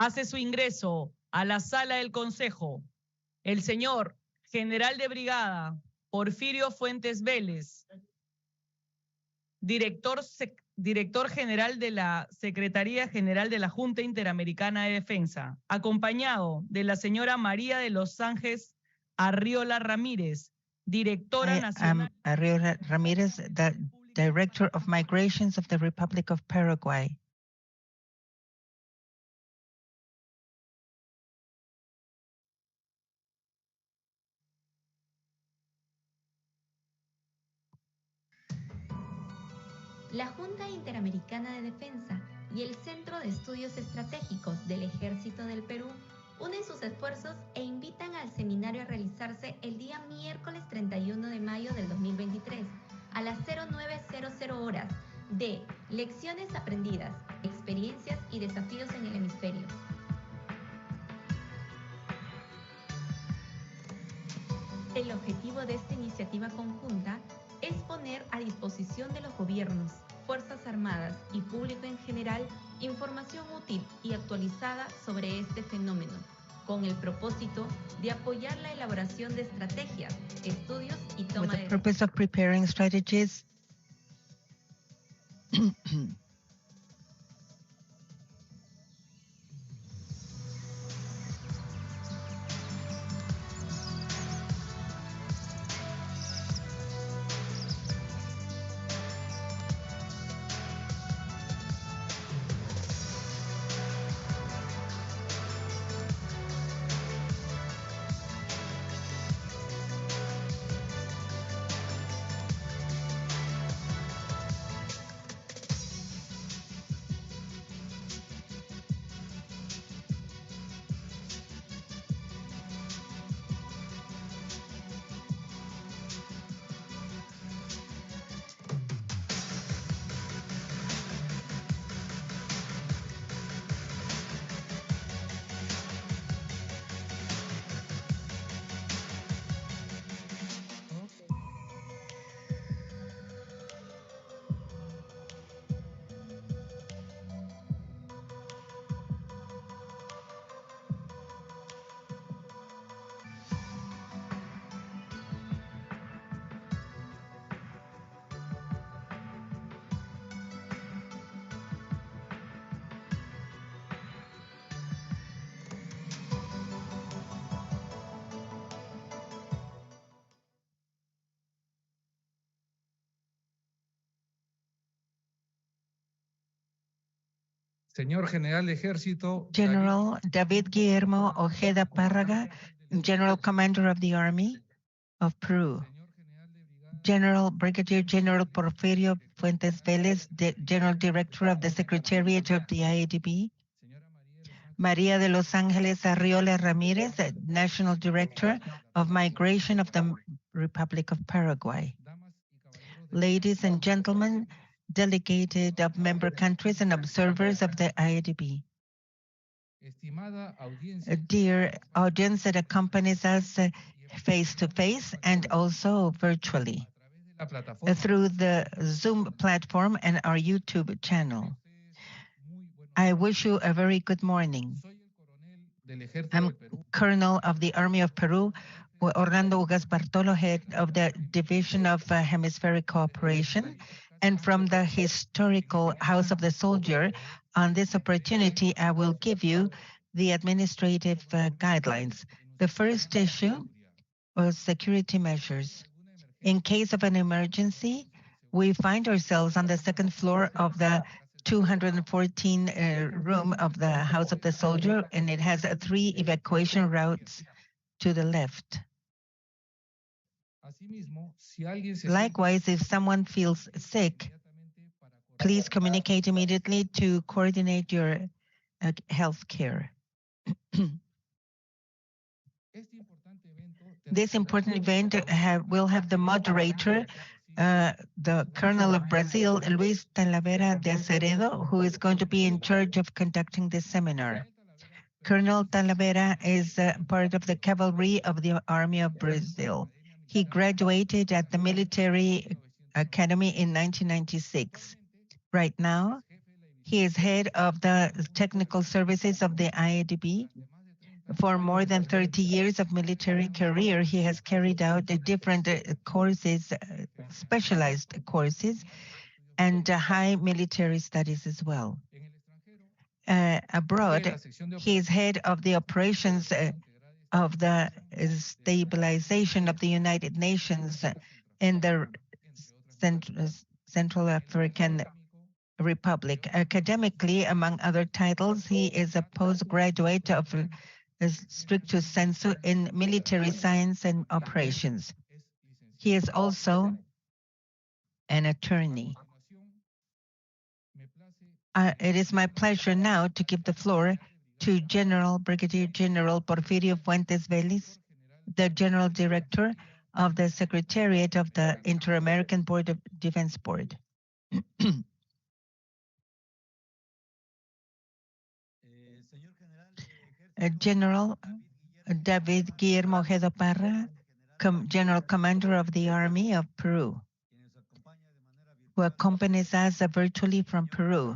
Hace su ingreso a la sala del Consejo el señor General de Brigada Porfirio Fuentes Vélez, Director General de la Secretaría General de la Junta Interamericana de Defensa, acompañado de la señora María de los Ángeles Arriola Ramírez, Directora Nacional. Arriola Ramírez, the Director of Migrations of the Republic of Paraguay. La Junta Interamericana de Defensa y el Centro de Estudios Estratégicos del Ejército del Perú unen sus esfuerzos e invitan al seminario a realizarse el día miércoles 31 de mayo del 2023 a las 09:00 horas de Lecciones aprendidas, experiencias y desafíos en el hemisferio. El objetivo de esta iniciativa conjunta es poner a disposición de los gobiernos, Fuerzas Armadas y público en general información útil y actualizada sobre este fenómeno, con el propósito de apoyar la elaboración de estrategias, estudios y toma de decisiones. Señor General de Ejército, General David Guillermo Ojeda Párraga, General Commander of the Army of Peru. General Brigadier General Porfirio Fuentes Vélez, General Director of the Secretariat of the IADB. María de los Ángeles Arriola Ramírez, National Director of Migration of the Republic of Paraguay. Ladies and gentlemen, delegated of member countries and observers of the IADB. Dear audience that accompanies us face-to-face and also virtually through the Zoom platform and our YouTube channel. I wish you a very good morning. I'm Colonel of the Army of Peru, Orlando Ugas Bartolo, head of the Division of Hemispheric Cooperation, and from the historical House of the Soldier. On this opportunity, I will give you the administrative guidelines. The first issue was security measures. In case of an emergency, we find ourselves on the second floor of the 214 room of the House of the Soldier, and it has 3 evacuation routes to the left. Likewise, if someone feels sick, please communicate immediately to coordinate your health care. This important event will have the moderator, the Colonel of Brazil, Luis Talavera de Acevedo, who is going to be in charge of conducting this seminar. Colonel Talavera is part of the cavalry of the Army of Brazil. He graduated at the military academy in 1996. Right now, He is head of the technical services of the IADB. For more than 30 years of military career, he has carried out different courses, specialized courses, and high military studies as well. Abroad, he is head of the operations of the stabilization of the United Nations in the Central African Republic. Academically, among other titles, he is a postgraduate of stricto sensu in military science and operations. He is also an attorney. It is my pleasure now to give the floor to Brigadier General Porfirio Fuentes Vélez, the General Director of the Secretariat of the Inter-American Board of Defense Board. General David Guillermo Ojeda Parra, General Commander of the Army of Peru, who accompanies us virtually from Peru.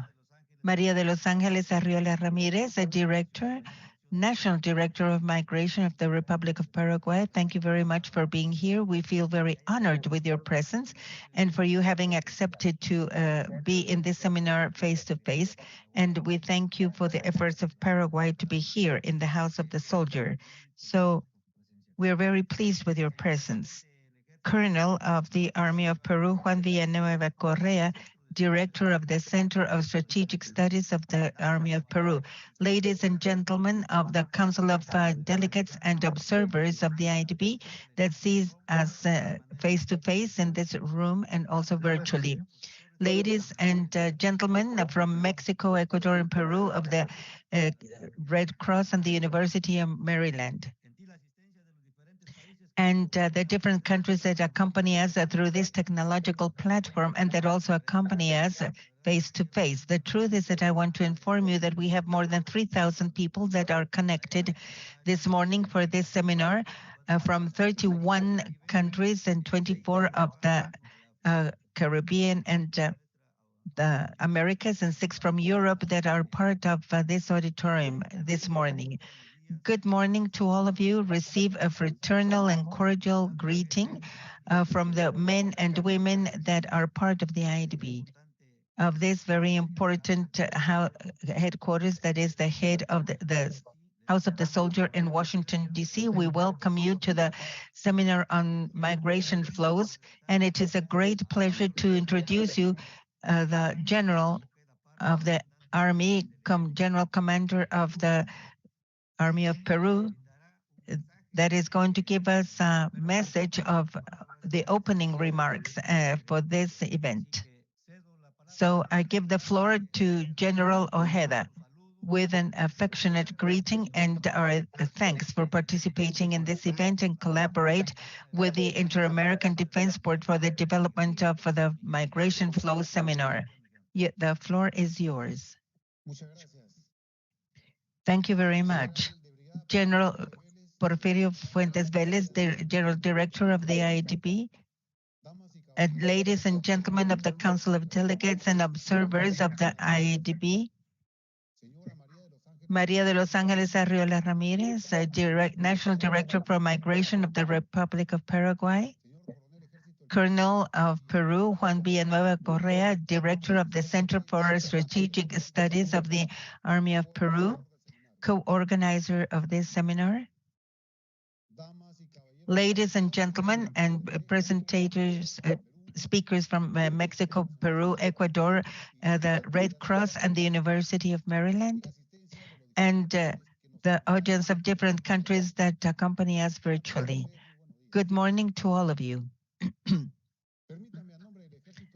Maria de los Ángeles Arriola Ramírez, a Director, National Director of Migration of the Republic of Paraguay. Thank you very much for being here. We feel very honored with your presence and for you having accepted to be in this seminar face-to-face. And we thank you for the efforts of Paraguay to be here in the House of the Soldier. So we're very pleased with your presence. Colonel of the Army of Peru, Juan Villanueva Correa, Director of the Center of Strategic Studies of the Army of Peru. Ladies and gentlemen of the Council of Delegates and Observers of the IADB that sees us face-to-face in this room and also virtually. Ladies and gentlemen from Mexico, Ecuador, and Peru of the Red Cross and the University of Maryland. And the different countries that accompany us through this technological platform and that also accompany us face-to-face. The truth is that I want to inform you that we have more than 3,000 people that are connected this morning for this seminar from 31 countries and 24 of the Caribbean and the Americas and 6 from Europe that are part of this auditorium this morning. Good morning to all of you. Receive a fraternal and cordial greeting from the men and women that are part of the IADB, of this very important headquarters that is the head of the House of the Soldier in Washington, D.C. We welcome you to the seminar on migration flows, and it is a great pleasure to introduce you the General of the Army, General Commander of the Army of Peru, that is going to give us a message of the opening remarks for this event. So I give the floor to General Ojeda with an affectionate greeting and our thanks for participating in this event and collaborate with the Inter-American Defense Board for the development of the Migration Flow Seminar. The floor is yours. Thank you very much. General Porfirio Fuentes Vélez, the General Director of the IADB, and ladies and gentlemen of the Council of Delegates and Observers of the IADB, Maria de los Ángeles Arriola Ramírez, National Director for Migration of the Republic of Paraguay, Colonel of Peru, Juan Villanueva Correa, Director of the Center for Strategic Studies of the Army of Peru, co-organizer of this seminar. Ladies and gentlemen and presentators, speakers from Mexico, Peru, Ecuador, the Red Cross and the University of Maryland, and the audience of different countries that accompany us virtually. Good morning to all of you.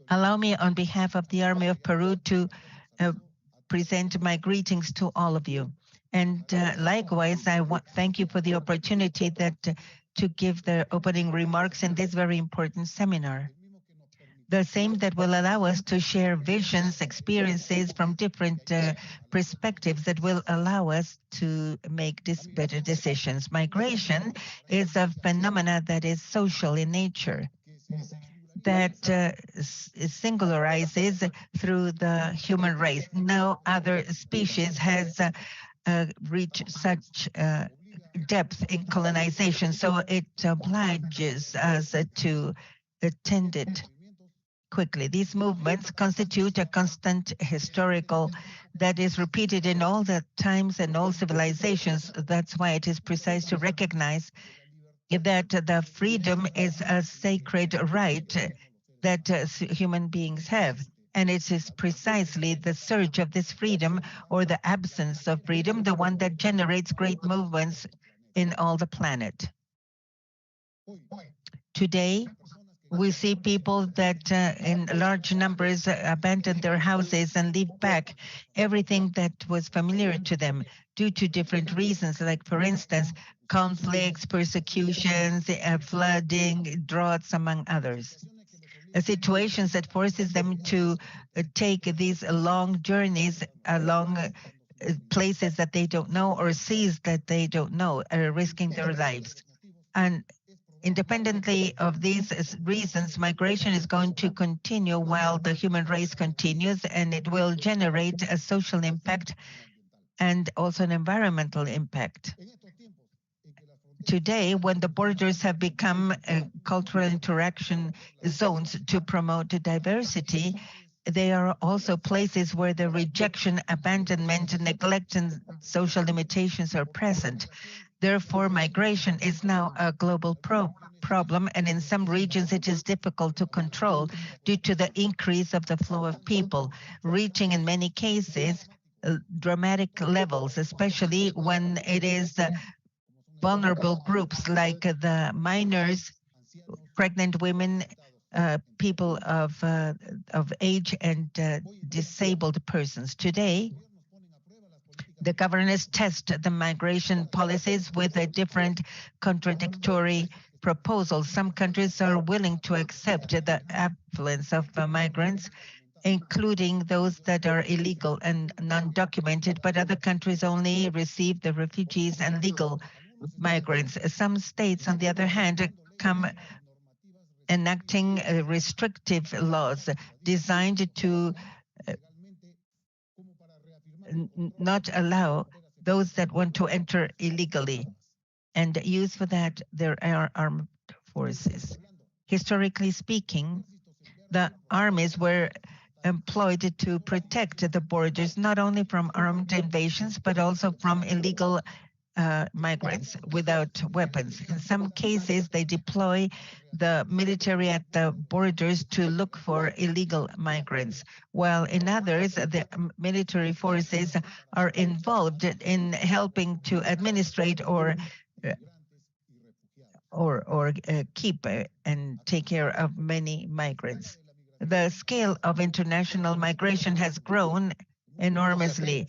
Allow me on behalf of the Army of Peru to present my greetings to all of you. And likewise, I thank you for the opportunity to give the opening remarks in this very important seminar. The same that will allow us to share visions, experiences from different perspectives that will allow us to make better decisions. Migration is a phenomena that is social in nature, that singularizes through the human race. No other species has reached such depth in colonization, so it obliges us to attend it quickly. These movements constitute a constant historical that is repeated in all the times and all civilizations. That's why it is precise to recognize that the freedom is a sacred right that human beings have. And it is precisely the search of this freedom or the absence of freedom, the one that generates great movements in all the planet. Today, we see people that in large numbers abandon their houses and leave back everything that was familiar to them due to different reasons, like, for instance, conflicts, persecutions, flooding, droughts, among others. Situations that forces them to take these long journeys along places that they don't know or seas that they don't know, risking their lives. And independently of these reasons, migration is going to continue while the human race continues, and it will generate a social impact and also an environmental impact. Today, when the borders have become cultural interaction zones to promote diversity, they are also places where the rejection, abandonment, neglect, and social limitations are present. Therefore, migration is now a global problem, and in some regions it is difficult to control due to the increase of the flow of people, reaching in many cases dramatic levels, especially when it is vulnerable groups like the minors, pregnant women, people of age, and disabled persons. Today, the governors test the migration policies with a different contradictory proposals. Some countries are willing to accept the affluence of migrants, including those that are illegal and non-documented, but other countries only receive the refugees and legal migrants. Some states, on the other hand, come enacting restrictive laws designed to not allow those that want to enter illegally and use for that their armed forces. Historically speaking, the armies were employed to protect the borders, not only from armed invasions, but also from illegal migrants without weapons. In some cases, they deploy the military at the borders to look for illegal migrants, while in others, the military forces are involved in helping to administrate or keep and take care of many migrants. The scale of international migration has grown enormously,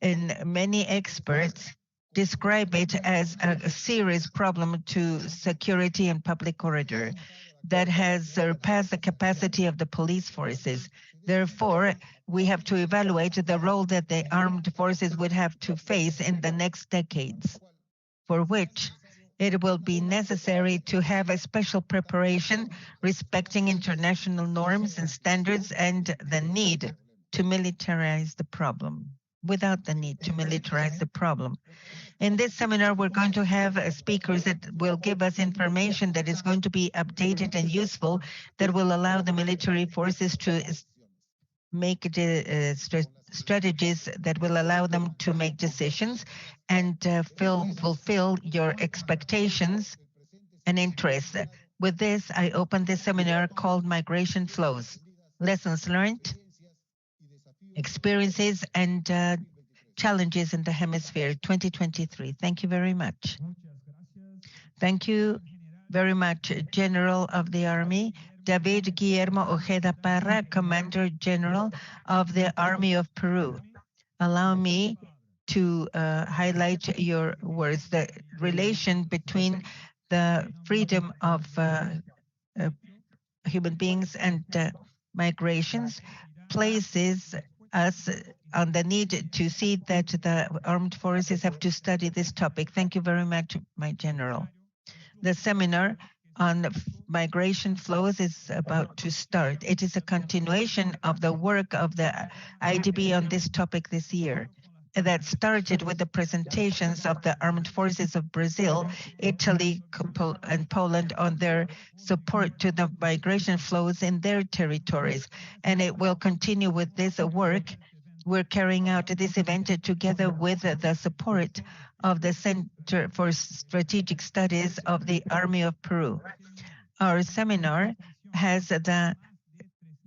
and many experts describe it as a serious problem to security and public order that has surpassed the capacity of the police forces. Therefore, we have to evaluate the role that the armed forces would have to face in the next decades, for which it will be necessary to have a special preparation respecting international norms and standards and the need to militarize the problem, without the need to militarize the problem. In this seminar, we're going to have speakers that will give us information that is going to be updated and useful, that will allow the military forces to make the strategies that will allow them to make decisions and fulfill your expectations and interests. With this, I open this seminar called Migration Flows, Lessons Learned, Experiences, and Challenges in the Hemisphere 2023. Thank you very much. Thank you very much, General of the Army, David Guillermo Ojeda Parra, Commander General of the Army of Peru. Allow me to highlight your words. The relation between the freedom of human beings and migrations places us on the need to see that the armed forces have to study this topic. Thank you very much, my General. The seminar on migration flows is about to start. It is a continuation of the work of the IDB on this topic this year. That started with the presentations of the armed forces of Brazil, Italy, and Poland on their support to the migration flows in their territories. And it will continue with this work. We're carrying out this event together with the support of the Center for Strategic Studies of the Army of Peru. Our seminar has the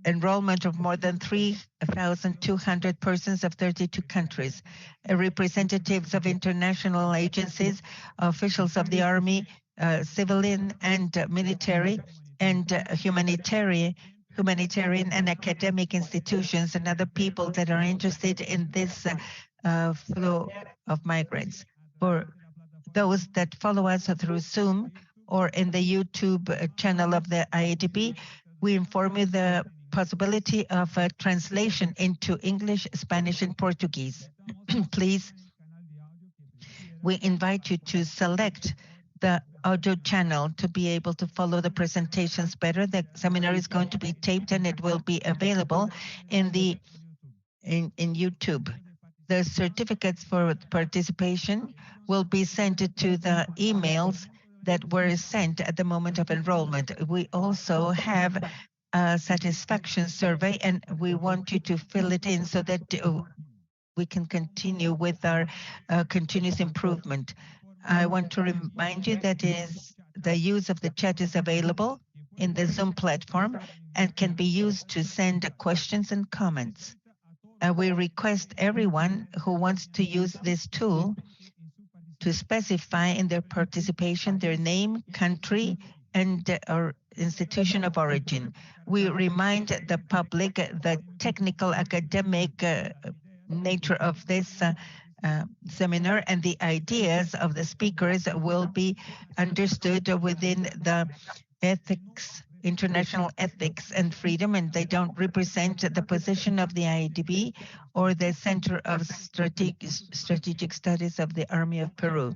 enrollment of more than 3,200 persons of 32 countries, representatives of international agencies, officials of the army, civilian and military, and humanitarian and academic institutions and other people that are interested in this flow of migrants. For those that follow us through Zoom or in the YouTube channel of the IADB, we inform you the possibility of a translation into English, Spanish, and Portuguese. Please, we invite you to select the audio channel to be able to follow the presentations better. The seminar is going to be taped and it will be available in YouTube. The certificates for participation will be sent to the emails that were sent at the moment of enrollment. We also have a satisfaction survey, and we want you to fill it in so that we can continue with our continuous improvement. I want to remind you that the use of the chat is available in the Zoom platform and can be used to send questions and comments. We request everyone who wants to use this tool to specify in their participation their name, country, and our institution of origin. We remind the public the technical academic nature of this seminar, and the ideas of the speakers will be understood within the international ethics and freedom, and they don't represent the position of the IADB or the Center of Strategic Studies of the Army of Peru.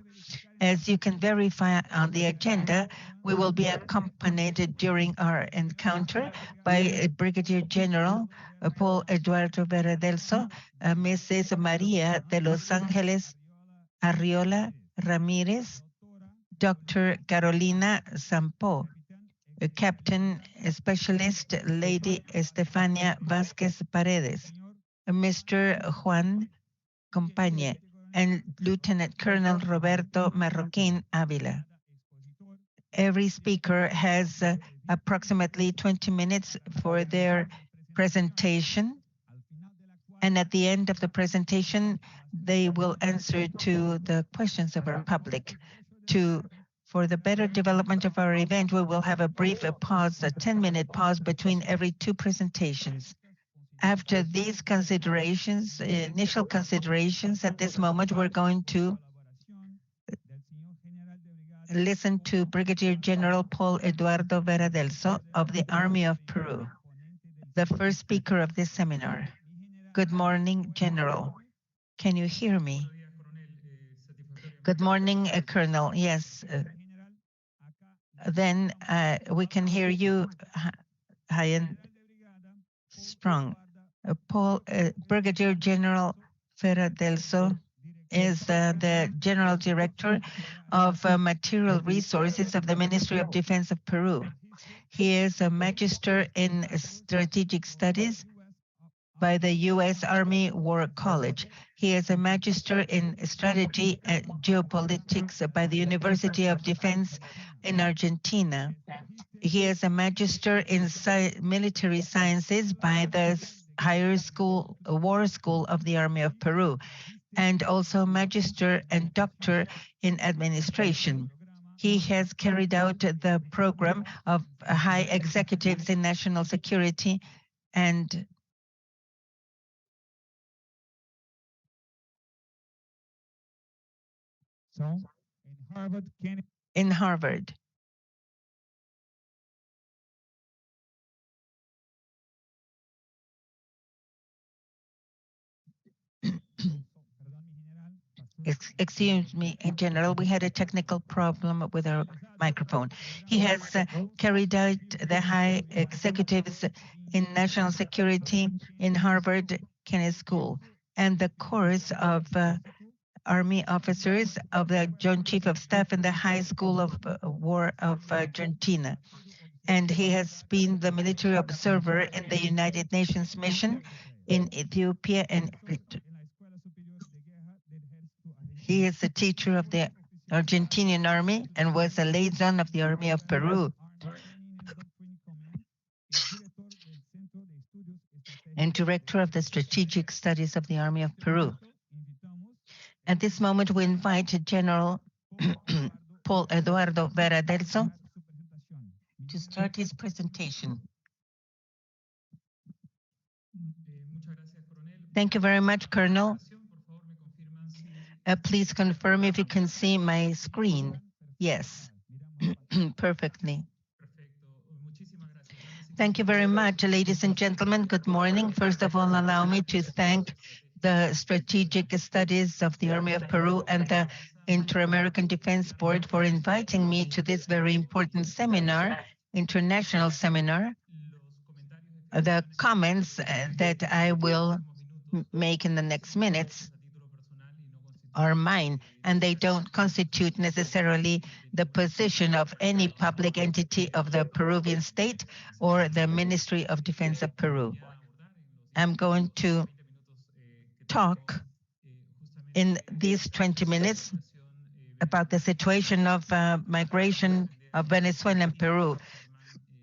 As you can verify on the agenda, we will be accompanied during our encounter by Brigadier General Paul Eduardo Veradelso, Mrs. Maria de Los Angeles Arriola Ramirez, Dr. Carolina Sampo, Captain Specialist Lady Estefania Vázquez Paredes, Mr. Juan Compañe, and Lieutenant Colonel Roberto Marroquín Ávila. Every speaker has approximately 20 minutes for their presentation, and at the end of the presentation, they will answer to the questions of our public. For the better development of our event, we will have a brief pause, a 10-minute pause between every two presentations. After these considerations, initial considerations, at this moment, we're going to listen to Brigadier General Paul Eduardo Veradelso of the Army of Peru, the first speaker of this seminar. Good morning, General. Can you hear me? Good morning, Colonel. Yes. Then we can hear you high and strong. Brigadier General Veradelso is the General Director of Material Resources of the Ministry of Defense of Peru. He is a Magister in Strategic Studies by the U.S. Army War College. He is a Magister in Strategy and Geopolitics by the University of Defense in Argentina. He is a Magister in Military Sciences by the War School of the Army of Peru, and also Magister and Doctor in Administration. He has carried out the program of high executives in national security and in Harvard. Excuse me, General, we had a technical problem with our microphone. He has carried out the high executives in national security in Harvard Kennedy School and the course of Army officers of the Joint Chief of Staff in the High School of War of Argentina. And he has been the military observer in the United Nations mission in Ethiopia, and he is a teacher of the Argentinian Army and was a liaison of the Army of Peru and director of the Strategic Studies of the Army of Peru. At this moment, we invite General Paul Eduardo Vera Delso to start his presentation. Thank you very much, Colonel. Please confirm if you can see my screen. Yes, perfectly. Thank you very much, ladies and gentlemen. Good morning. First of all, allow me to thank the Strategic Studies of the Army of Peru and the Inter-American Defense Board for inviting me to this very important seminar, international seminar. The comments that I will make in the next minutes are mine, and they don't constitute necessarily the position of any public entity of the Peruvian state or the Ministry of Defense of Peru. I'm going to talk in these 20 minutes about the situation of migration of Venezuela and Peru,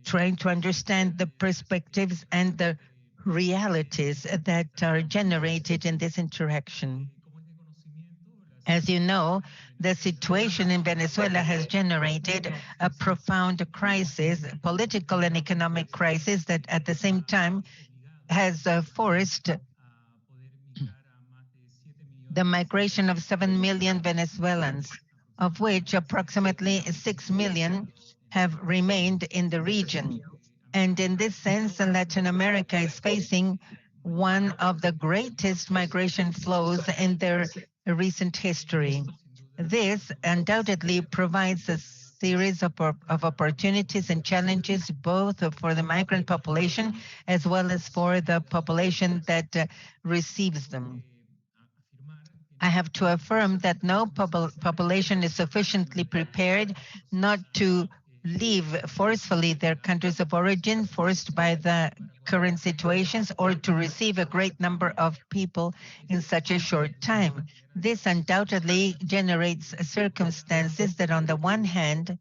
trying to understand the perspectives and the realities that are generated in this interaction. As you know, the situation in Venezuela has generated a profound crisis, political and economic crisis, that at the same time has forced the migration of 7 million Venezuelans, of which approximately 6 million have remained in the region. And in this sense, Latin America is facing one of the greatest migration flows in their recent history. This undoubtedly provides a series of opportunities and challenges, both for the migrant population as well as for the population that receives them. I have to affirm that no population is sufficiently prepared not to leave forcefully their countries of origin, forced by the current situations, or to receive a great number of people in such a short time. This undoubtedly generates circumstances that, on the one hand,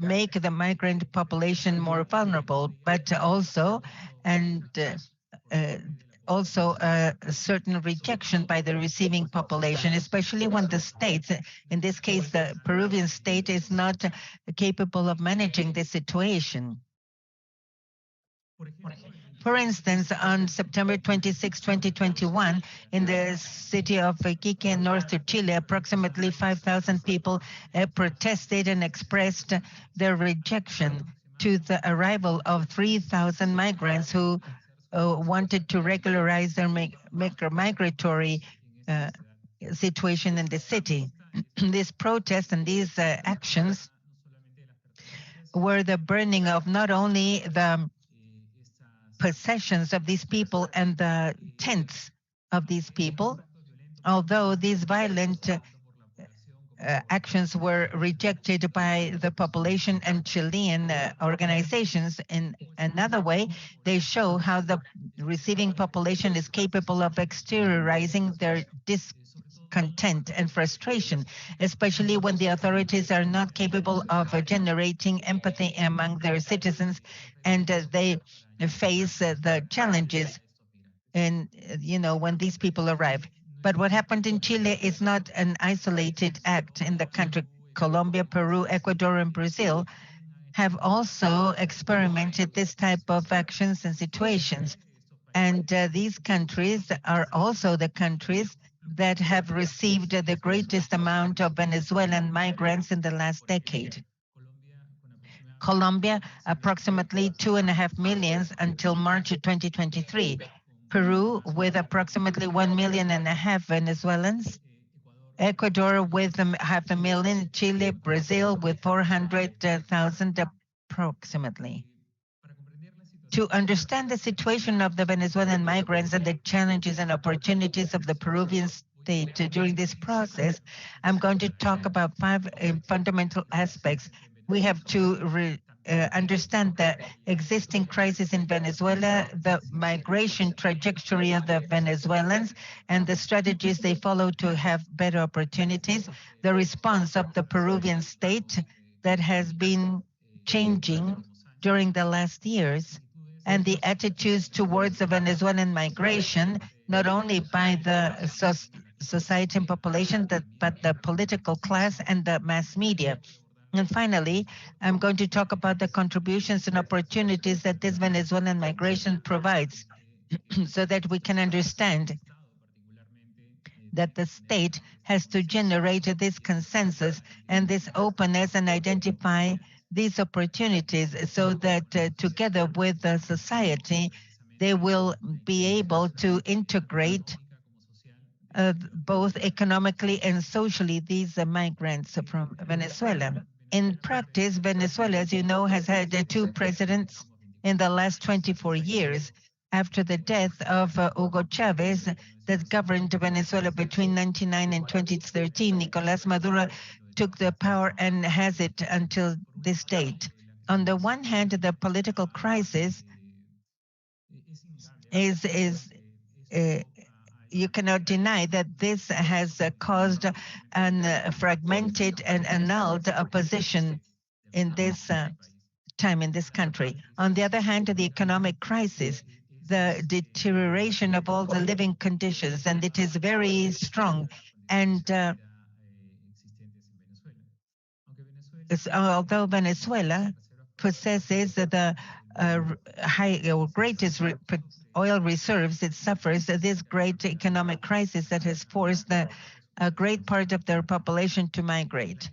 make the migrant population more vulnerable, but also a certain rejection by the receiving population, especially when the state, in this case the Peruvian state, is not capable of managing this situation. For instance, on September 26, 2021, in the city of Iquique, north of Chile, approximately 5,000 people protested and expressed their rejection to the arrival of 3,000 migrants who wanted to regularize their migratory situation in the city. This protest and these actions were the burning of not only the possessions of these people and the tents of these people, although these violent actions were rejected by the population and Chilean organizations. In another way, they show how the receiving population is capable of exteriorizing their discontent and frustration, especially when the authorities are not capable of generating empathy among their citizens, and they face the challenges when these people arrive. But what happened in Chile is not an isolated act in the country. Colombia, Peru, Ecuador, and Brazil have also experimented this type of actions and situations. And these countries are also the countries that have received the greatest amount of Venezuelan migrants in the last decade. Colombia, approximately 2.5 million until March 2023. Peru with approximately 1.5 million Venezuelans, Ecuador with 500,000, Chile, Brazil with 400,000 approximately. To understand the situation of the Venezuelan migrants and the challenges and opportunities of the Peruvian state during this process, I'm going to talk about 5 fundamental aspects. We have to understand the existing crisis in Venezuela, the migration trajectory of the Venezuelans, and the strategies they follow to have better opportunities, the response of the Peruvian state that has been changing during the last years, and the attitudes towards the Venezuelan migration, not only by the society and population, but the political class and the mass media. And finally, I'm going to talk about the contributions and opportunities that this Venezuelan migration provides so that we can understand that the state has to generate this consensus and this openness and identify these opportunities so that together with the society, they will be able to integrate both economically and socially these migrants from Venezuela. In practice, Venezuela, as you know, has had 2 presidents in the last 24 years. After the death of Hugo Chavez, that governed Venezuela between 1999 and 2013, Nicolás Maduro took the power and has it until this date. On the one hand, the political crisis is you cannot deny that this has caused an fragmented and annulled opposition in this time in this country. On the other hand, the economic crisis, the deterioration of all the living conditions, and it is very strong. And although Venezuela possesses the greatest oil reserves, it suffers this great economic crisis that has forced a great part of their population to migrate.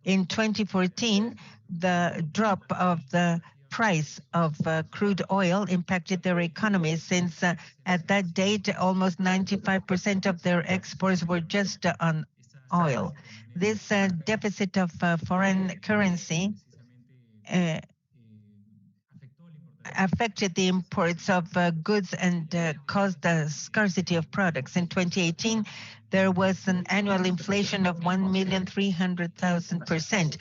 In 2014, the drop of the price of crude oil impacted their economy, since at that date, almost 95% of their exports were just on oil. This deficit of foreign currency affected the imports of goods and caused the scarcity of products. In 2018, there was an annual inflation of 1,300,000%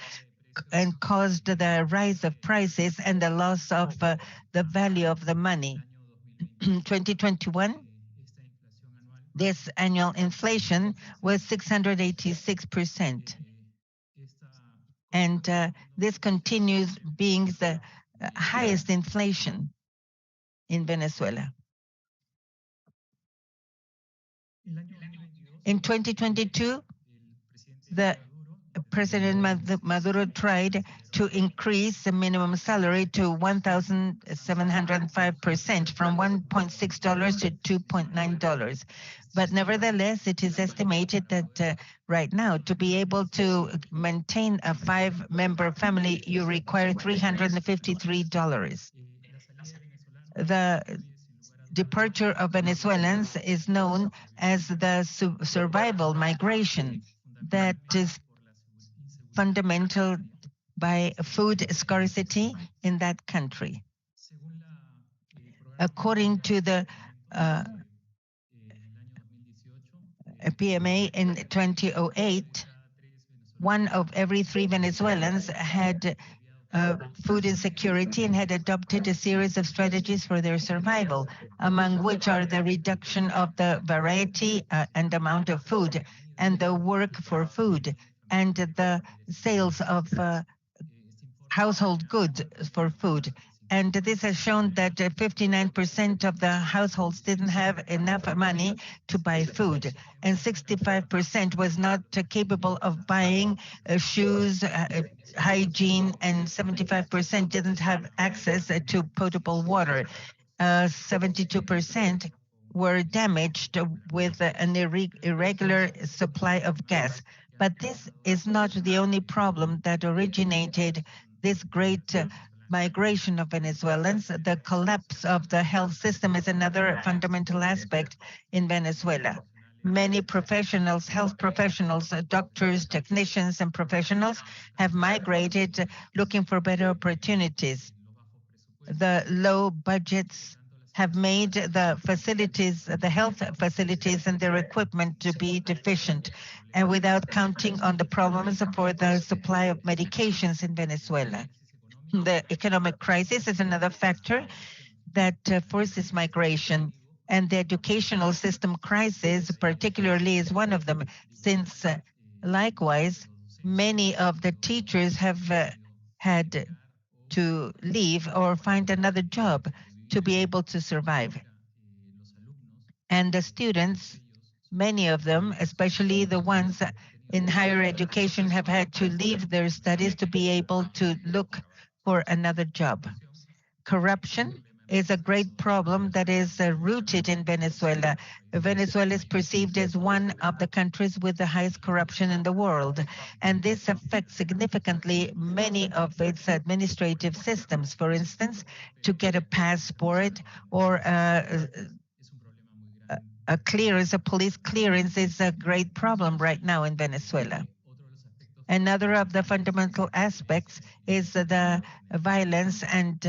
and caused the rise of prices and the loss of the value of the money. 2021, this annual inflation was 686%. And this continues being the highest inflation in Venezuela. In 2022, the President Maduro tried to increase the minimum salary to 1,705%, from $1.6 to $2.9. But nevertheless, it is estimated that right now, to be able to maintain a 5-member family, you require $353. The departure of Venezuelans is known as the survival migration, that is fundamental by food scarcity in that country. According to the PMA in 2008, 1 of every 3 Venezuelans had food insecurity and had adopted a series of strategies for their survival, among which are the reduction of the variety and amount of food, and the work for food, and the sales of household goods for food. And this has shown that 59% of the households didn't have enough money to buy food, and 65% was not capable of buying shoes, hygiene, and 75% didn't have access to potable water. 72% were damaged with an irregular supply of gas. But this is not the only problem that originated this great migration of Venezuelans. The collapse of the health system is another fundamental aspect in Venezuela. Many professionals, health professionals, doctors, technicians, and professionals have migrated looking for better opportunities. The low budgets have made the facilities, the health facilities and their equipment to be deficient, and without counting on the problems for the supply of medications in Venezuela. The economic crisis is another factor that forces migration, and the educational system crisis particularly is one of them, since likewise, many of the teachers have had to leave or find another job to be able to survive. And the students, many of them, especially the ones in higher education, have had to leave their studies to be able to look for another job. Corruption is a great problem that is rooted in Venezuela. Venezuela is perceived as one of the countries with the highest corruption in the world, and this affects significantly many of its administrative systems. For instance, to get a passport or a clearance, a police clearance, is a great problem right now in Venezuela. Another of the fundamental aspects is the violence and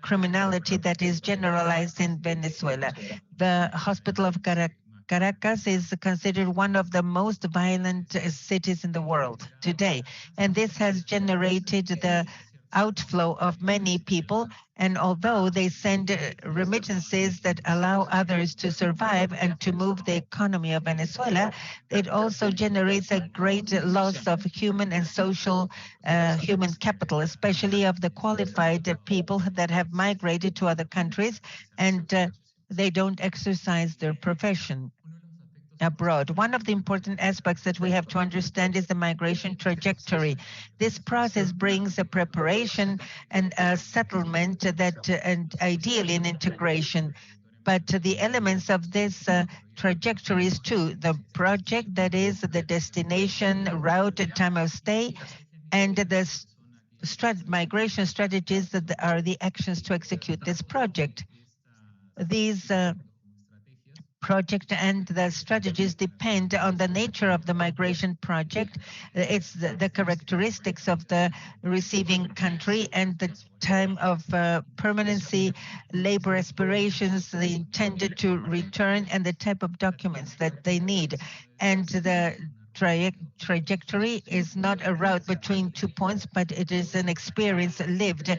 criminality that is generalized in Venezuela. The hospital of Caracas is considered one of the most violent cities in the world today, and this has generated the outflow of many people. And although they send remittances that allow others to survive and to move the economy of Venezuela, it also generates a great loss of human and social human capital, especially of the qualified people that have migrated to other countries, and they don't exercise their profession abroad. One of the important aspects that we have to understand is the migration trajectory. This process brings a preparation and a settlement that, and ideally an integration. But the elements of this trajectory is two: the project, that is the destination, route, time of stay, and the migration strategies that are the actions to execute this project. These project and the strategies depend on the nature of the migration project. It's the characteristics of the receiving country and the time of permanency, labor aspirations, the intended to return, and the type of documents that they need. And the trajectory is not a route between 2 points, but it is an experience lived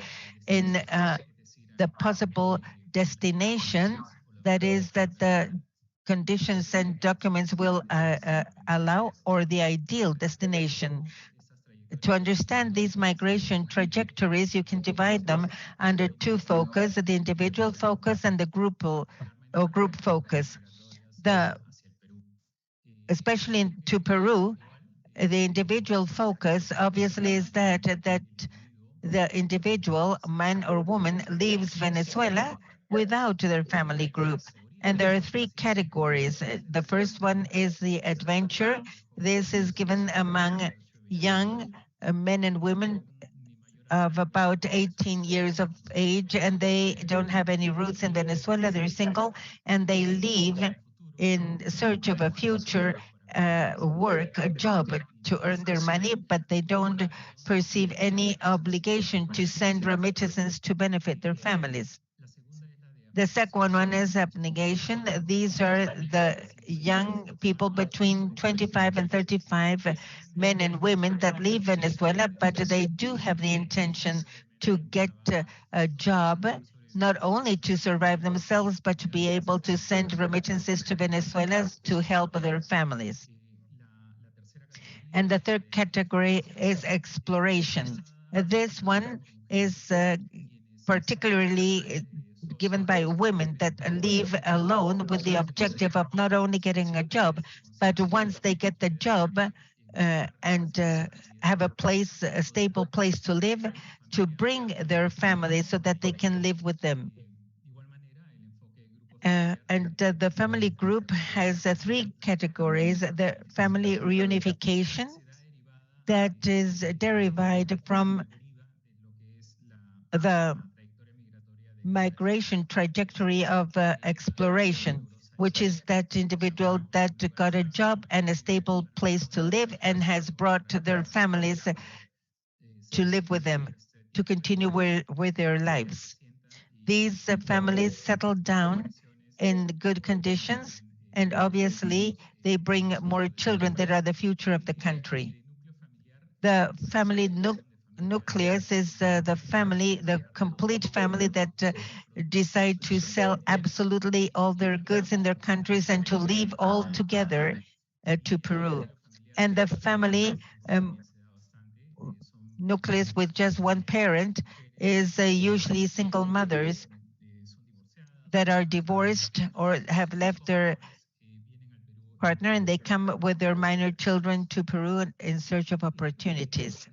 in the possible destination, that is that the conditions and documents will allow, or the ideal destination. To understand these migration trajectories, you can divide them under two focus: the individual focus and the group focus. Especially to Peru, the individual focus obviously is that the individual, man or woman, leaves Venezuela without their family group. And there are three categories. The first one is the adventure. This is given among young men and women of about 18 years of age, and they don't have any roots in Venezuela. They're single, and they leave in search of a future work, a job to earn their money, but they don't perceive any obligation to send remittances to benefit their families. The second one is abnegation. These are the young people between 25 and 35, men and women that leave Venezuela, but they do have the intention to get a job, not only to survive themselves, but to be able to send remittances to Venezuela to help their families. And the third category is exploration. This one is particularly given by women that leave alone with the objective of not only getting a job, but once they get the job and have a stable place to live, to bring their family so that they can live with them. The family group has three categories: the family reunification, that is derived from the migration trajectory of exploration, which is that individual that got a job and a stable place to live and has brought their families to live with them, to continue with their lives. These families settled down in good conditions, and obviously they bring more children that are the future of the country. The family nucleus is the family, the complete family that decide to sell absolutely all their goods in their countries and to leave all together to Peru. And the family nucleus with just one parent is usually single mothers that are divorced or have left their partner, and they come with their minor children to Peru in search of opportunities.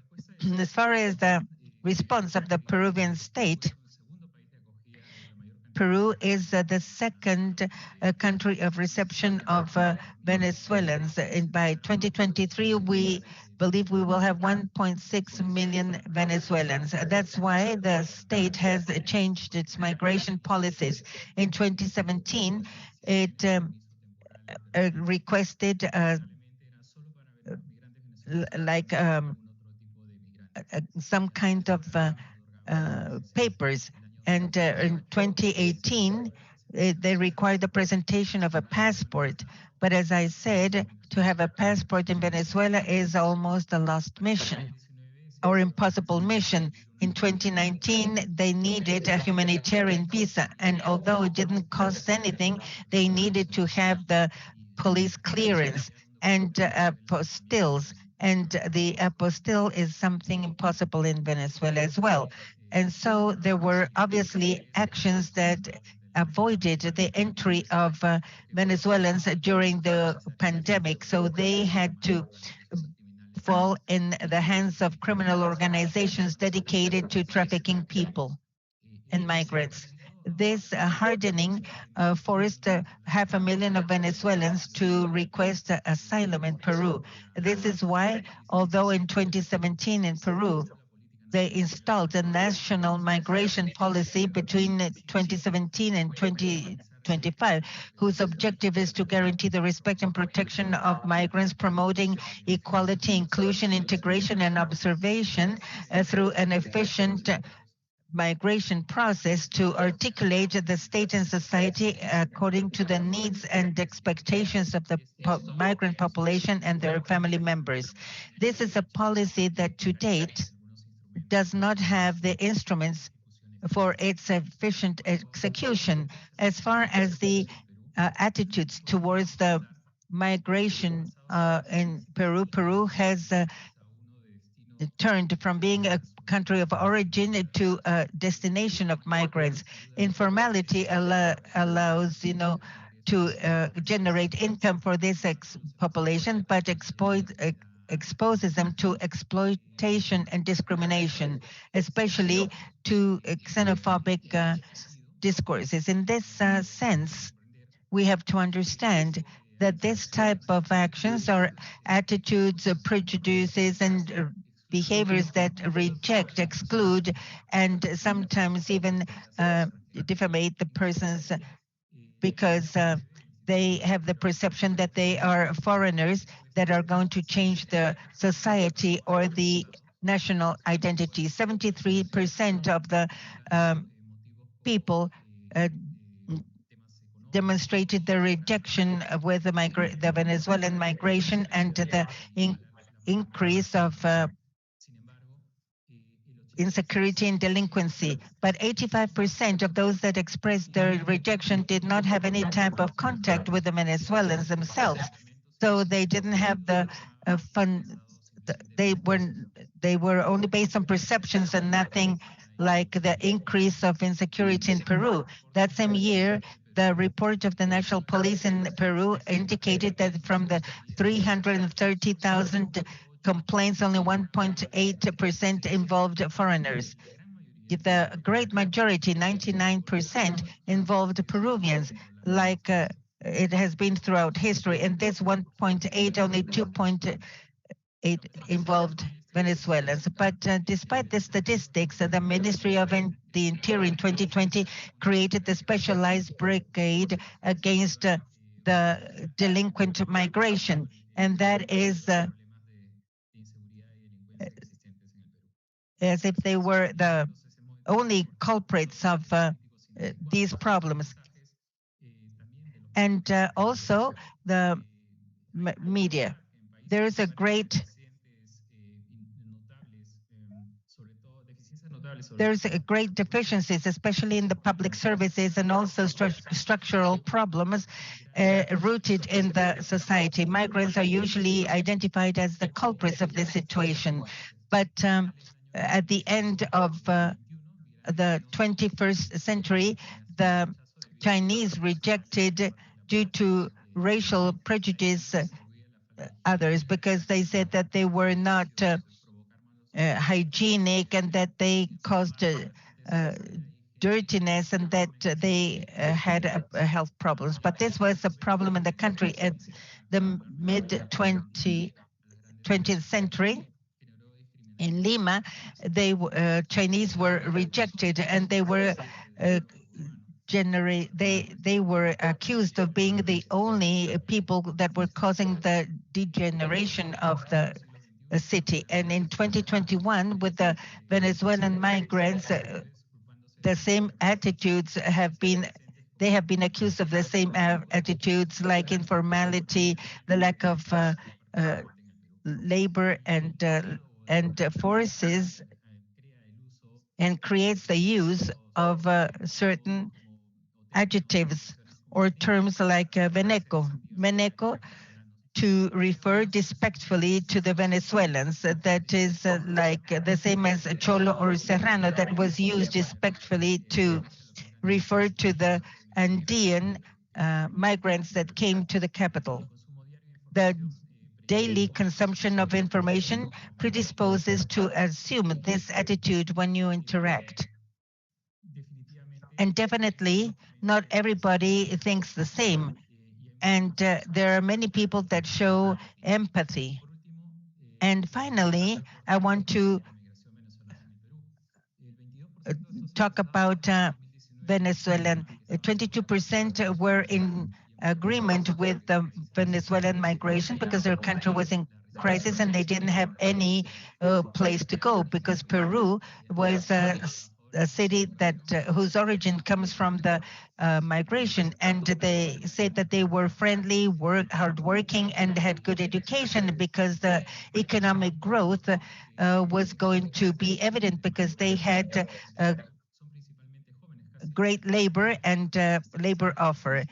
As far as the response of the Peruvian state, Peru is the second country of reception of Venezuelans. And by 2023, we believe we will have 1.6 million Venezuelans. That's why the state has changed its migration policies. In 2017, it requested some kind of papers. And in 2018, they required the presentation of a passport. But as I said, to have a passport in Venezuela is almost a lost mission or impossible mission. In 2019, they needed a humanitarian visa. And although it didn't cost anything, they needed to have the police clearance and apostilles. And the apostille is something impossible in Venezuela as well. And so there were obviously actions that avoided the entry of Venezuelans during the pandemic. So they had to fall in the hands of criminal organizations dedicated to trafficking people and migrants. This hardening forced 500,000 of Venezuelans to request asylum in Peru. This is why, although in 2017 in Peru, they installed a national migration policy between 2017 and 2025, whose objective is to guarantee the respect and protection of migrants, promoting equality, inclusion, integration, and observation through an efficient migration process to articulate the state and society according to the needs and expectations of the migrant population and their family members. This is a policy that to date does not have the instruments for its efficient execution. As far as the attitudes towards the migration in Peru, Peru has turned from being a country of origin to a destination of migrants. Informality allows, to generate income for this population, but exposes them to exploitation and discrimination, especially to xenophobic discourses. In this sense, we have to understand that this type of actions are attitudes, prejudices, and behaviors that reject, exclude, and sometimes even defamate the persons because they have the perception that they are foreigners that are going to change the society or the national identity. 73% of the people demonstrated their rejection with the Venezuelan migration and the increase of insecurity and delinquency. But 85% of those that expressed their rejection did not have any type of contact with the Venezuelans themselves. So they didn't have the fun. They were only based on perceptions and nothing like the increase of insecurity in Peru. That same year, the report of the National Police in Peru indicated that from the 330,000 complaints, only 1.8% involved foreigners. The great majority, 99%, involved Peruvians, like it has been throughout history. And this 1.8, only 2.8 involved Venezuelans. But despite the statistics, the Ministry of the Interior in 2020 created the specialized brigade against the delinquent migration. And that is as if they were the only culprits of these problems. And also the media. There is a great deficiencies, especially in the public services, and also structural problems rooted in the society. Migrants are usually identified as the culprits of this situation. But at the end of the 21st century, the Chinese rejected, due to racial prejudice, others, because they said that they were not hygienic and that they caused dirtiness and that they had health problems. But this was a problem in the country at the mid-20th century. In Lima, Chinese were rejected, and they were they were accused of being the only people that were causing the degeneration of the city. And in 2021, with the Venezuelan migrants, the same attitudes have been accused of the same attitudes, like informality, the lack of labor and forces, and creates the use of certain adjectives or terms like veneco. Veneco, to refer despectfully to the Venezuelans. That is like the same as Cholo or Serrano, that was used despectfully to refer to the Andean migrants that came to the capital. The daily consumption of information predisposes to assume this attitude when you interact. And definitely, not everybody thinks the same. And there are many people that show empathy. And finally, I want to talk about Venezuelan. 22% were in agreement with the Venezuelan migration because their country was in crisis and they didn't have any place to go, because Peru was a city that whose origin comes from the migration, and they said that they were friendly, hardworking, and had good education because the economic growth was going to be evident because they had great labor and labor offer.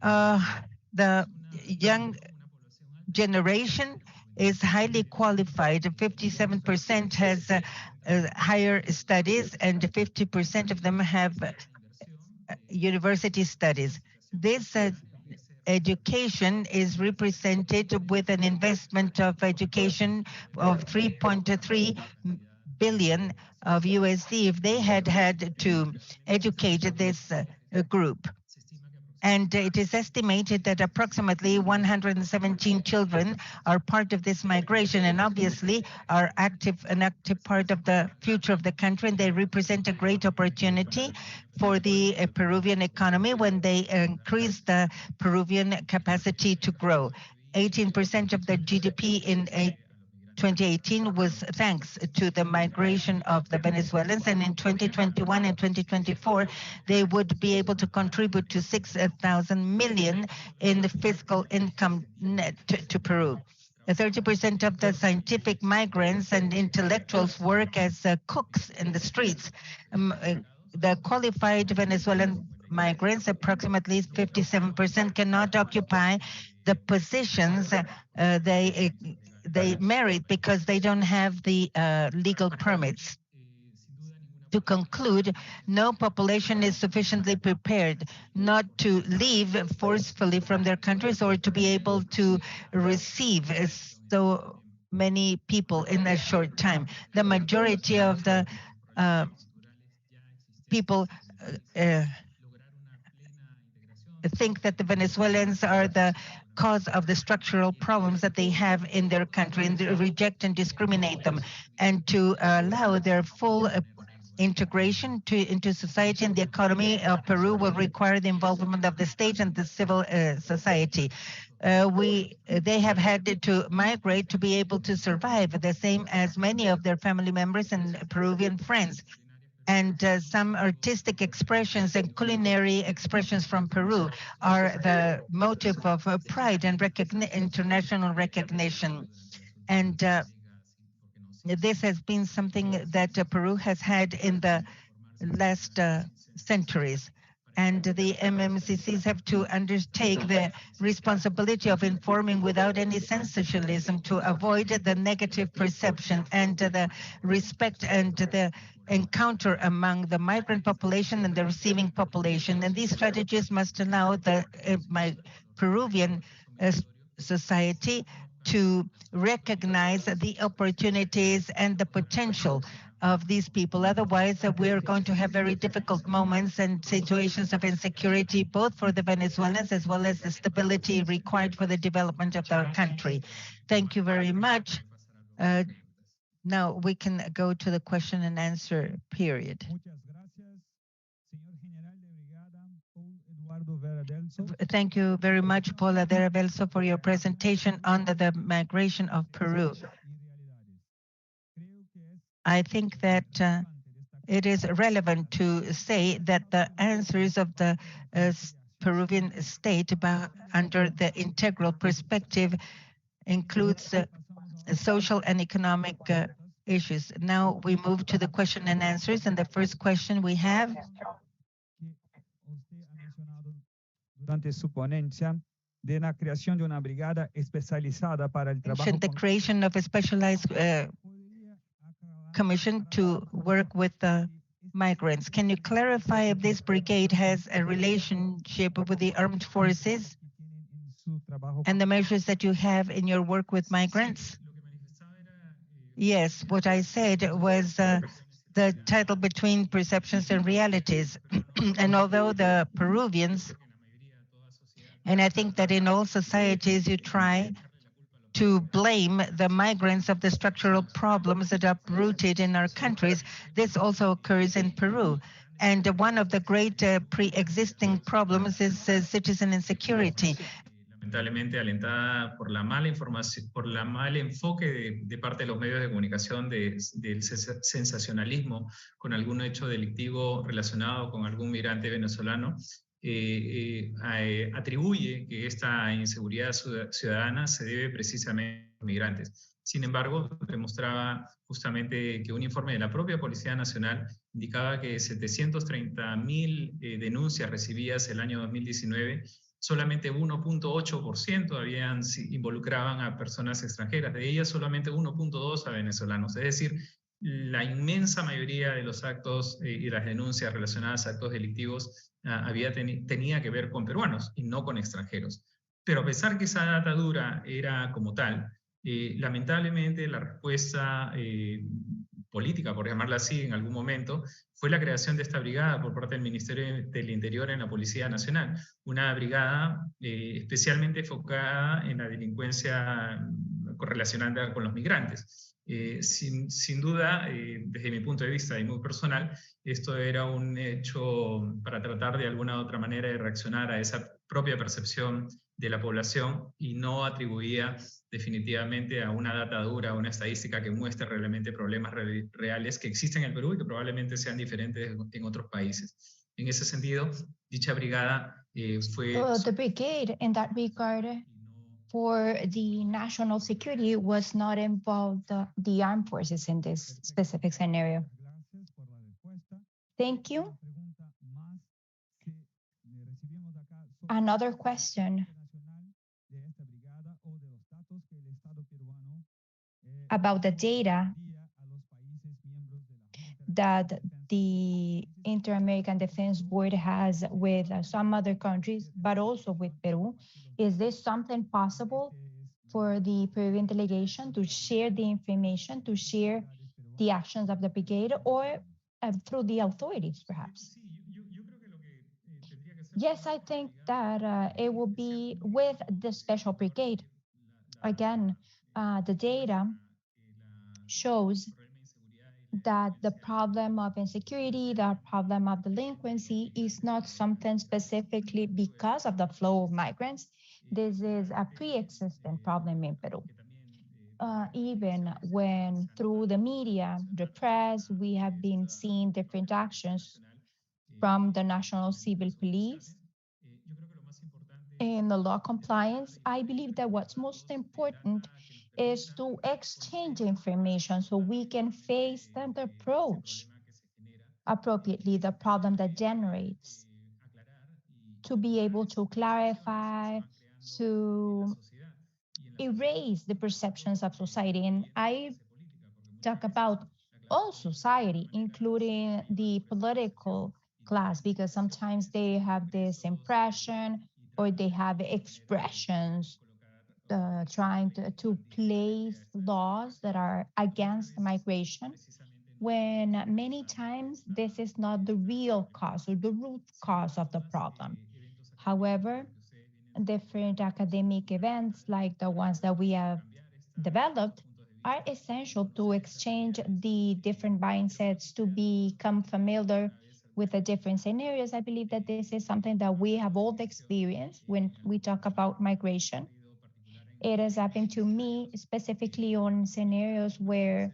The young generation is highly qualified. 57% has higher studies, and 50% of them have university studies. This education is represented with an investment of education of 3.3 billion of USD if they had to educate this group. And it is estimated that approximately 117 children are part of this migration, and obviously are an active part of the future of the country, and they represent a great opportunity for the Peruvian economy when they increase the Peruvian capacity to grow. 18% of the GDP in 2018 was thanks to the migration of the Venezuelans, and in 2021 and 2024, they would be able to contribute to 6,000 million in the fiscal income net to Peru. 30% of the scientific migrants and intellectuals work as cooks in the streets. The qualified Venezuelan migrants, approximately 57%, cannot occupy the positions they merit because they don't have the legal permits. To conclude, no population is sufficiently prepared not to leave forcefully from their countries or to be able to receive so many people in a short time. The majority of the people think that the Venezuelans are the cause of the structural problems that they have in their country, and reject and discriminate them, and to allow their full integration into society and the economy of Peru will require the involvement of the state and the civil society. They have had to migrate to be able to survive, the same as many of their family members and Peruvian friends. And some artistic expressions and culinary expressions from Peru are the motive of pride and international recognition. And this has been something that Peru has had in the last centuries. And the MMCCs have to undertake the responsibility of informing without any sensationalism to avoid the negative perception and the respect and the encounter among the migrant population and the receiving population. And these strategies must allow the Peruvian society to recognize the opportunities and the potential of these people. Otherwise, we are going to have very difficult moments and situations of insecurity, both for the Venezuelans as well as the stability required for the development of our country. Thank you very much. Now we can go to the question and answer period. Thank you very much, Paula Deravelso, for your presentation on the migration of Peru. I think that it is relevant to say that the answers of the Peruvian state under the integral perspective includes social and economic issues. Now we move to the question and answers, and the first question we have. Durante su ponencia de la creación de una brigada especializada para el trabajo. The creation of a specialized commission to work with the migrants. Can you clarify if this brigade has a relationship with the armed forces and the measures that you have in your work with migrants? Yes, what I said was the title between perceptions and realities. And although the Peruvians, and I think that in all societies you try to blame the migrants of the structural problems that are rooted in our countries, this also occurs in Peru. And one of the great pre-existing problems is citizen insecurity. Lamentablemente alentada por la mala información, por la mal enfoque de parte de los medios de comunicación del sensacionalismo con algún hecho delictivo relacionado con algún migrante venezolano, atribuye que esta inseguridad ciudadana se debe precisamente a los migrantes. Sin embargo, demostraba justamente que un informe de la propia Policía Nacional indicaba que 730.000 denuncias recibidas el año 2019, solamente 1.8% involucraban a personas extranjeras, de ellas solamente 1.2% a venezolanos. Es decir, la inmensa mayoría de los actos y las denuncias relacionadas a actos delictivos tenía que ver con peruanos y no con extranjeros. Pero a pesar que esa data dura era como tal, lamentablemente la respuesta política, por llamarla así, en algún momento, fue la creación de esta brigada por parte del Ministerio del Interior en la Policía Nacional, una brigada especialmente enfocada en la delincuencia correlacionada con los migrantes. Sin duda, desde mi punto de vista y muy personal, esto era un hecho para tratar de alguna u otra manera de reaccionar a esa propia percepción de la población y no atribuía definitivamente a una data dura, a una estadística que muestre realmente problemas reales que existen en el Perú y que probablemente sean diferentes en otros países. En ese sentido, dicha brigada fue... The brigade, in that regard, for the national security was not involved the armed forces in this specific scenario. Thank you. Another question about the data that the Inter-American Defense Board has with some other countries, but also with Peru. Is this something possible for the Peruvian delegation to share the information, to share the actions of the brigade, or through the authorities, perhaps? Yes, I think that it will be with the special brigade. Again, the data shows that the problem of insecurity, the problem of delinquency is not something specifically because of the flow of migrants. This is a pre-existing problem in Peru. Even when through the media, the press, we have been seeing different actions from the National Civil Police in the law compliance, I believe that what's most important is to exchange information so we can face and approach appropriately the problem that generates, to be able to clarify, to erase the perceptions of society. And I talk about all society, including the political class, because sometimes they have this impression or they have expressions trying to place laws that are against migration, when many times this is not the real cause or the root cause of the problem. However, different academic events like the ones that we have developed are essential to exchange the different mindsets, to become familiar with the different scenarios. I believe that this is something that we have all experienced when we talk about migration. It has happened to me specifically on scenarios where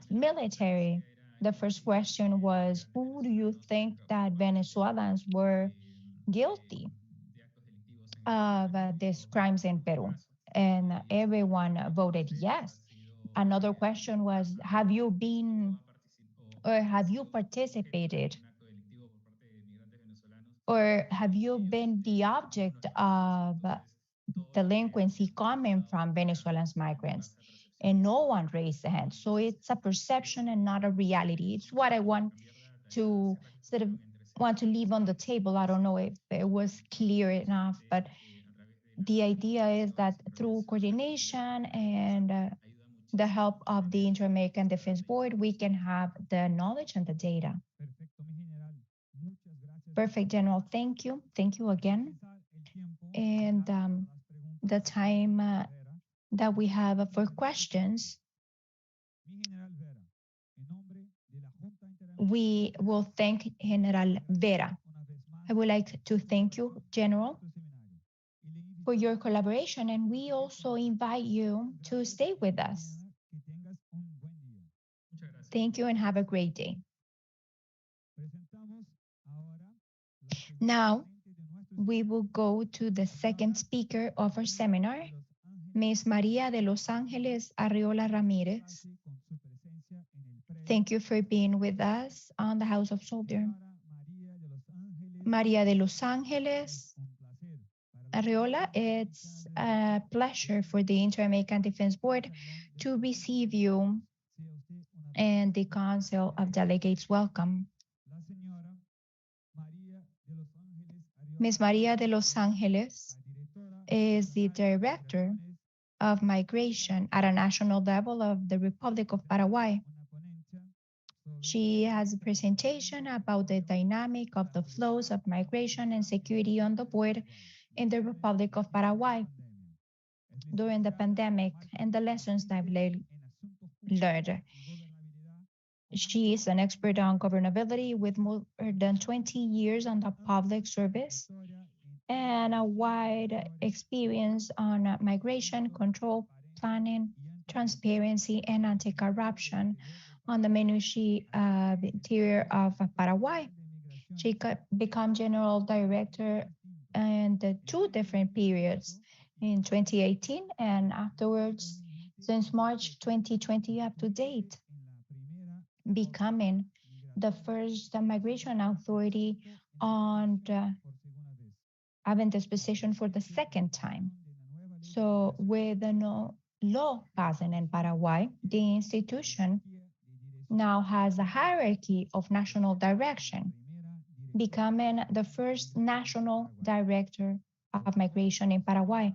military, the first question was, who do you think that Venezuelans were guilty of these crimes in Peru? And everyone voted yes. Another question was, have you been or have you participated or have you been the object of delinquency coming from Venezuelan migrants? And no one raised the hand. So it's a perception and not a reality. It's what I want to sort of want to leave on the table. I don't know if it was clear enough, but the idea is that through coordination and the help of the Inter-American Defense Board, we can have the knowledge and the data. Perfect, General. Thank you. Thank you again. And the time that we have for questions, we will thank General Vera. I would like to thank you, General, for your collaboration, and we also invite you to stay with us. Thank you and have a great day. Now, we will go to the second speaker of our seminar, Ms. María de Los Ángeles Arriola Ramírez. Thank you for being with us on the House of Soldier. María de Los Ángeles Arriola, it's a pleasure for the Inter-American Defense Board to receive you and the Council of Delegates. Welcome. Ms. María de Los Ángeles is the Director of Migration at a national level of the Republic of Paraguay. She has a presentation about the dynamic of the flows of migration and security on the board in the Republic of Paraguay during the pandemic and the lessons that I've learned. She is an expert on governability with more than 20 years on the public service and a wide experience on migration, control, planning, transparency, and anti-corruption on the Ministry of Interior of Paraguay. She became General Director in the two different periods in 2018 and afterwards since March 2020 up to date, becoming the first migration authority on having this position for the second time. So with the no law passing in Paraguay, the institution now has a hierarchy of national direction, becoming the first national director of migration in Paraguay.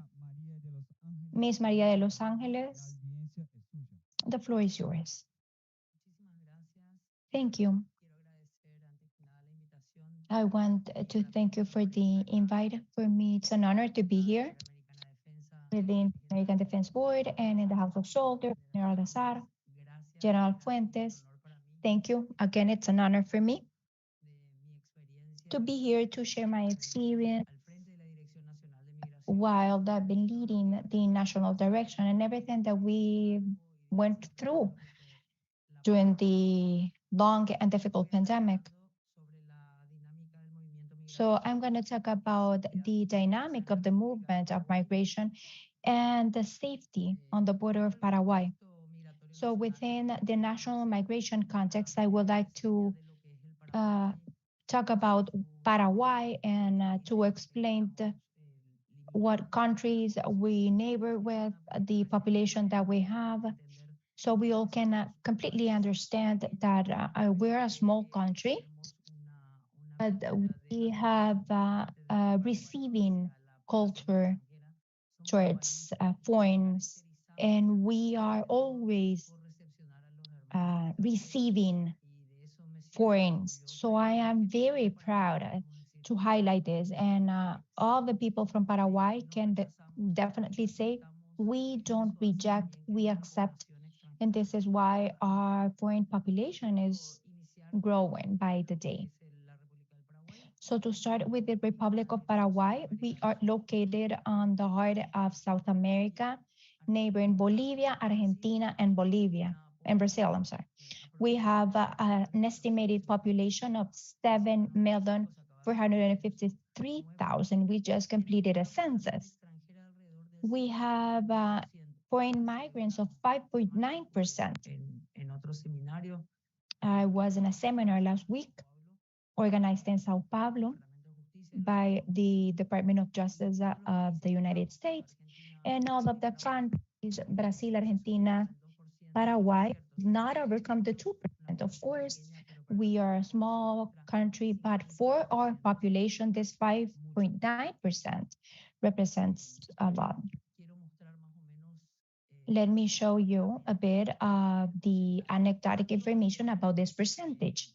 Ms. María de Los Ángeles, the floor is yours. Thank you. I want to thank you for the invite. For me, it's an honor to be here within the American Defense Board and in the House of Soldiers, General Lazar, General Fuentes. Thank you. Again, it's an honor for me to be here to share my experience while I've been leading the national direction and everything that we went through during the long and difficult pandemic. So I'm going to talk about the dynamic of the movement of migration and the safety on the border of Paraguay. So within the national migration context, I would like to talk about Paraguay and to explain what countries we neighbor with, the population that we have, so we all can completely understand that we're a small country, but we have receiving culture towards foreigners, and we are always receiving foreigners. So I am very proud to highlight this, and all the people from Paraguay can definitely say we don't reject, we accept, and this is why our foreign population is growing by the day. So to start with the Republic of Paraguay, we are located on the heart of South America, neighboring Bolivia, Argentina, and Brazil, I'm sorry. We have an estimated population of 7,453,000. We just completed a census. We have foreign migrants of 5.9%. I was in a seminar last week organized in Sao Paulo by the Department of Justice of the United States, and all of the countries, Brazil, Argentina, Paraguay, not overcome the 2%. Of course, we are a small country, but for our population, this 5.9% represents a lot. Let me show you a bit of the anecdotic information about this percentage.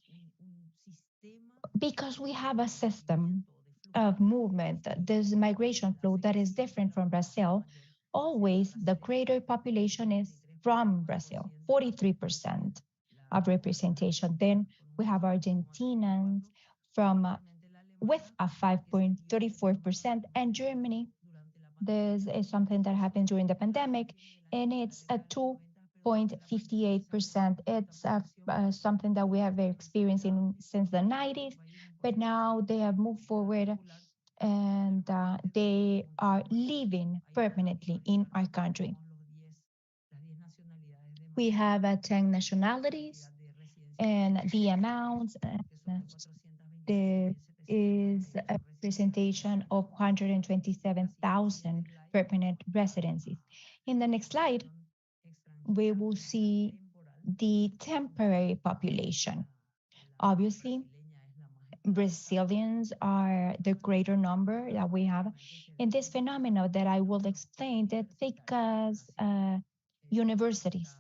Because we have a system of movement, this migration flow that is different from Brazil, always the greater population is from Brazil, 43% of representation. Then we have Argentinians with a 5.34%, and Germany. This is something that happened during the pandemic, and it's a 2.58%. It's something that we have been experiencing since the 90s, but now they have moved forward and they are living permanently in our country. We have 10 nationalities, and the amounts, there is a representation of 127,000 permanent residencies. In the next slide, we will see the temporary population. Obviously, Brazilians are the greater number that we have. In this phenomenon that I will explain, that because universities,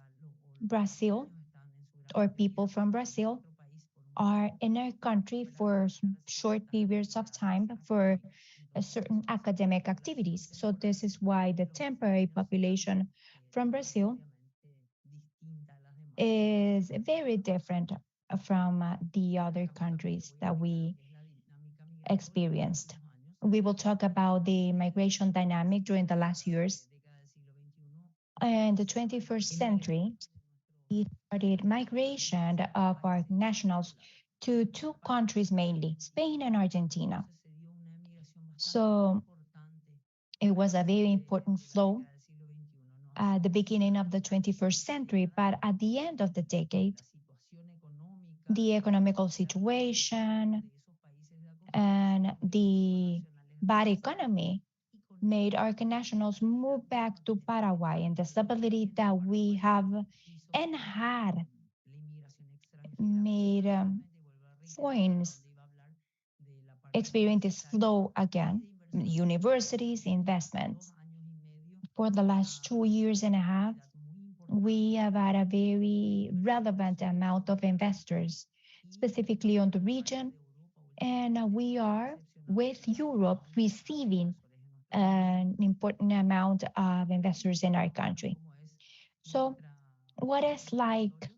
Brazil, or people from Brazil are in our country for short periods of time for certain academic activities. So this is why the temporary population from Brazil is very different from the other countries that we experienced. We will talk about the migration dynamic during the last years. In the 21st century, we started migration of our nationals to two countries mainly, Spain and Argentina. So it was a very important flow at the beginning of the 21st century, but at the end of the decade, the economical situation and the bad economy made our nationals move back to Paraguay, and the stability that we have and had made foreigners experience this flow again, universities, investments. For the last 2 years and a half, we have had a very relevant amount of investors, specifically on the region And we are, with Europe, receiving an important amount of investors in our country. So what is like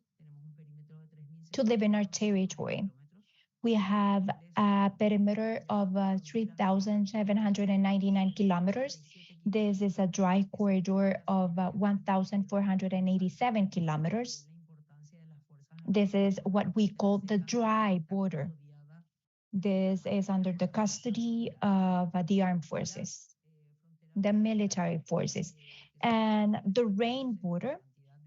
to live in our territory? We have a perimeter of 3,799 kilometers. This is a dry corridor of 1,487 kilometers. This is what we call the dry border. This is under the custody of the armed forces, the military forces. And the rain border,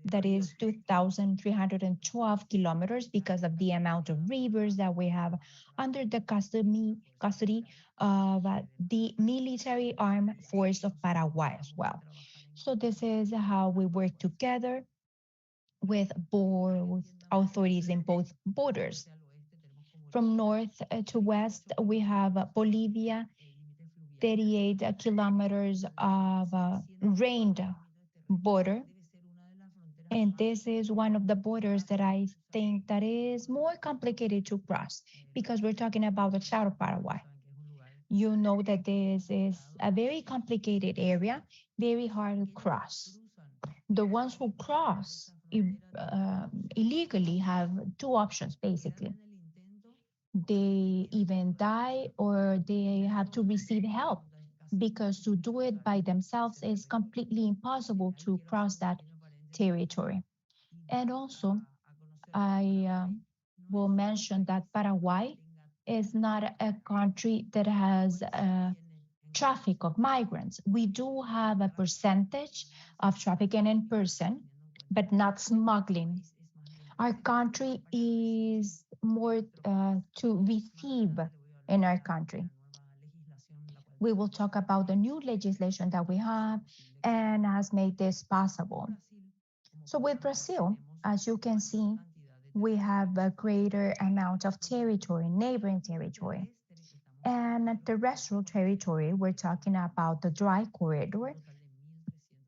that is 2,312 kilometers because of the amount of rivers that we have under the custody of the military armed force of Paraguay as well. So this is how we work together with both authorities in both borders. From north to west, we have Bolivia, 38 kilometers of rained border. And this is one of the borders that I think that is more complicated to cross because we're talking about the South Paraguay. You know that this is a very complicated area, very hard to cross. The ones who cross illegally have two options, basically. They even die or they have to receive help because to do it by themselves is completely impossible to cross that territory. And also, I will mention that Paraguay is not a country that has a traffic of migrants. We do have a percentage of trafficking in person, but not smuggling. Our country is more to receive in our country. We will talk about the new legislation that we have and has made this possible. So with Brazil, as you can see, we have a greater amount of territory, neighboring territory. And terrestrial territory, we're talking about the dry corridor,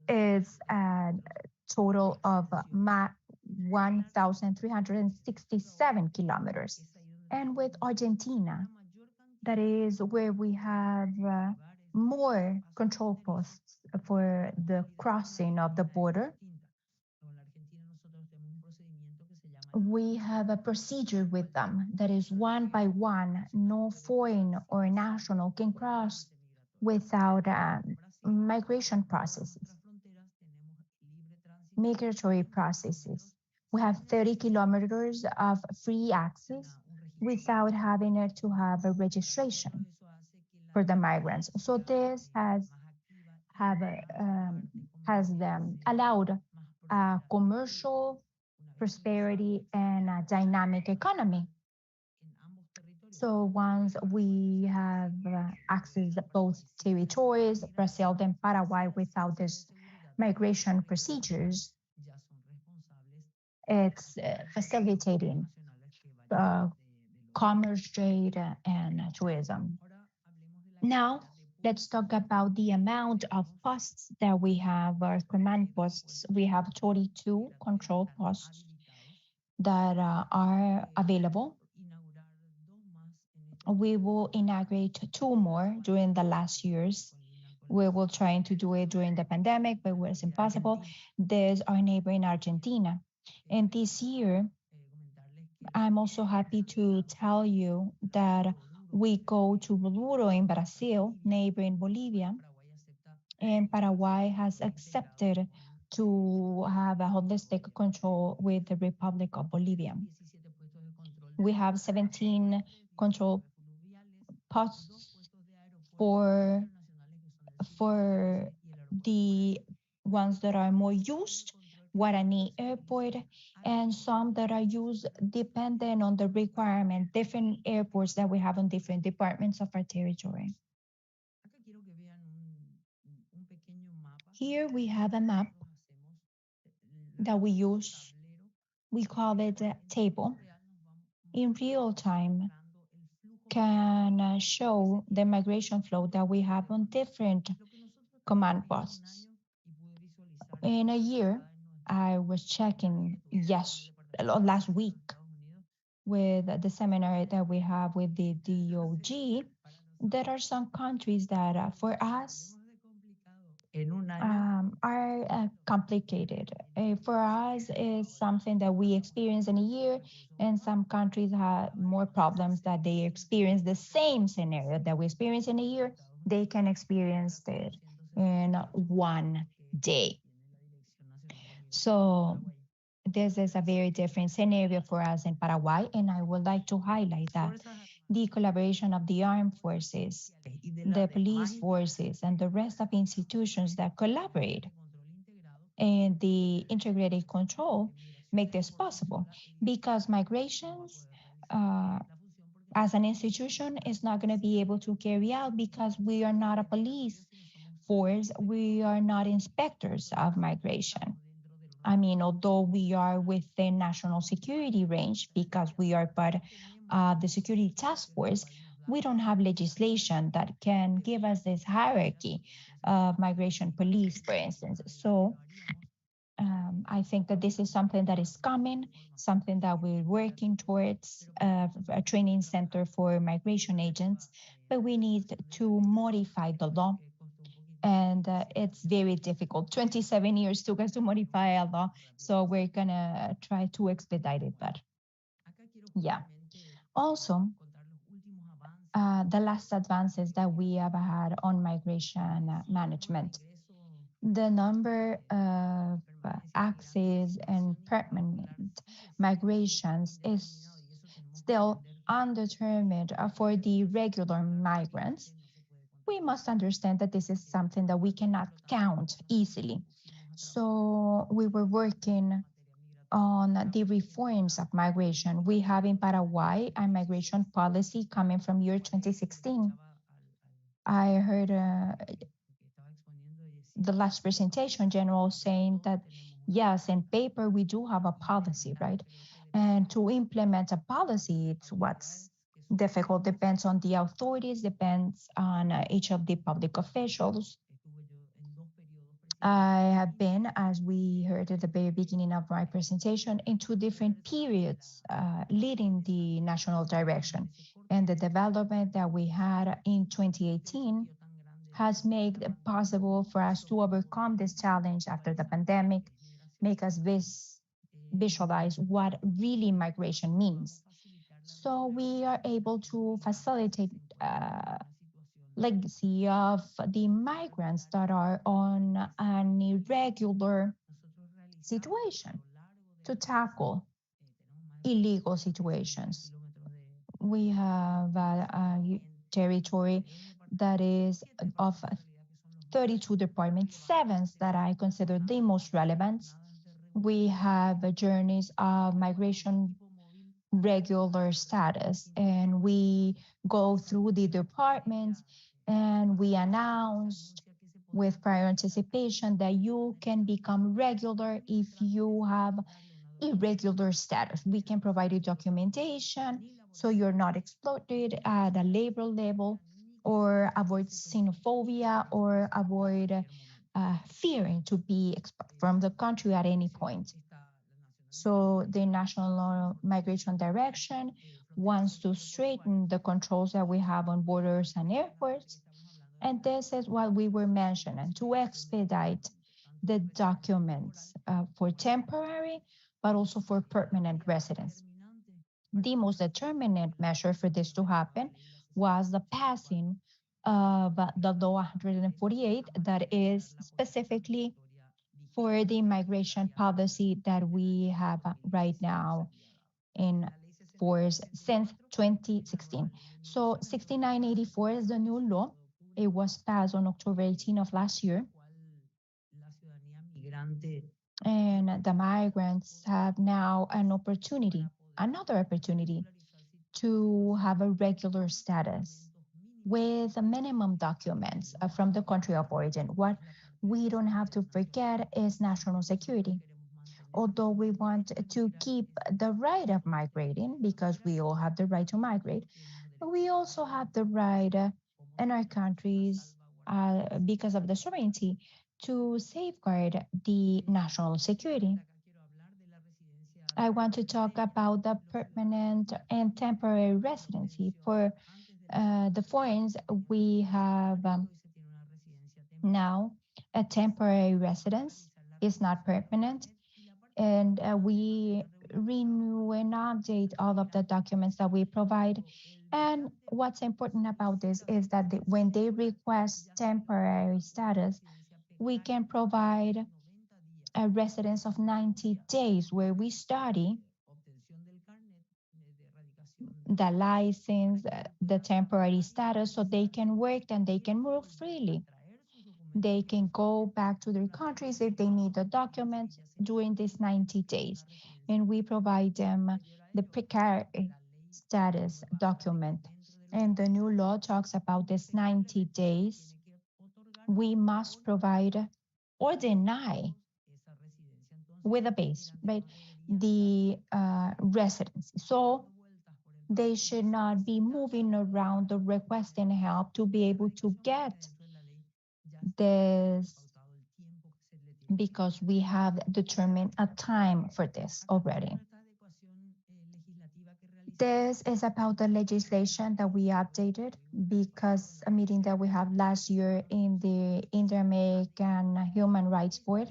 is a total of 1,367 kilometers. And with Argentina, that is where we have more control posts for the crossing of the border. We have a procedure with them that is one by one. No foreign or national can cross without migration processes, migratory processes. We have 30 kilometers of free access without having to have a registration for the migrants. So this has them allowed commercial prosperity and a dynamic economy. So once we have accessed both territories, Brazil and Paraguay, without these migration procedures, it's facilitating commerce, trade, and tourism. Now, let's talk about the amount of posts that we have, our command posts. We have 42 control posts that are available. We will inaugurate 2 more during the last years. We will try to do it during the pandemic, but it was impossible. There's our neighbor in Argentina. And this year, I'm also happy to tell you that we go to Oruro in Brazil, neighboring Bolivia, and Paraguay has accepted to have a holistic control with the Republic of Bolivia. We have 17 control posts for the ones that are more used, Guarani Airport, and some that are used dependent on the requirement, different airports that we have in different departments of our territory. Here we have a map that we use. We call it a table. In real time, can show the migration flow that we have on different command posts. In a year, I was checking last week, with the seminar that we have with the DOG, there are some countries that for us are complicated. For us, it's something that we experience in a year, and some countries have more problems that they experience the same scenario that we experience in a year. They can experience it in 1 day. So this is a very different scenario for us in Paraguay, and I would like to highlight that the collaboration of the armed forces, the police forces, and the rest of institutions that collaborate and the integrated control make this possible, because migrations as an institution is not going to be able to carry out because we are not a police force, we are not inspectors of migration. I mean, although we are within national security range because we are part of the security task force, we don't have legislation that can give us this hierarchy of migration police, for instance. So I think that this is something that is coming, something that we're working towards, a training center for migration agents, but we need to modify the law. And it's very difficult. 27 years took us to modify a law, so we're gonna try to expedite it, but yeah. Also, the last advances that we have had on migration management. The number of access and permanent migrations is still undetermined for the regular migrants. We must understand that this is something that we cannot count easily. So we were working on the reforms of migration. We have in Paraguay a migration policy coming from year 2016. I heard the last presentation, General, saying that yes, in paper we do have a policy, right? And to implement a policy, it's what's difficult, depends on the authorities, depends on each of the public officials. I have been, as we heard at the very beginning of my presentation, in 2 different periods leading the national direction. And the development that we had in 2018 has made it possible for us to overcome this challenge after the pandemic, make us visualize what really migration means. So we are able to facilitate legacy of the migrants that are on an irregular situation to tackle illegal situations. We have a territory that is of 32 departments, 7 that I consider the most relevant. We have journeys of migration regular status, and we go through the departments and we announced with prior anticipation that you can become regular if you have irregular status. We can provide you documentation so you're not exploited at a labor level, or avoid xenophobia, or avoid fearing to be expelled from the country at any point. So the National Migration Direction wants to straighten the controls that we have on borders and airports. And this is what we were mentioning, to expedite the documents for temporary, but also for permanent residents. The most determinant measure for this to happen was the passing of the law 148 that is specifically for the migration policy that we have right now in force since 2016. So 6984 is the new law. It was passed on October 18 of last year. And the migrants have now an opportunity, another opportunity, to have a regular status with minimum documents from the country of origin. What we don't have to forget is national security. Although we want to keep the right of migrating, because we all have the right to migrate, we also have the right in our countries, because of the sovereignty, to safeguard the national security. I want to talk about the permanent and temporary residency. For the foreigners, we have now a temporary residence. It's not permanent. And we renew and update all of the documents that we provide. And what's important about this is that when they request temporary status, we can provide a residence of 90 days where we study the license, the temporary status, so they can work and they can move freely. They can go back to their countries if they need the documents during these 90 days. And we provide them the precarious status document. And the new law talks about this 90 days. We must provide or deny with a base, right? The residency. So they should not be moving around or requesting help to be able to get this, because we have determined a time for this already. This is about the legislation that we updated because a meeting that we had last year in the Inter-American Human Rights Board.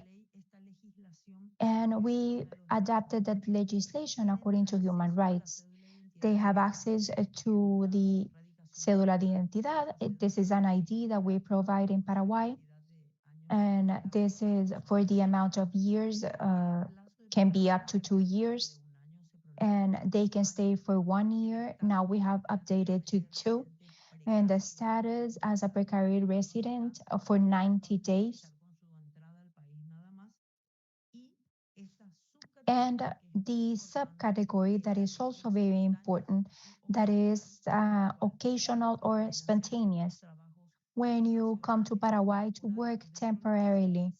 And we adapted that legislation according to human rights. They have access to the cédula de identidad. This is an ID that we provide in Paraguay. And this is for the amount of years, can be up to 2 years. And they can stay for 1 year. Now we have updated to 2. And the status as a precarious resident for 90 days. And the subcategory that is also very important, that is occasional or spontaneous. When you come to Paraguay to work temporarily,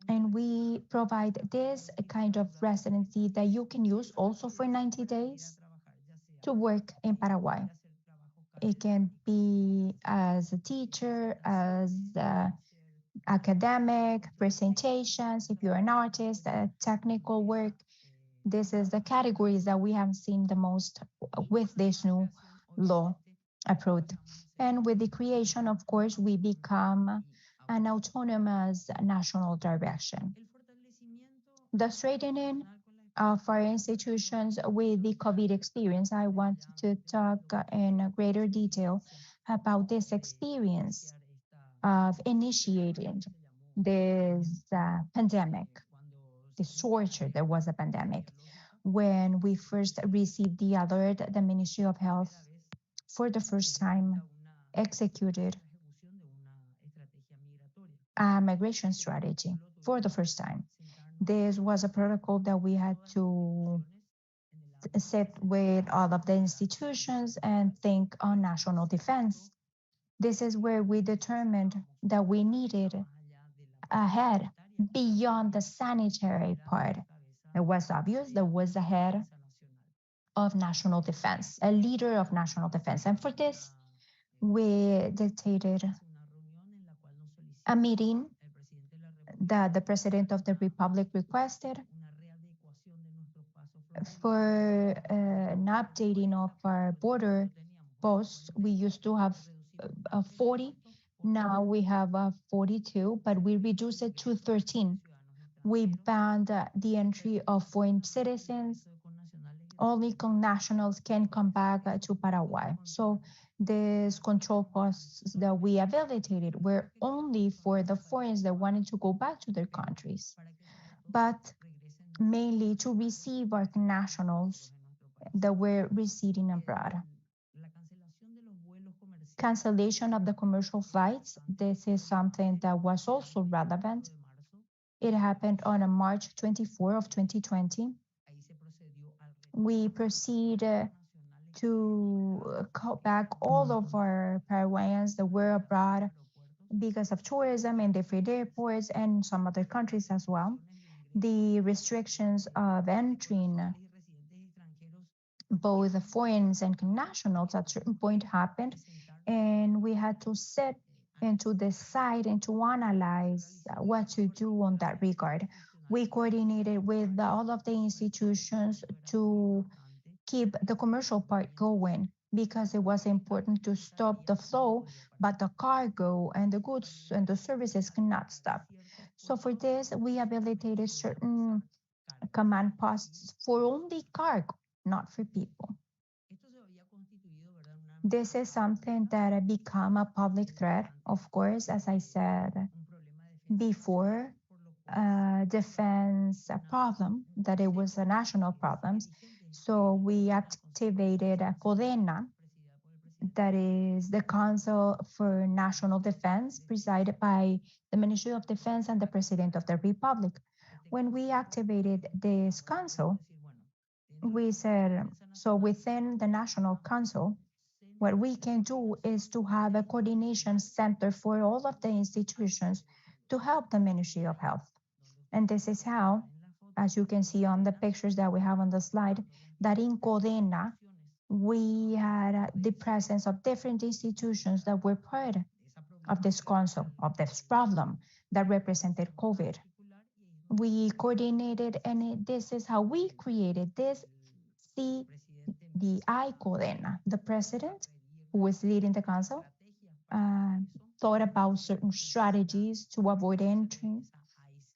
and we provide this kind of residency that you can use also for 90 days to work in Paraguay. It can be as a teacher, as academic presentations, if you're an artist, technical work. This is the categories that we have seen the most with this new law approved. And with the creation, of course, we become an autonomous national direction. The strengthening of our institutions with the COVID experience, I want to talk in greater detail about this experience of initiating this pandemic, this torture. There was a pandemic. When we first received the alert, the Ministry of Health, for the first time, executed a migration strategy for the first time. This was a protocol that we had to set with all of the institutions and think on national defense. This is where we determined that we needed a head beyond the sanitary part. It was obvious there was a head of national defense, a leader of national defense. And for this, we dictated a meeting that the President of the Republic requested for an updating of our border posts. We used to have 40. Now we have 42, but we reduced it to 13. We banned the entry of foreign citizens. Only connationals can come back to Paraguay. So these control posts that we habilitated were only for the foreigners that wanted to go back to their countries, but mainly to receive our nationals that were residing abroad. Cancellation of the commercial flights. This is something that was also relevant. It happened on March 24 of 2020. We proceed to call back all of our Paraguayans that were abroad because of tourism in different airports and some other countries as well. The restrictions of entering both foreigners and nationals at a certain point happened, and we had to sit and to decide and to analyze what to do on that regard. We coordinated with all of the institutions to keep the commercial part going because it was important to stop the flow, but the cargo and the goods and the services cannot stop. So for this, we habilitated certain command posts for only cargo, not for people. This is something that had become a public threat, of course, as I said before, defense problem, that it was a national problem. So we activated a CODENA, that is the Council for National Defense, presided by the Ministry of Defense and the President of the Republic. When we activated this council, we said, so within the National Council, what we can do is to have a coordination center for all of the institutions to help the Ministry of Health. And this is how, as you can see on the pictures that we have on the slide, that in CODENA, we had the presence of different institutions that were part of this council, of this problem that represented COVID. We coordinated, and this is how we created this CDI CODENA. The president, who was leading the council, thought about certain strategies to avoid entry.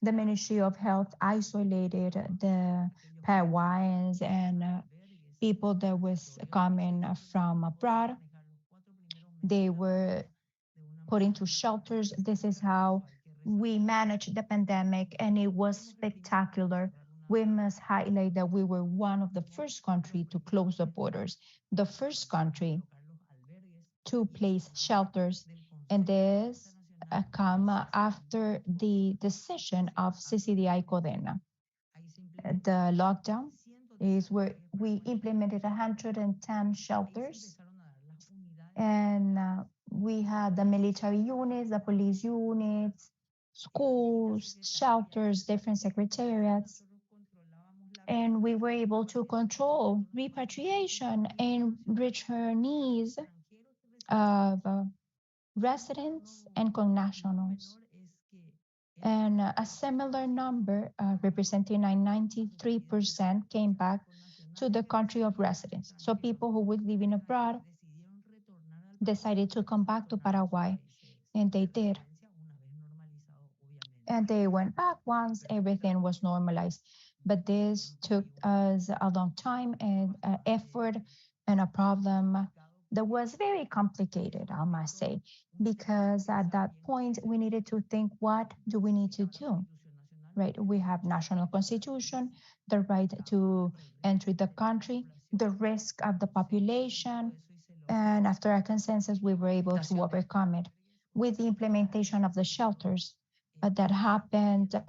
The Ministry of Health isolated the Paraguayans and people that was coming from abroad. They were put into shelters. This is how we managed the pandemic, and it was spectacular. We must highlight that we were one of the first country to close the borders, the first country to place shelters, and this come after the decision of CCDI CODENA. The lockdown is where we implemented 110 shelters, and we had the military units, the police units, schools, shelters, different secretariats, and we were able to control repatriation and returnees of residents and connationals. And a similar number, representing 93%, came back to the country of residence. So people who were living abroad decided to come back to Paraguay, and they did. And they went back once everything was normalized. But this took us a long time and effort and a problem that was very complicated, I must say, because at that point we needed to think, what do we need to do? Right? We have national constitution, the right to enter the country, the risk of the population, and after a consensus, we were able to overcome it with the implementation of the shelters. But that happened.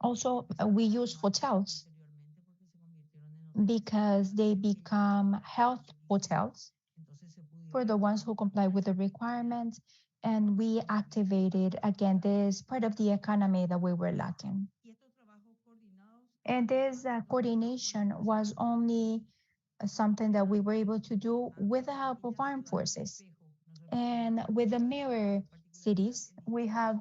Also, we use hotels because they become health hotels for the ones who comply with the requirements. And we activated, again, this part of the economy that we were lacking. And this coordination was only something that we were able to do with the help of armed forces. And with the mirror cities, we have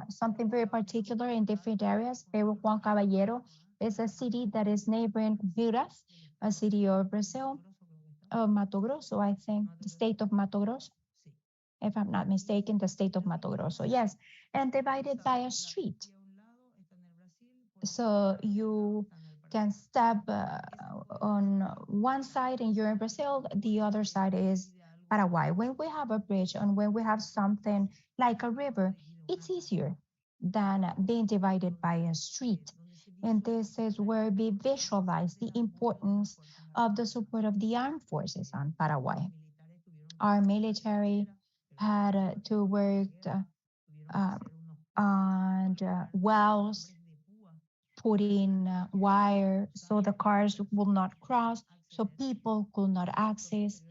something very particular in different areas. Pero Juan Caballero is a city that is neighboring Piras, a city of Brazil, Mato Grosso, I think, the state of Mato Grosso, if I'm not mistaken, the state of Mato Grosso, yes, and divided by a street. So you can step on one side and you're in Brazil, the other side is Paraguay. When we have a bridge and when we have something like a river, it's easier than being divided by a street. And this is where we visualize the importance of the support of the armed forces on Paraguay. Our military had to work on wells, putting wire so the cars will not cross, so people could not access.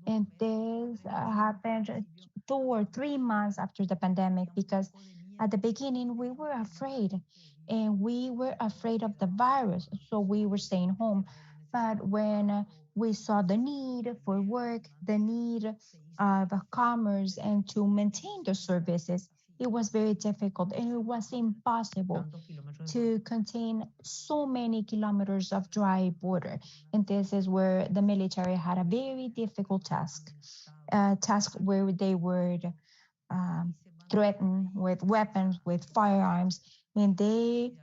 And this happened 2 or 3 months after the pandemic, because at the beginning we were afraid, and we were afraid of the virus, so we were staying home. But when we saw the need for work, the need of commerce, and to maintain the services, it was very difficult and it was impossible to contain so many kilometers of dry border. And this is where the military had a very difficult task, a task where they would threaten with weapons, with firearms, and they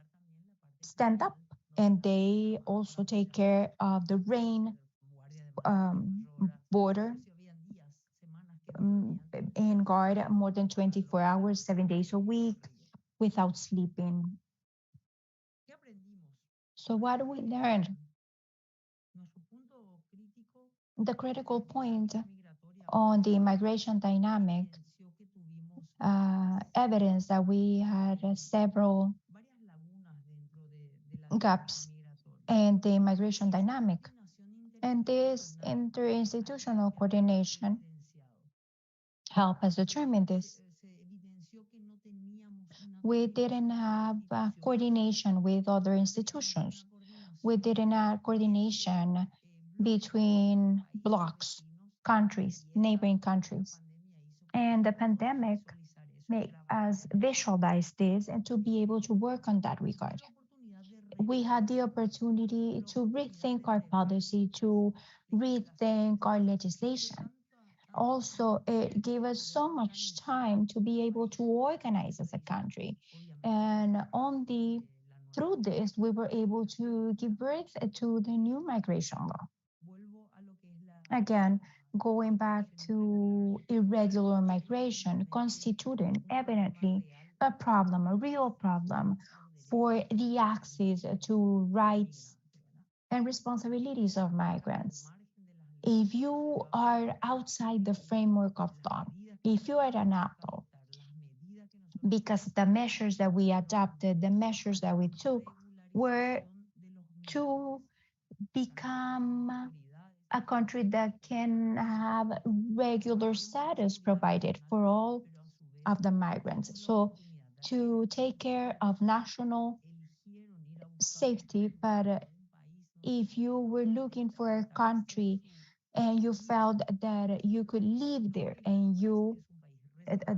stand up and they also take care of the rain border in guard more than 24 hours, 7 days a week without sleeping. So what do we learn? The critical point on the migration dynamic evidence that we had several gaps in the migration dynamic. And this interinstitutional coordination help us determine this. We didn't have coordination with other institutions. We didn't have coordination between blocks, countries, neighboring countries. And the pandemic made us visualize this and to be able to work on that regard. We had the opportunity to rethink our policy, to rethink our legislation. Also, it gave us so much time to be able to organize as a country. And only through this, we were able to give birth to the new migration law. Again, going back to irregular migration, constituting evidently a problem, a real problem for the access to rights and responsibilities of migrants. If you are outside the framework of law, if you are an adult, because the measures that we adopted, the measures that we took were to become a country that can have regular status provided for all of the migrants. So to take care of national safety, but if you were looking for a country and you felt that you could live there and you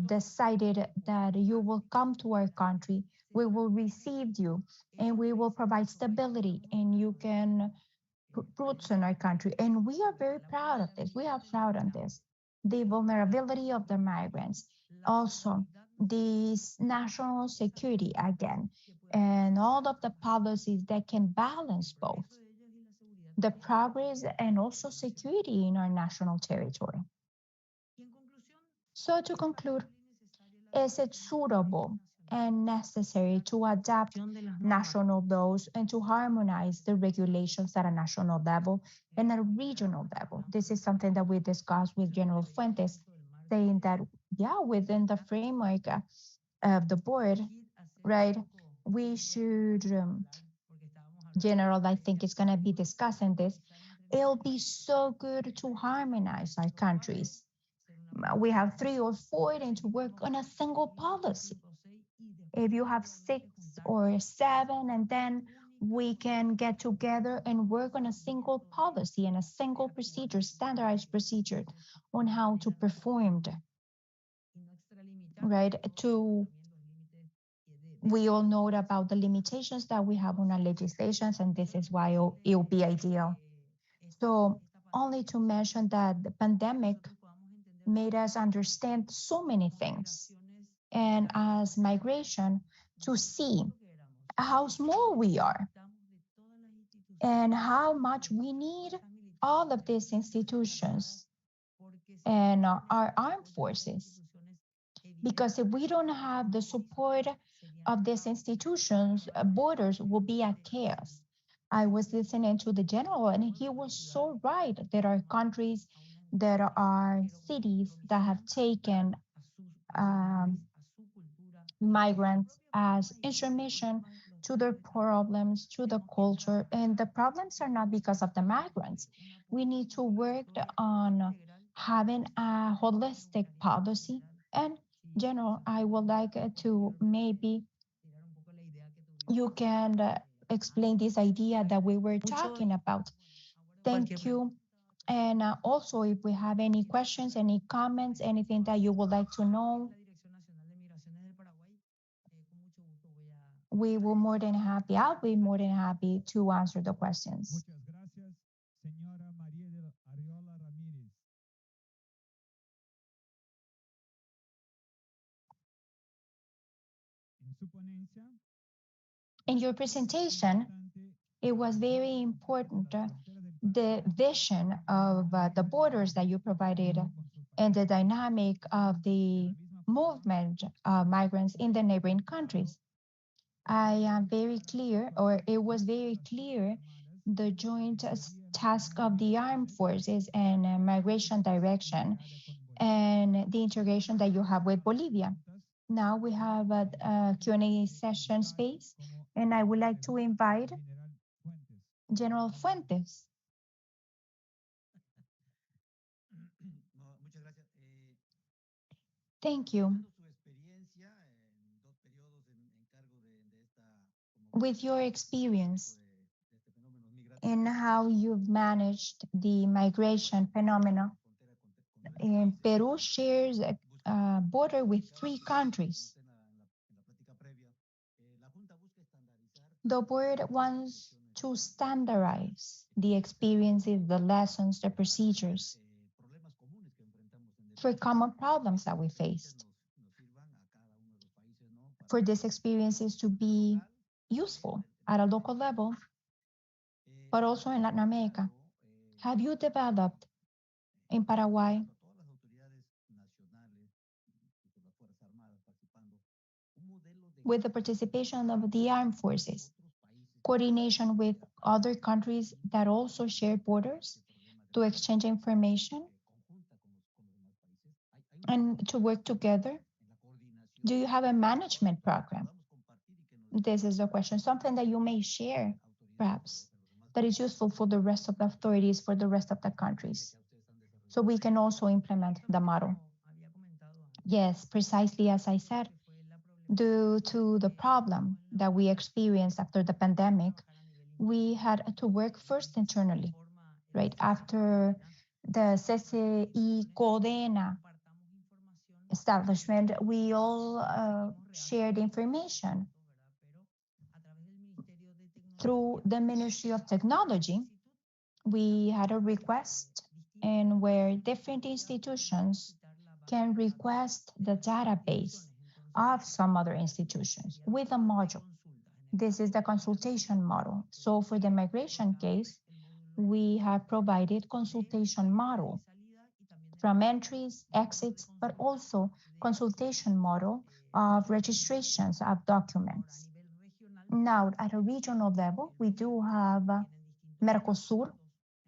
decided that you will come to our country, we will receive you and we will provide stability and you can put roots in our country. And we are very proud of this. We are proud of this. The vulnerability of the migrants, also this national security again, and all of the policies that can balance both the progress and also security in our national territory. So to conclude, is it suitable and necessary to adapt national laws and to harmonize the regulations at a national level and at a regional level? This is something that we discussed with General Fuentes, saying that, yeah, within the framework of the board, right, we should, General, I think is going to be discussing this, it'll be so good to harmonize our countries. We have 3 or 4 and to work on a single policy. If you have 6 or 7, and then we can get together and work on a single policy and a single procedure, standardized procedure on how to perform, right? We all know about the limitations that we have on our legislations, and this is why it'll be ideal. So only to mention that the pandemic made us understand so many things. And as migration, to see how small we are and how much we need all of these institutions and our armed forces. Because if we don't have the support of these institutions, borders will be a chaos. I was listening to the general, and he was so right. There are countries, there are cities that have taken migrants as instrumentation to their problems, to the culture, and the problems are not because of the migrants. We need to work on having a holistic policy. And General, I would like to maybe you can explain this idea that we were talking about. Thank you. And also, if we have any questions, any comments, anything that you would like to know, we will more than happy, I'll be more than happy to answer the questions. Muchas gracias, señora María de Arriola Ramírez. En su ponencia, In your presentation, it was very important the vision of the borders that you provided and the dynamic of the movement of migrants in the neighboring countries. I am very clear, or it was very clear, the joint task of the armed forces and migration direction and the integration that you have with Bolivia. Now we have a Q&A session space, and I would like to invite General Fuentes. Thank you. With your experience in how you've managed the migration phenomena, in Peru shares a border with 3 countries. The board wants to standardize the experiences, the lessons, the procedures for common problems that we faced, for these experiences to be useful at a local level, but also in Latin America. Have you developed in Paraguay with the participation of the armed forces, coordination with other countries that also share borders to exchange information and to work together? Do you have a management program? This is the question, something that you may share, perhaps, that is useful for the rest of the authorities, for the rest of the countries, so we can also implement the model. Yes, precisely as I said, due to the problem that we experienced after the pandemic, we had to work first internally, right? After the CCI Codena establishment, we all shared information through the Ministry of Technology. We had a request and where different institutions can request the database of some other institutions with a module. This is the consultation model. So for the migration case, we have provided consultation model from entries, exits, but also consultation model of registrations of documents. Now, at a regional level, we do have Mercosur.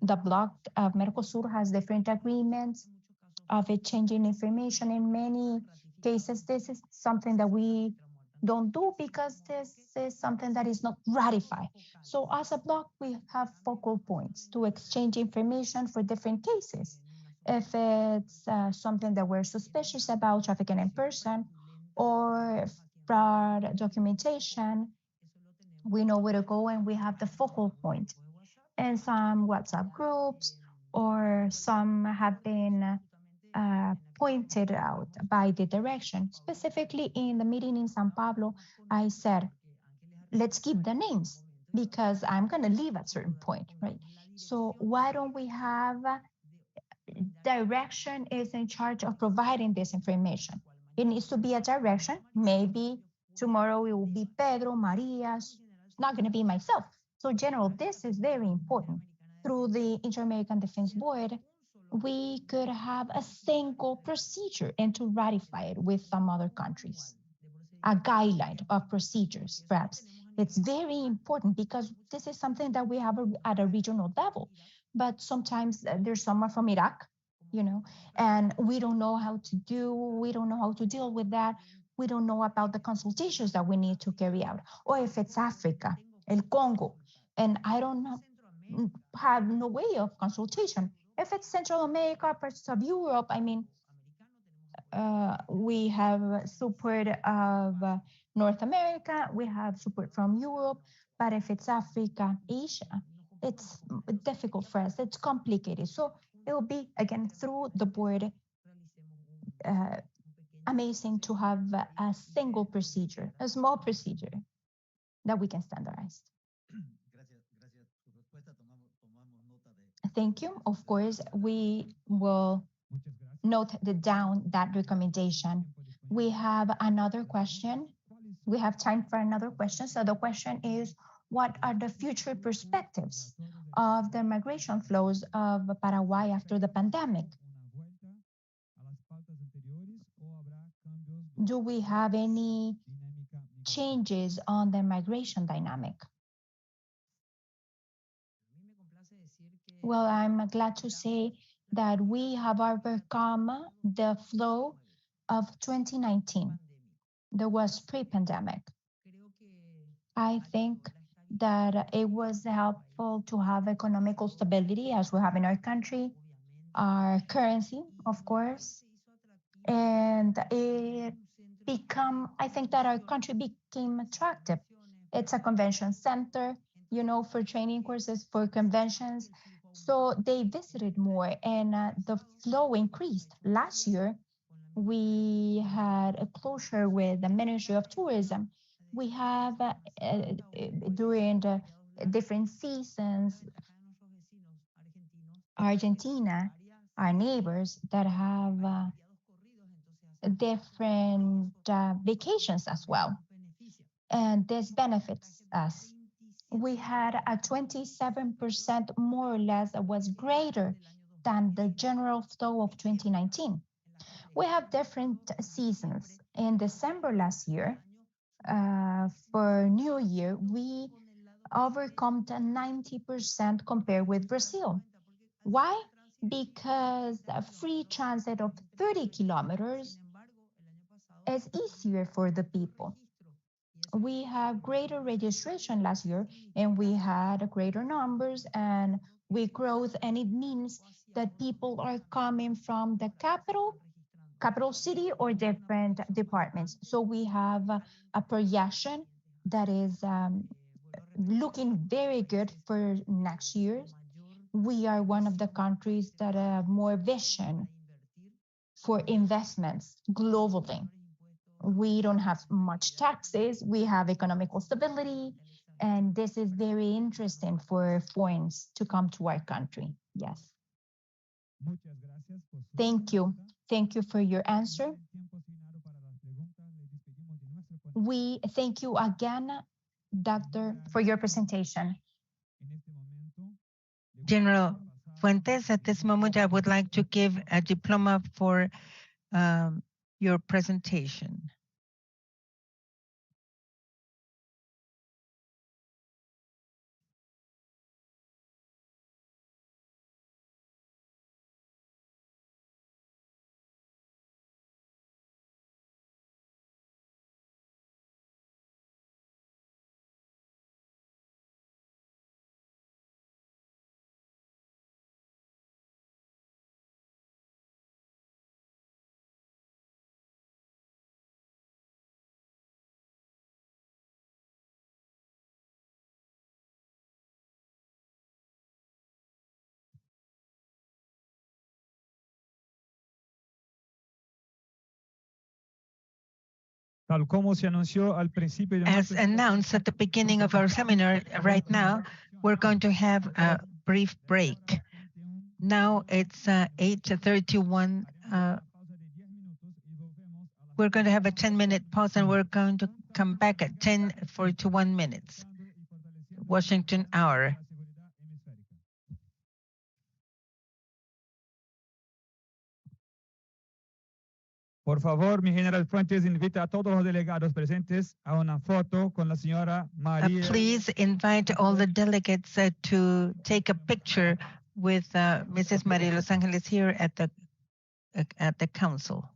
The bloc of Mercosur has different agreements of exchanging information. In many cases, this is something that we don't do because this is something that is not ratified. So as a bloc, we have focal points to exchange information for different cases. If it's something that we're suspicious about, trafficking in person, or fraud documentation, we know where to go and we have the focal point. And some WhatsApp groups or some have been pointed out by the direction. Specifically in the meeting in Sao Paulo, I said, let's keep the names because I'm going to leave at a certain point, right? So why don't we have direction is in charge of providing this information. It needs to be a direction. Maybe tomorrow it will be Pedro, Maria. It's not going to be myself. So General, this is very important. Through the Inter-American Defense Board, we could have a single procedure and to ratify it with some other countries. A guideline of procedures, perhaps. It's very important because this is something that we have at a regional level. But sometimes there's someone from Iraq, you know, and we don't know how to deal with that. We don't know about the consultations that we need to carry out. Or if it's Africa, El Congo, and I don't know, have no way of consultation. If it's Central America, parts of Europe, I mean, we have support of North America, we have support from Europe, but if it's Africa, Asia, it's difficult for us, it's complicated. So it will be, again, through the board, amazing to have a single procedure, a small procedure. that we can standardize. Thank you. Of course, we will note down that recommendation. We have another question. We have time for another question. So the question is, what are the future perspectives of the migration flows of Paraguay after the pandemic? Do we have any changes on the migration dynamic? Well, I'm glad to say that we have overcome the flow of 2019. There was pre-pandemic. I think that it was helpful to have economical stability as we have in our country, our currency, of course, and I think that our country became attractive. It's a convention center, for training courses, for conventions. So they visited more and the flow increased. Last year, we had a closure with the Ministry of Tourism. We have, during the different seasons, Argentina, our neighbors that have different vacations as well. And this benefits us. We had a 27% more or less that was greater than the general flow of 2019. We have different seasons. In December last year, for New Year, we overcome 90% compared with Brazil. Why? Because a free transit of 30 kilometers is easier for the people. We have greater registration last year, and we had greater numbers and we growth, and it means that people are coming from the capital city or different departments. So we have a projection that is looking very good for next year. We are one of the countries that have more vision for investments globally. We don't have much taxes, we have economical stability, and this is very interesting for foreigners to come to our country. Yes. Thank you. Thank you for your answer. We thank you again, Doctor, for your presentation. General Fuentes, at this moment, I would like to give a diploma for your presentation. As announced at the beginning of our seminar, right now, we're going to have a brief break. Now it's 8:31. We're going to have a 10-minute pause and we're going to come back at 10:41 minutes. Washington hour. Por favor, mi general Fuentes invita a todos los delegados presentes a una foto con la señora María. Please invite all the delegates to take a picture with Mrs. María Los Ángeles here at the council.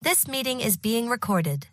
This meeting is being recorded.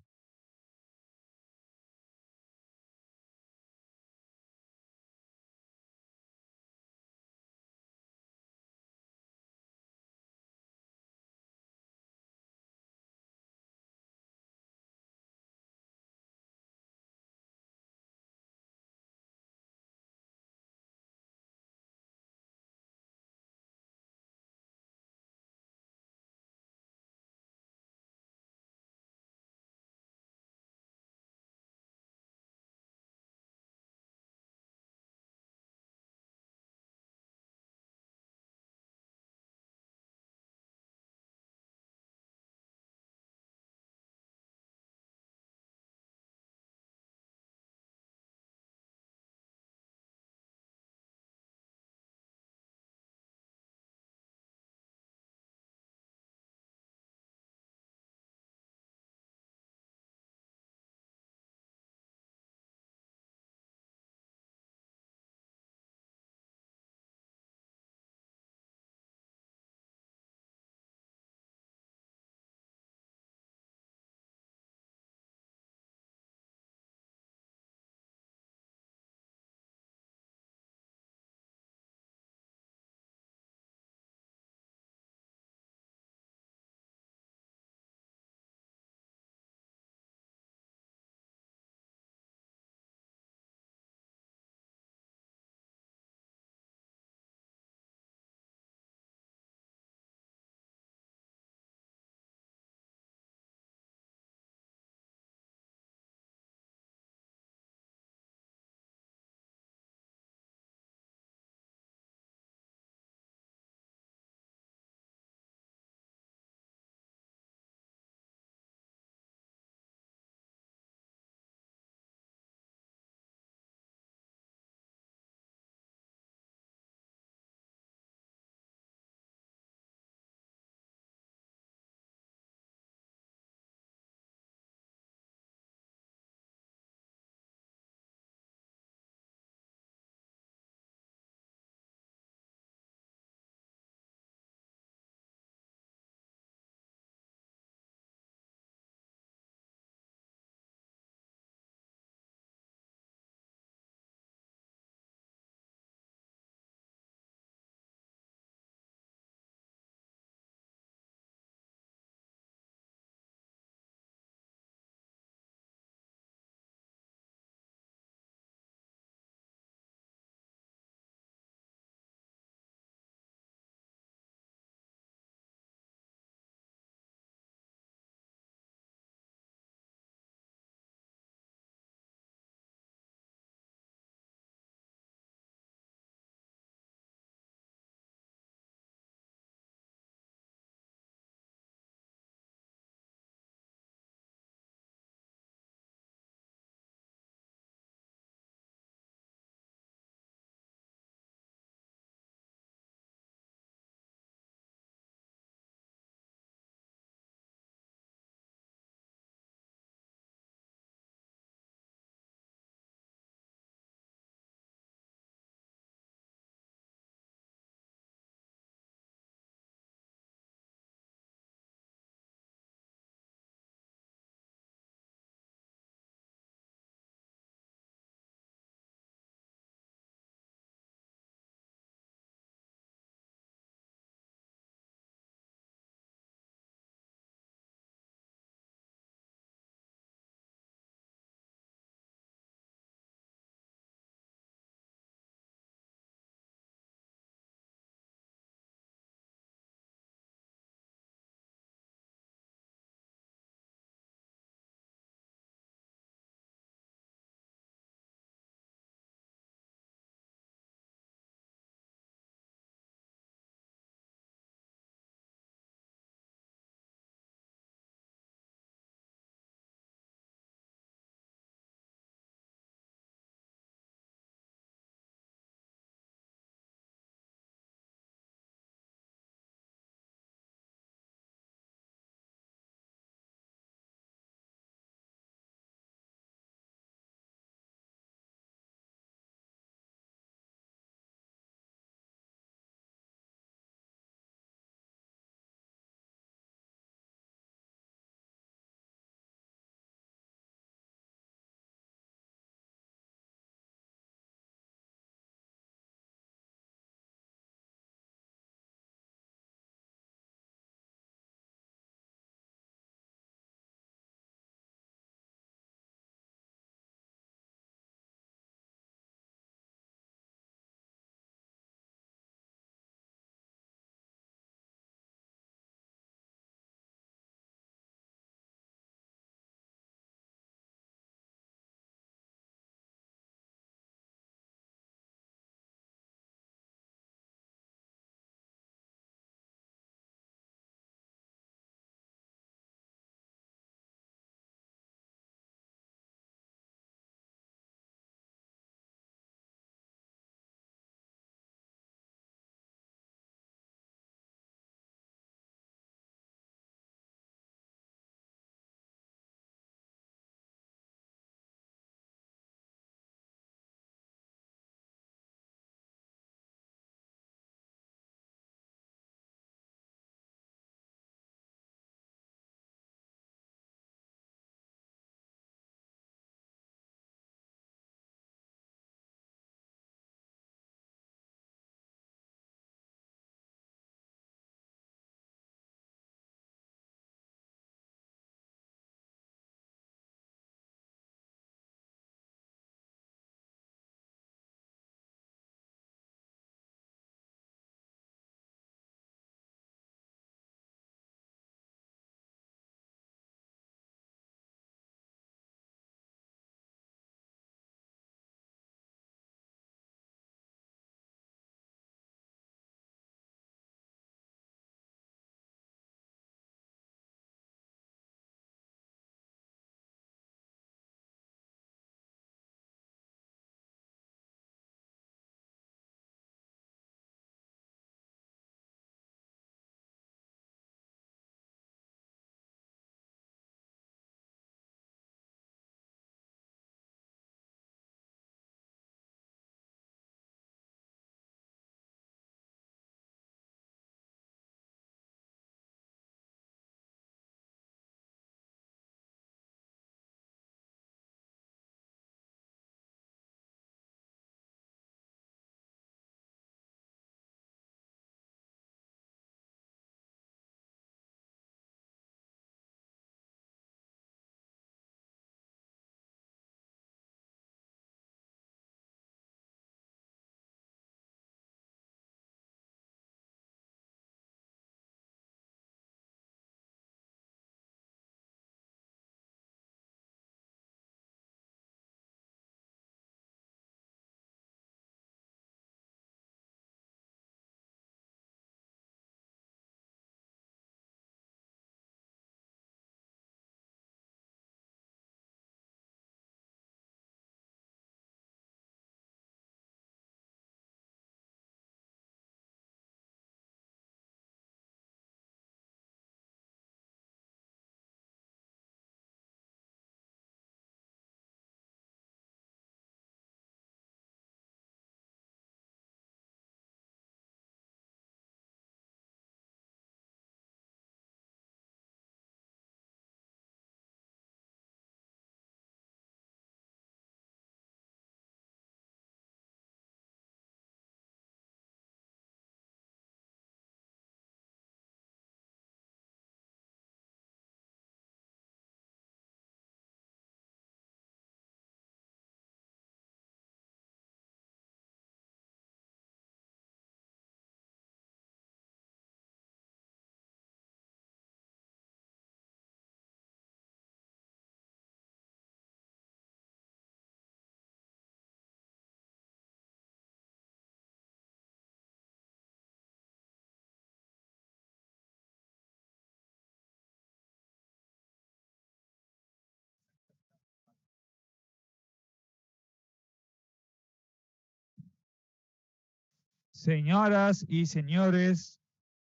Señoras y señores,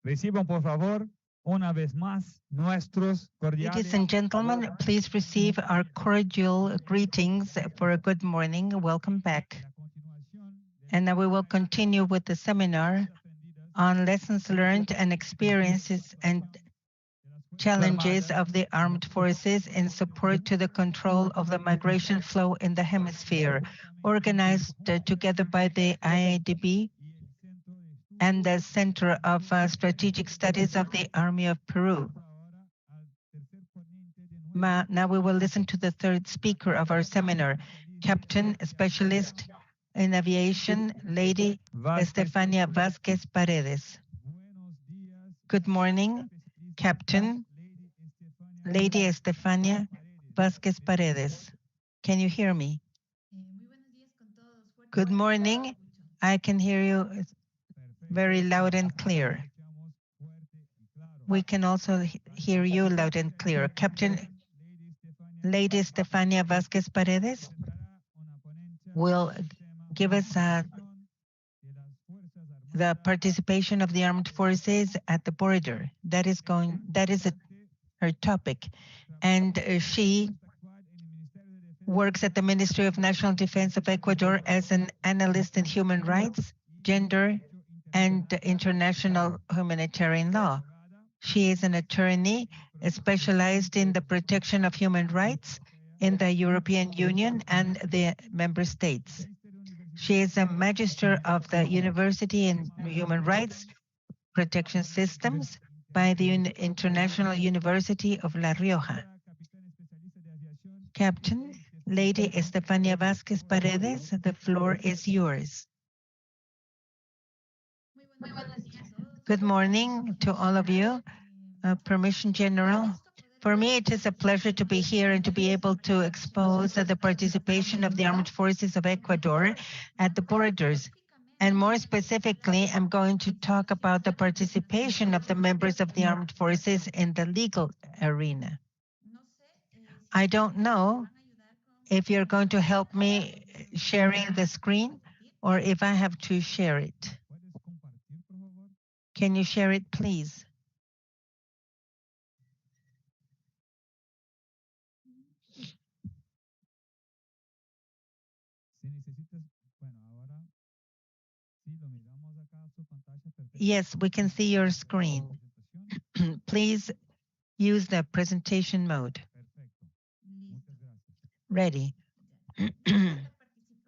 reciban por favor una vez más nuestros cordiales. Ladies and gentlemen, please receive our cordial greetings for a good morning. Welcome back. And now we will continue with the seminar on lessons learned and experiences and challenges of the armed forces in support to the control of the migration flow in the hemisphere, organized together by the IADB and the Center of Strategic Studies of the Army of Peru. Now we will listen to the third speaker of our seminar, Captain Specialist in Aviation, Lady Estefania Vázquez Paredes. Good morning, Captain, Lady Estefania Vázquez Paredes. Can you hear me? Good morning. I can hear you very loud and clear. We can also hear you loud and clear. Captain, Lady Estefania Vázquez Paredes will give us the participation of the armed forces at the border. That is her topic. And she works at the Ministry of National Defense of Ecuador as an analyst in human rights, gender, and international humanitarian law. She is an attorney specialized in the protection of human rights in the European Union and the member states. She is a magister of the University in Human Rights Protection Systems by the International University of La Rioja. Captain, Lady Estefania Vázquez Paredes, the floor is yours. Good morning to all of you. Permission General. For me, it is a pleasure to be here and to be able to expose the participation of the armed forces of Ecuador at the borders. And more specifically, I'm going to talk about the participation of the members of the armed forces in the legal arena. I don't know if you're going to help me sharing the screen or if I have to share it. Can you share it, please? Yes, we can see your screen. Please use the presentation mode. Ready.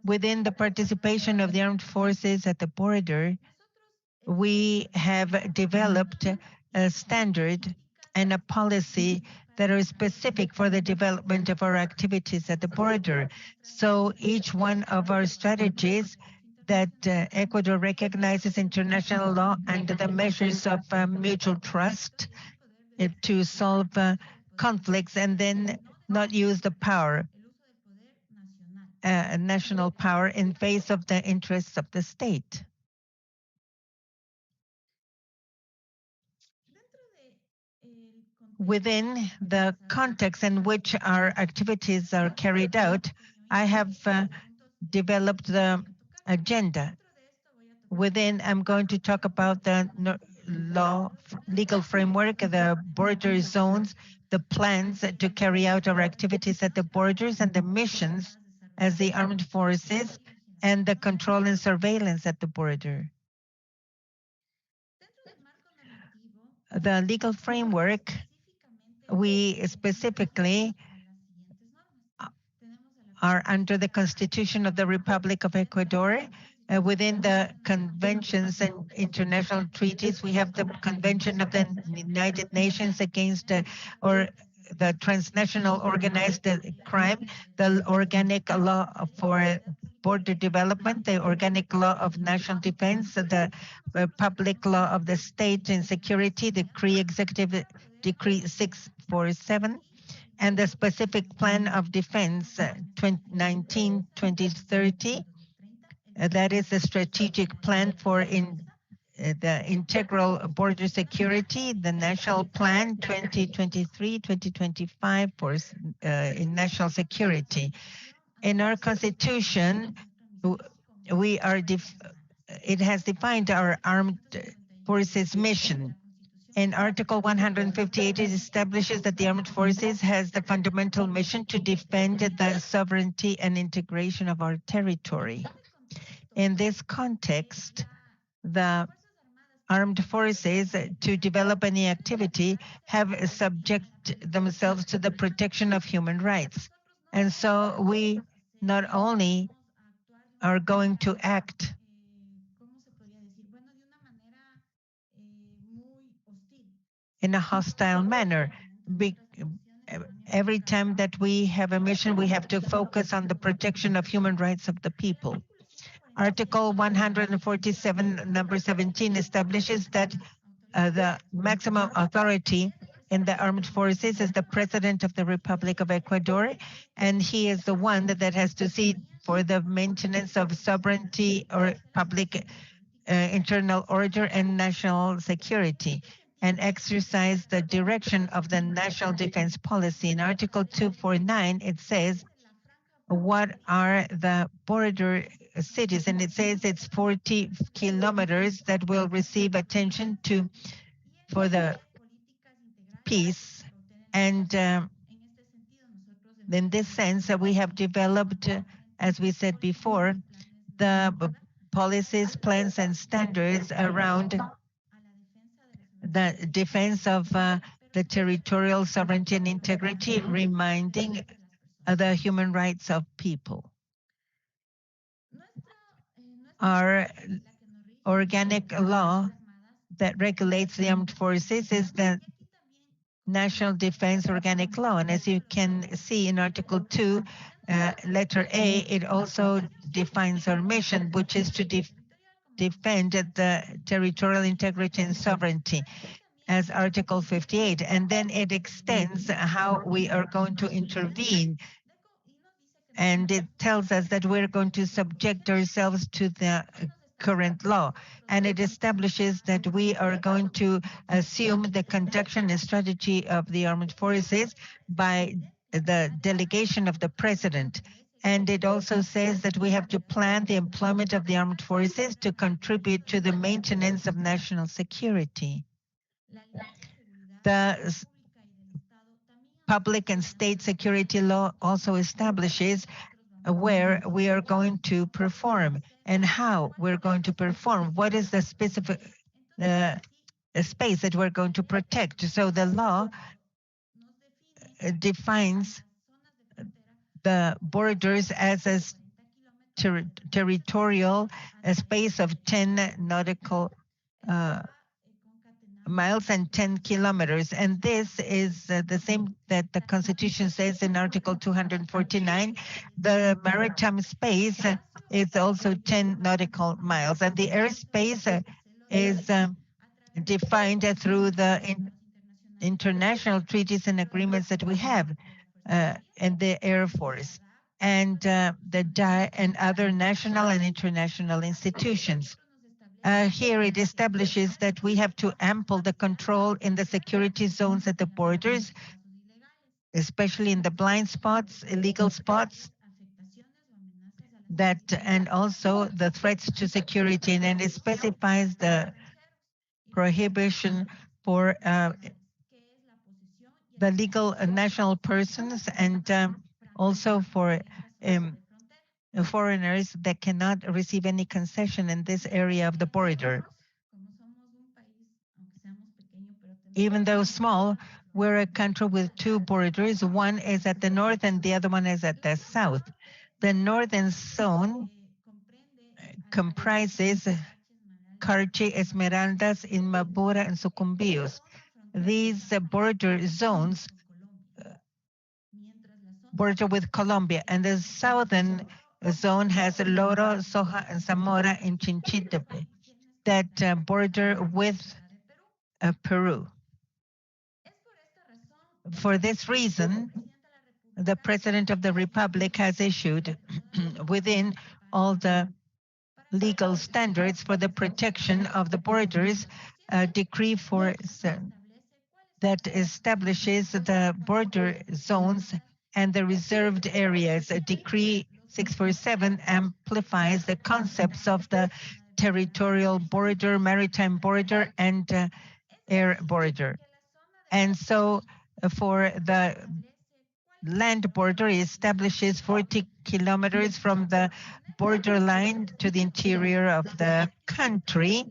Within the participation of the armed forces at the border, we have developed a standard and a policy that are specific for the development of our activities at the border. So each one of our strategies that Ecuador recognizes international law and the measures of mutual trust to solve conflicts and then not use the power, national power in face of the interests of the state. Within the context in which our activities are carried out, I have developed the agenda. Within, I'm going to talk about the legal framework, the border zones, the plans to carry out our activities at the borders, and the missions as the armed forces, and the control and surveillance at the border. The legal framework, we specifically are under the Constitution of the Republic of Ecuador. Within the conventions and international treaties, we have the Convention of the United Nations against or the transnational organized crime, the organic law for border development, the organic law of national defense, the public law of the state and security, Executive Decree 647, and the specific plan of defense 2019-2030. That is the strategic plan for the integral border security, the national plan 2023-2025 for in national security. In our constitution, we are it has defined our armed forces mission. In Article 158, it establishes that the armed forces has the fundamental mission to defend the sovereignty and integration of our territory. In this context, the armed forces to develop any activity have subject themselves to the protection of human rights. And so we not only are going to act in a hostile manner. Every time that we have a mission, we have to focus on the protection of human rights of the people. Article 147, number 17, establishes that the maximum authority in the armed forces is the President of the Republic of Ecuador, and he is the one that has to see for the maintenance of sovereignty or public internal order and national security, and exercise the direction of the national defense policy. In Article 249, it says what are the border cities, and it says it's 40 kilometers that will receive attention for the peace. And in this sense, we have developed, as we said before, the policies, plans, and standards around the defense of the territorial sovereignty and integrity, reminding the human rights of people. Our organic law that regulates the armed forces is the National Defense Organic Law. And as you can see in Article 2, letter A, it also defines our mission, which is to defend the territorial integrity and sovereignty, as Article 58. And then it extends how we are going to intervene. And it tells us that we're going to subject ourselves to the current law. And it establishes that we are going to assume the conduction and strategy of the armed forces by the delegation of the president. And it also says that we have to plan the employment of the armed forces to contribute to the maintenance of national security. The public and state security law also establishes where we are going to perform and how we're going to perform. What is the specific space that we're going to protect? So the law defines the borders as a territorial space of 10 nautical miles and 10 kilometers. And this is the same that the Constitution says in Article 249. The maritime space is also 10 nautical miles. And the airspace is defined through the international treaties and agreements that we have in the Air Force and the DAE and other national and international institutions. Here it establishes that we have to ample the control in the security zones at the borders, especially in the blind spots, illegal spots, and also the threats to security. And it specifies the prohibition for the legal national persons and also for foreigners that cannot receive any concession in this area of the border. Even though small, we're a country with two borders. One is at the north and the other one is at the south. The northern zone comprises Carchi, Esmeraldas, Inmabura, and Sucumbíos. These border zones border with Colombia, and the southern zone has Loro, Soja, and Zamora in Chinchitepe that border with Peru. For this reason, the President of the Republic has issued within all the legal standards for the protection of the borders a decree that establishes the border zones and the reserved areas. A decree 647 amplifies the concepts of the territorial border, maritime border, and air border. And so for the land border, it establishes 40 kilometers from the borderline to the interior of the country.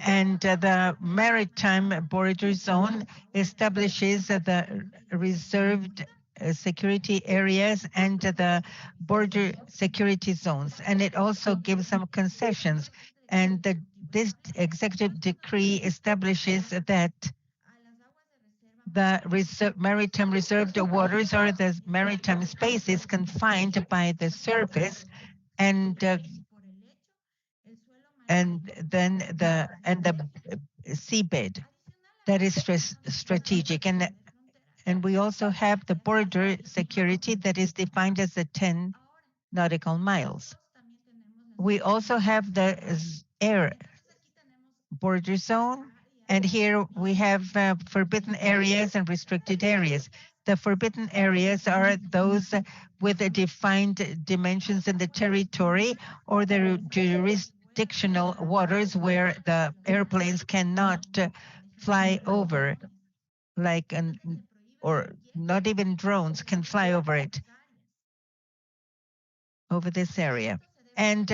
And the maritime border zone establishes the reserved security areas and the border security zones. And it also gives some concessions. And this executive decree establishes that the maritime reserved waters or the maritime space is confined by the surface and then the seabed. That is strategic. And we also have the border security that is defined as the 10 nautical miles. We also have the air border zone. And here we have forbidden areas and restricted areas. The forbidden areas are those with the defined dimensions in the territory or the jurisdictional waters where the airplanes cannot fly over, or not even drones can fly over it, over this area. And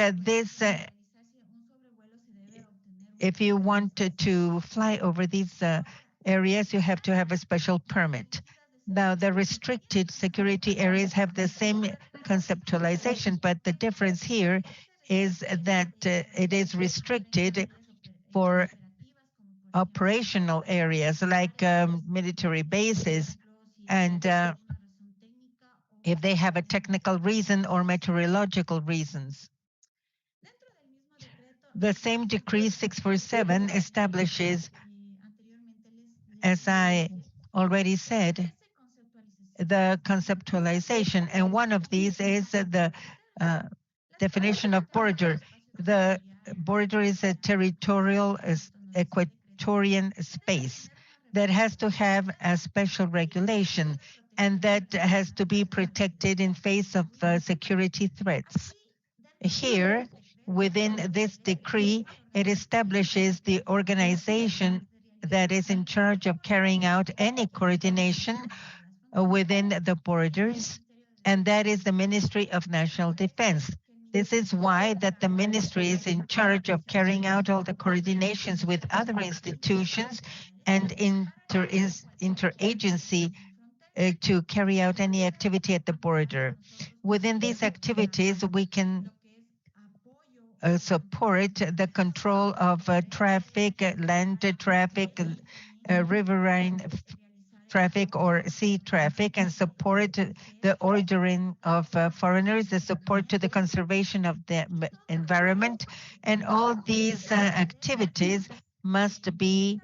if you want to fly over these areas, you have to have a special permit. Now, the restricted security areas have the same conceptualization, but the difference here is that it is restricted for operational areas like military bases, and if they have a technical reason or meteorological reasons. The same decree 647 establishes, as I already said, the conceptualization, and one of these is the definition of border. The border is a territorial equatorial space that has to have a special regulation and that has to be protected in face of security threats. Here, within this decree, it establishes the organization that is in charge of carrying out any coordination within the borders, and that is the Ministry of National Defense. This is why that the ministry is in charge of carrying out all the coordinations with other institutions and interagency to carry out any activity at the border. Within these activities, we can support the control of traffic, land traffic, riverine traffic or sea traffic, and support the ordering of foreigners, the support to the conservation of the environment. And all these activities must be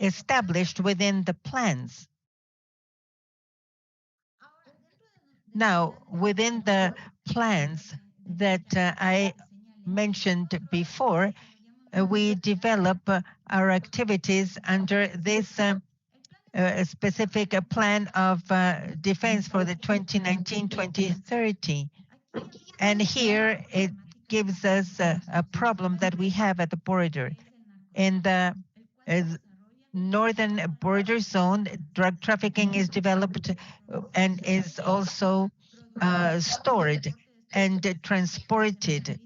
established within the plans. Now, within the plans that I mentioned before, we develop our activities under this specific plan of defense for the 2019-2030. And here it gives us a problem that we have at the border. In the northern border zone, drug trafficking is developed and is also stored and transported,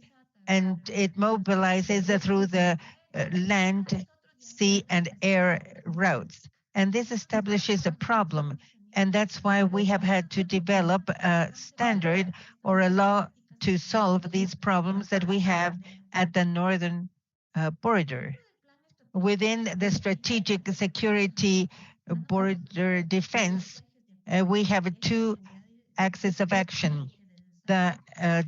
and it mobilizes through the land, sea, and air routes. And this establishes a problem, and that's why we have had to develop a standard or a law to solve these problems that we have at the northern border. Within the strategic security border defense, we have two axes of action: the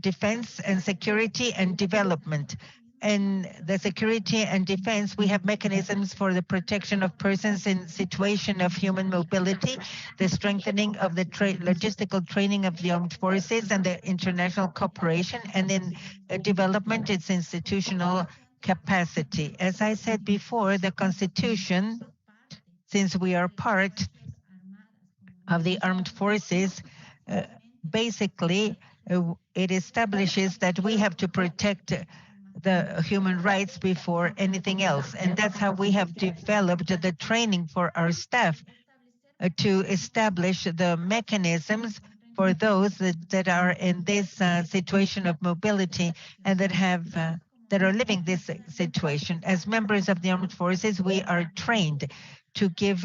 defense and security and development. In the security and defense, we have mechanisms for the protection of persons in situation of human mobility, the strengthening of the logistical training of the armed forces and the international cooperation, and in development, its institutional capacity. As I said before, the Constitution, since we are part of the armed forces, basically it establishes that we have to protect the human rights before anything else. And that's how we have developed the training for our staff to establish the mechanisms for those that are in this situation of mobility and that are living this situation. As members of the armed forces, we are trained to give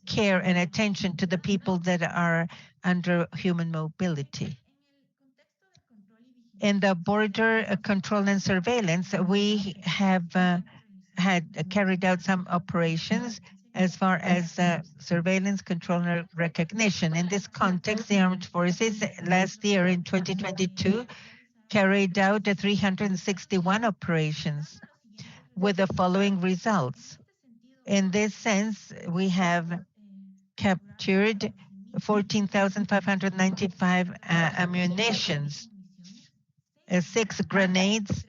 care and attention to the people that are under human mobility. In the border control and surveillance, we have had carried out some operations as far as surveillance, control, and recognition. In this context, the armed forces last year in 2022 carried out 361 operations with the following results. In this sense, we have captured 14,595 ammunitions, 6 grenades,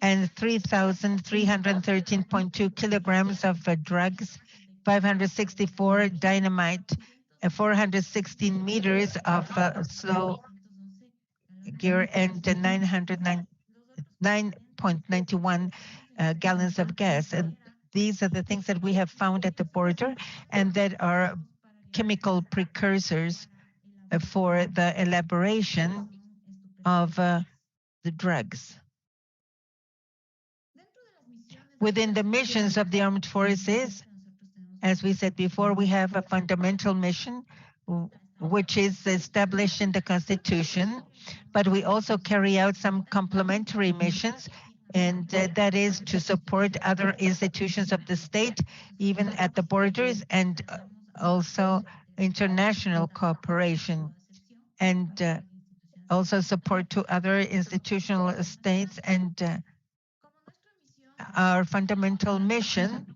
and 3,313.2 kilograms of drugs, 564 dynamite, 416 meters of slow gear, and 9.91 gallons of gas. And these are the things that we have found at the border and that are chemical precursors for the elaboration of the drugs. Within the missions of the armed forces, as we said before, we have a fundamental mission, which is established in the Constitution, but we also carry out some complementary missions, and that is to support other institutions of the state, even at the borders, and also international cooperation, and also support to other institutional states. And our fundamental mission,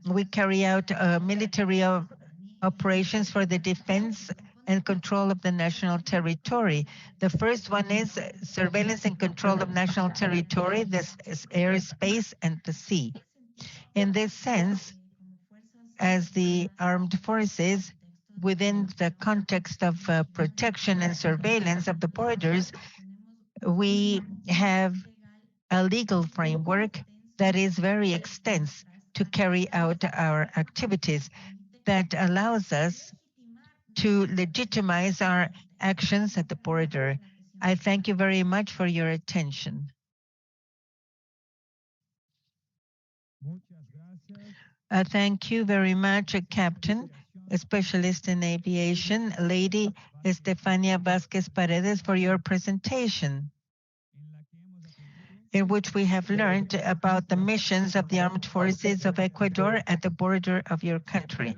we carry out military operations for the defense and control of the national territory. The first one is surveillance and control of national territory, this is airspace and the sea. In this sense, as the armed forces, within the context of protection and surveillance of the borders, we have a legal framework that is very extensive to carry out our activities, that allows us to legitimize our actions at the border. I thank you very much for your attention. Thank you very much, Captain, a specialist in aviation, Lady Estefania Vázquez Paredes, for your presentation, in which we have learned about the missions of the armed forces of Ecuador at the border of your country.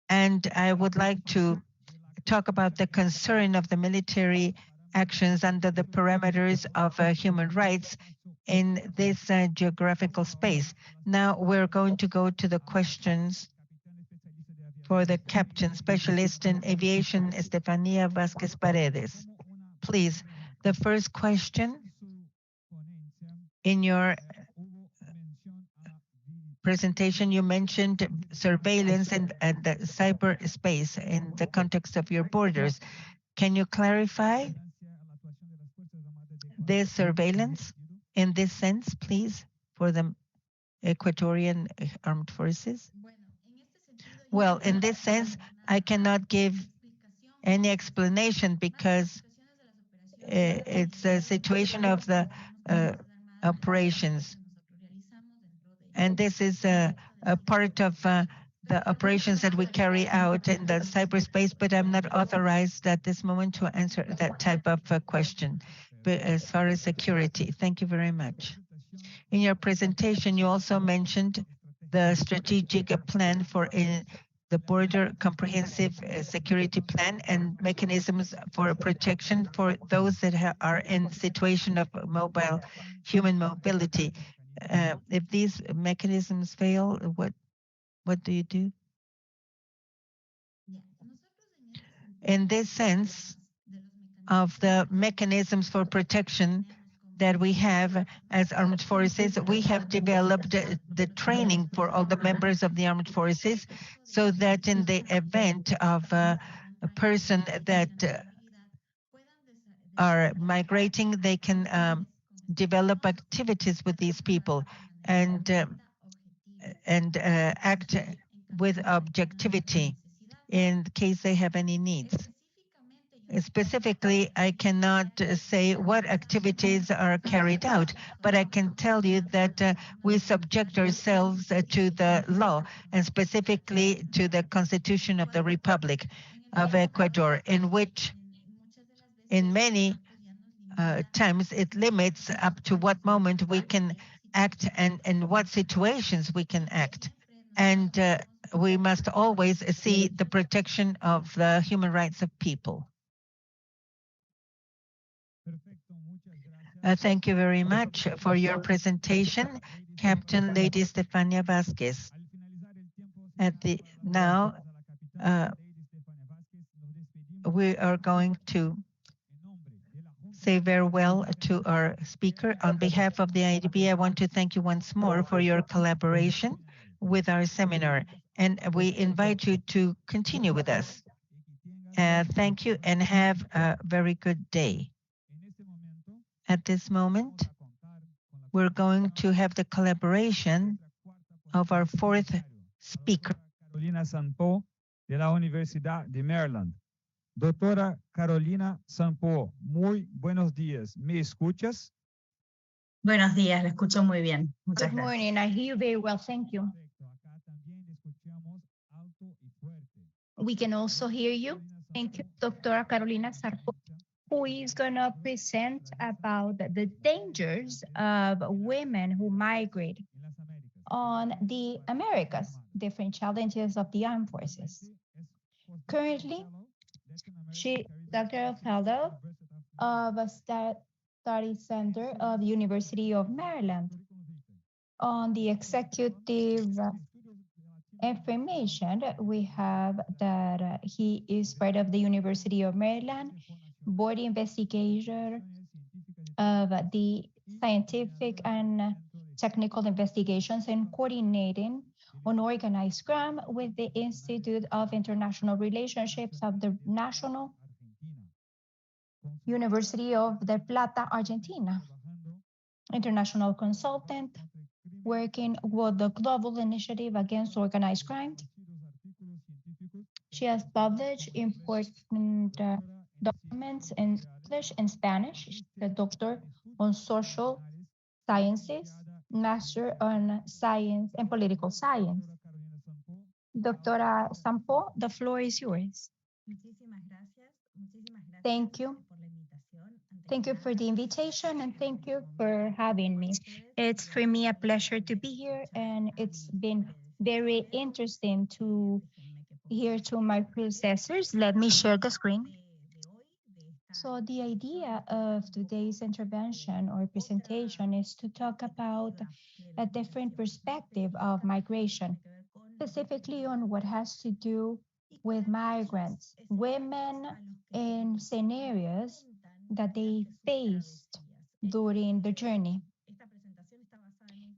And I would like to talk about the concern of the military actions under the parameters of human rights in this geographical space. Now we're going to go to the questions for the Captain Specialist in Aviation, Estefania Vázquez Paredes. Please, the first question. In your presentation, you mentioned surveillance and the cyberspace in the context of your borders. Can you clarify this surveillance in this sense, please, for the Ecuadorian armed forces? Well, in this sense, I cannot give any explanation because it's a situation of the operations. And this is a part of the operations that we carry out in the cyberspace, but I'm not authorized at this moment to answer that type of question. But as far as security, thank you very much. In your presentation, you also mentioned the strategic plan for the border comprehensive security plan and mechanisms for protection for those that are in situation of human mobility. If these mechanisms fail, what do you do? In this sense of the mechanisms for protection that we have as armed forces, we have developed the training for all the members of the armed forces so that in the event of a person that are migrating, they can develop activities with these people and act with objectivity in case they have any needs. Specifically, I cannot say what activities are carried out, but I can tell you that we subject ourselves to the law and specifically to the Constitution of the Republic of Ecuador, in which in many times it limits up to what moment we can act and in what situations we can act. And we must always see the protection of the human rights of people. Thank you very much for your presentation, Captain Lady Stefania Vasquez. Now, we are going to say farewell to our speaker. On behalf of the IADB, I want to thank you once more for your collaboration with our seminar, and we invite you to continue with us. Thank you and have a very good day. At this moment, we're going to have the collaboration of our fourth speaker. Carolina Sampo, de la Universidad de Maryland. Doctora Carolina Sampo, muy buenos días. ¿Me escuchas? Buenos días, la escucho muy bien. Muchas Good gracias. morning. I hear you very well. Thank you. We can also hear you. Thank you, Doctora Carolina Sarpo, who is going to present about the dangers of women who migrate on the Americas, different challenges of the armed forces. Currently, she Dr. Fellow of a Study Center of the University of Maryland. On the executive information, we have that he is part of the University of Maryland, board investigator of the scientific and technical investigations and coordinating on organized crime with the Institute of International Relationships of the National University of Del Plata, Argentina. International consultant working with the Global Initiative Against Organized Crime. She has published important documents in English and Spanish. She's a doctor on social sciences, master on science and political science. Doctora Sampo, the floor is yours. Thank you. Thank you for the invitation and thank you for having me. It's for me a pleasure to be here and it's been very interesting to hear to my predecessors. Let me share the screen. So the idea of today's intervention or presentation is to talk about a different perspective of migration, specifically on what has to do with migrants, women in scenarios that they faced during the journey.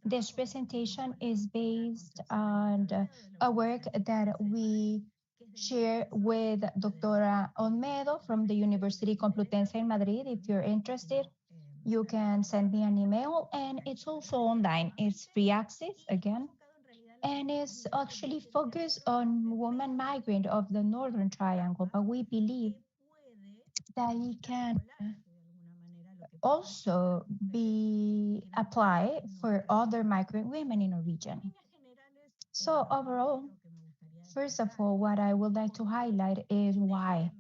This presentation is based on a work that we share with Doctora Olmedo from the University Complutense in Madrid. If you're interested, you can send me an email and it's also online. It's free access again. And it's actually focused on women migrant of the Northern Triangle, but we believe that it can also be applied for other migrant women in our region. So overall, first of all, what I would like to highlight is why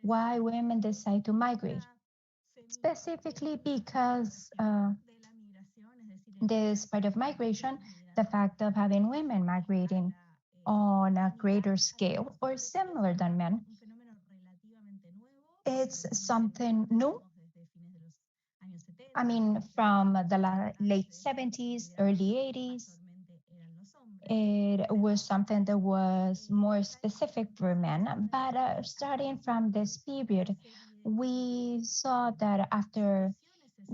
women decide to migrate. Specifically because this part of migration, the fact of having women migrating on a greater scale or similar than men, it's something new. I mean, from the late 70s, early 80s, it was something that was more specific for men. But starting from this period, we saw that after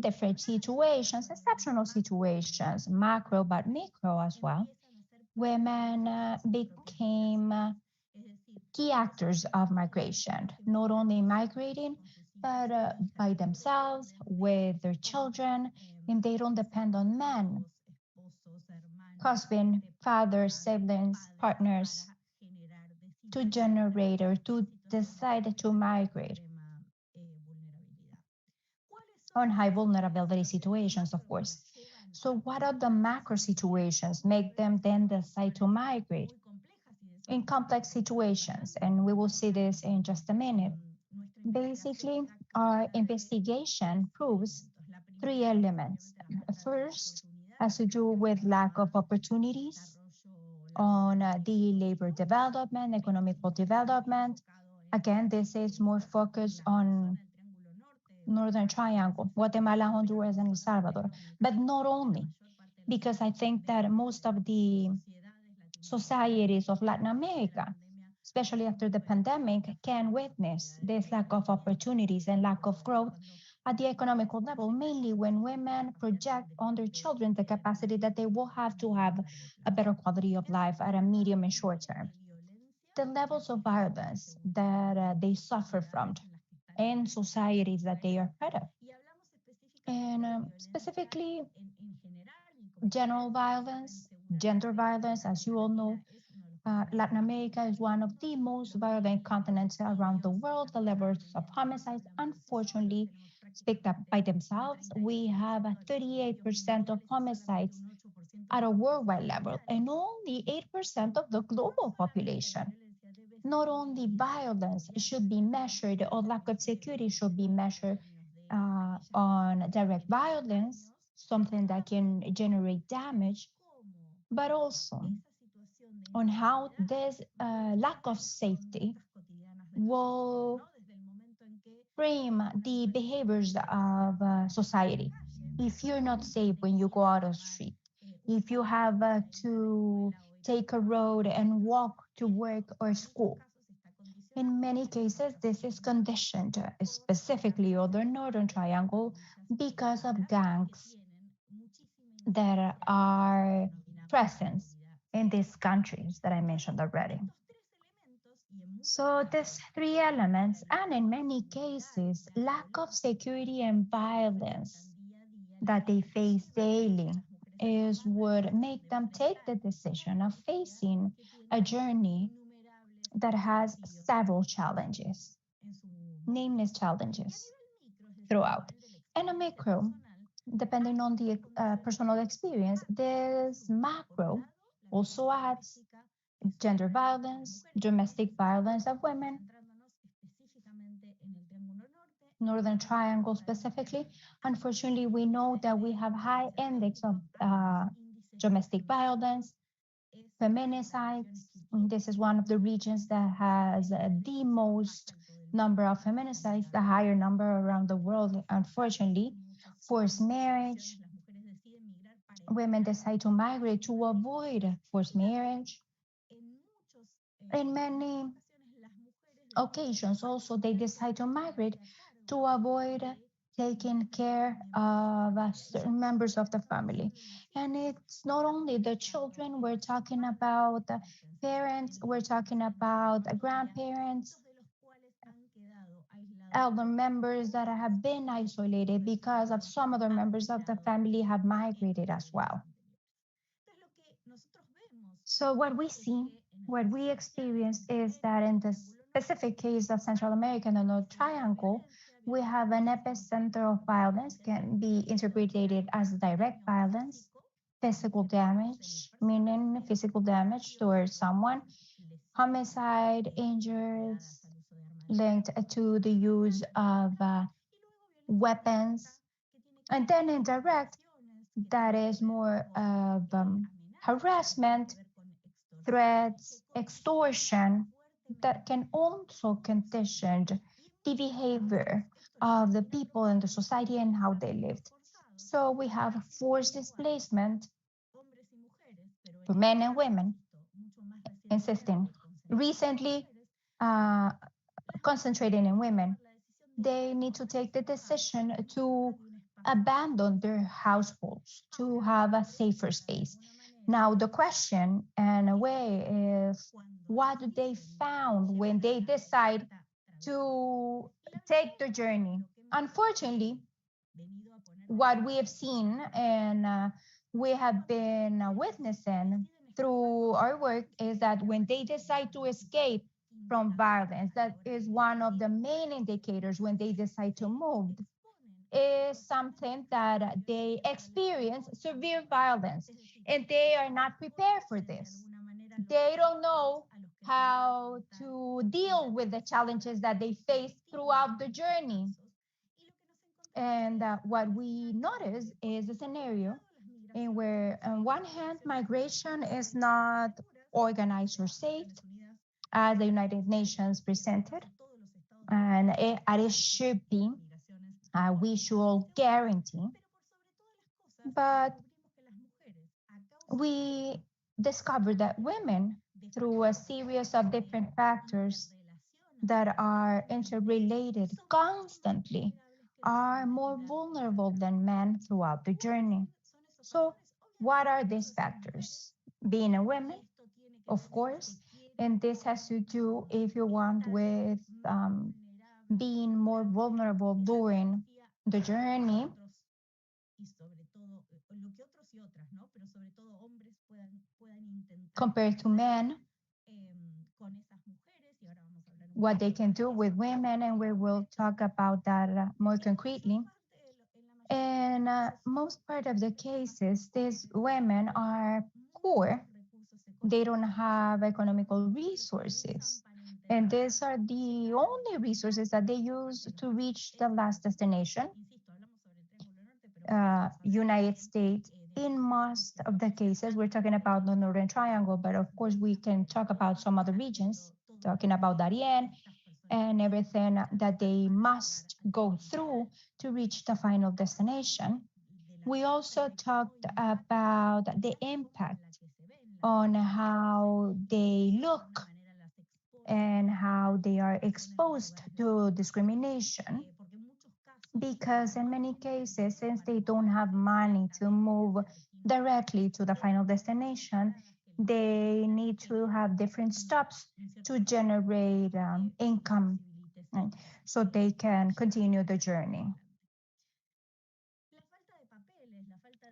different situations, exceptional situations, macro but micro as well, women became key actors of migration, not only migrating, but by themselves, with their children, and they don't depend on men, husband, father, siblings, partners, to generate or to decide to migrate on high vulnerability situations, of course. So what are the macro situations make them then decide to migrate? In complex situations, and we will see this in just a minute. Basically, our investigation proves three elements. First, has to do with lack of opportunities on the labor development, economical development. Again, this is more focused on Northern Triangle, Guatemala, Honduras, and El Salvador, but not only, because I think that most of the societies of Latin America, especially after the pandemic, can witness this lack of opportunities and lack of growth at the economical level, mainly when women project on their children the capacity that they will have a better quality of life at a medium and short term. The levels of violence that they suffer from in societies that they are part of. And specifically, general violence, gender violence, as you all know, Latin America is one of the most violent continents around the world. The levels of homicides, unfortunately, speak up by themselves. We have 38% of homicides at a worldwide level and only 8% of the global population. Not only violence should be measured or lack of security should be measured on direct violence, something that can generate damage, but also on how this lack of safety will frame the behaviors of society. If you're not safe when you go out of the street, if you have to take a road and walk to work or school, in many cases, this is conditioned specifically on the Northern Triangle because of gangs that are present in these countries that I mentioned already. So these three elements, and in many cases, lack of security and violence that they face daily is what make them take the decision of facing a journey that has several challenges, nameless challenges throughout. And a micro, depending on the personal experience, this macro also adds gender violence, domestic violence of women, Northern Triangle specifically. Unfortunately, we know that we have high index of domestic violence, feminicides. This is one of the regions that has the most number of feminicides, the higher number around the world, unfortunately. Forced marriage. Women decide to migrate to avoid forced marriage. In many occasions, also, they decide to migrate to avoid taking care of certain members of the family. And it's not only the children, we're talking about the parents, we're talking about the grandparents, elder members that have been isolated because of some other members of the family have migrated as well. So what we see, what we experience is that in the specific case of Central America and the North Triangle, we have an epicenter of violence, can be interpreted as direct violence, physical damage, meaning physical damage towards someone, homicide, injuries linked to the use of weapons, and then indirect, that is more of harassment, threats, extortion, that can also condition the behavior of the people in the society and how they lived. So we have forced displacement for men and women, insisting. Recently, concentrating in women, they need to take the decision to abandon their households, to have a safer space. Now, the question, in a way, is what do they found when they decide to take the journey. Unfortunately, what we have seen and we have been witnessing through our work is that when they decide to escape from violence, that is one of the main indicators when they decide to move, is something that they experience severe violence and they are not prepared for this. They don't know how to deal with the challenges that they face throughout the journey. And what we notice is a scenario in where, on one hand, migration is not organized or safe, as the United Nations presented, and it should be a visual guarantee. But we discovered that women, through a series of different factors that are interrelated constantly, are more vulnerable than men throughout the journey. So, what are these factors? Being a woman, of course, and this has to do, if you want, with being more vulnerable during the journey compared to men, what they can do with women, and we will talk about that more concretely. And most part of the cases, these women are poor. They don't have economical resources. And these are the only resources that they use to reach the last destination. United States, in most of the cases, we're talking about the Northern Triangle, but of course we can talk about some other regions, talking about Darien and everything that they must go through to reach the final destination. We also talked about the impact on how they look and how they are exposed to discrimination. Because in many cases, since they don't have money to move directly to the final destination, they need to have different stops to generate income, right, so they can continue the journey.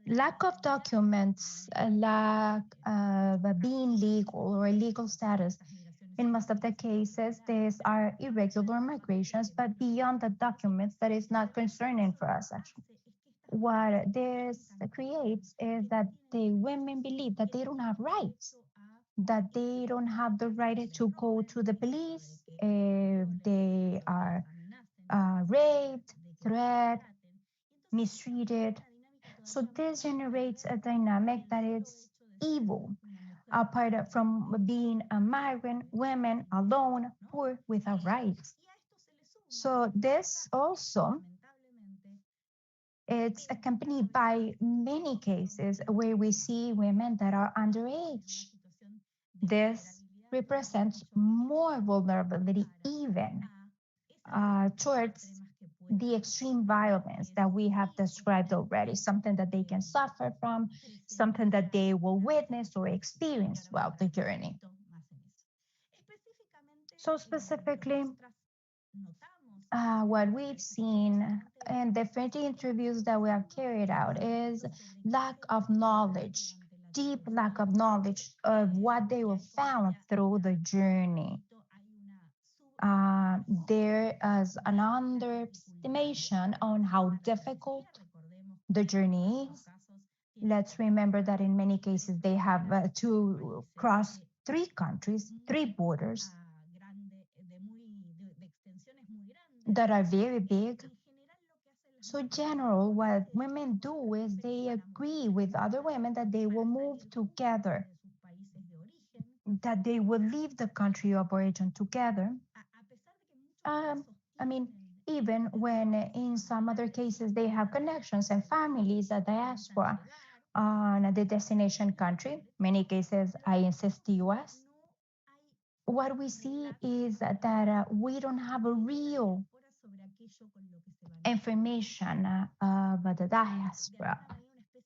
Lack of documents, lack of being legal or legal status. In most of the cases, these are irregular migrations, but beyond the documents, that is not concerning for us, actually. What this creates is that the women believe that they don't have rights, that they don't have the right to go to the police if they are raped, threatened, mistreated. So this generates a dynamic that is evil, apart from being a migrant, women alone, poor, without rights. So this also, it's accompanied by many cases where we see women that are underage. This represents more vulnerability even towards the extreme violence that we have described already, something that they can suffer from, something that they will witness or experience throughout the journey. So specifically, what we've seen in different interviews that we have carried out is lack of knowledge, deep lack of knowledge of what they were found through the journey. There is an underestimation on how difficult the journey is. Let's remember that in many cases they have to cross 3 countries, 3 borders that are very big. So general, what women do is they agree with other women that they will move together, that they will leave the country of origin together. Even when in some other cases they have connections and families, a diaspora on the destination country, many cases I insist the US, what we see is that we don't have a real information of the diaspora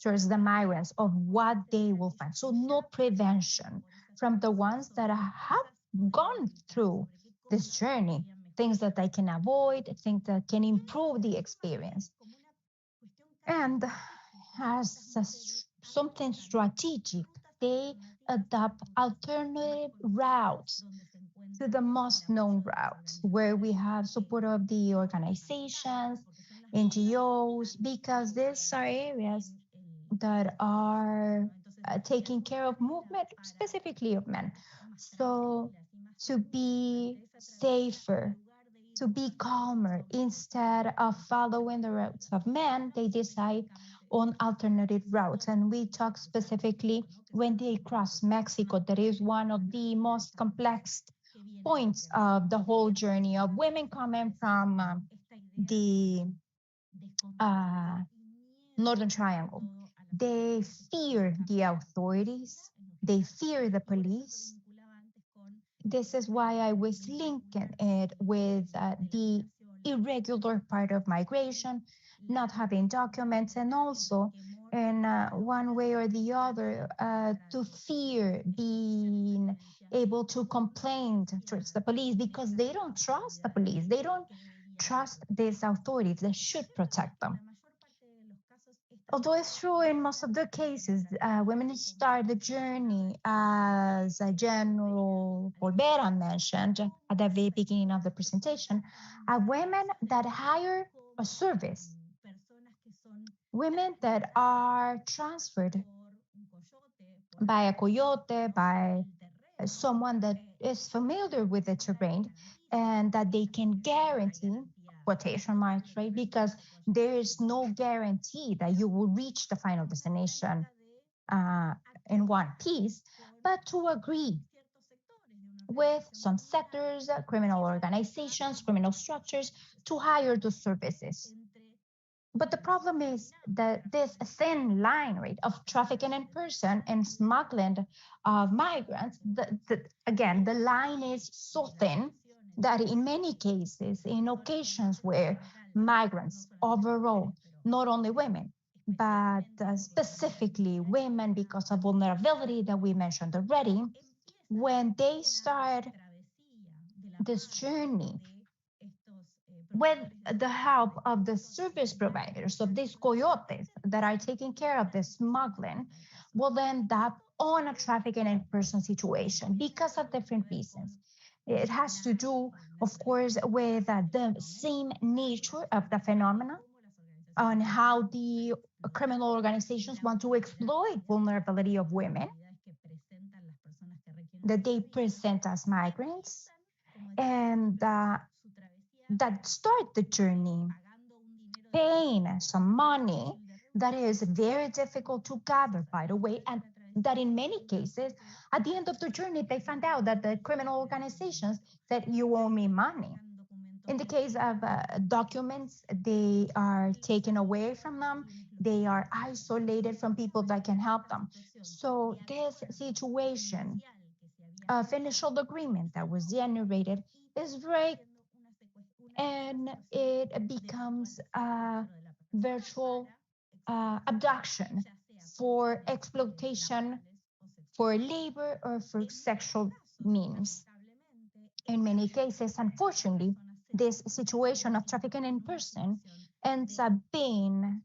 towards the migrants of what they will find. So no prevention from the ones that have gone through this journey, things that they can avoid, things that can improve the experience. And as something strategic, they adopt alternative routes to the most known routes, where we have support of the organizations, NGOs, because these are areas that are taking care of movement, specifically of men. So to be safer, to be calmer, instead of following the routes of men, they decide on alternative routes. And we talk specifically when they cross Mexico. That is one of the most complex points of the whole journey of women coming from the Northern Triangle. They fear the authorities. They fear the police. This is why I was linking it with the irregular part of migration, not having documents, and also in one way or the other to fear being able to complain towards the police, because they don't trust the police. They don't trust these authorities that should protect them. Although it's true in most of the cases, women start the journey, as General Olvera mentioned at the very beginning of the presentation, women that hire a service, women that are transferred by a coyote, by someone that is familiar with the terrain, and that they can guarantee, quotation marks, right? Because there is no guarantee that you will reach the final destination in one piece, but to agree with some sectors, criminal organizations, criminal structures to hire those services. But the problem is that this thin line, right, of trafficking in person and smuggling of migrants, again, the line is so thin that in many cases, in occasions where migrants overall, not only women, but specifically women because of vulnerability that we mentioned already, when they start this journey with the help of the service providers, of these coyotes that are taking care of the smuggling, will end up on a trafficking in person situation because of different reasons. It has to do, of course, with the same nature of the phenomena, on how the criminal organizations want to exploit vulnerability of women that they present as migrants, and that start the journey paying some money that is very difficult to gather, by the way, and that in many cases, at the end of the journey, they find out that the criminal organizations said, you owe me money. In the case of documents, they are taken away from them. They are isolated from people that can help them. So this situation of initial agreement that was generated is very, and it becomes a virtual abduction for exploitation, for labor, or for sexual means. In many cases, unfortunately, this situation of trafficking in person ends up being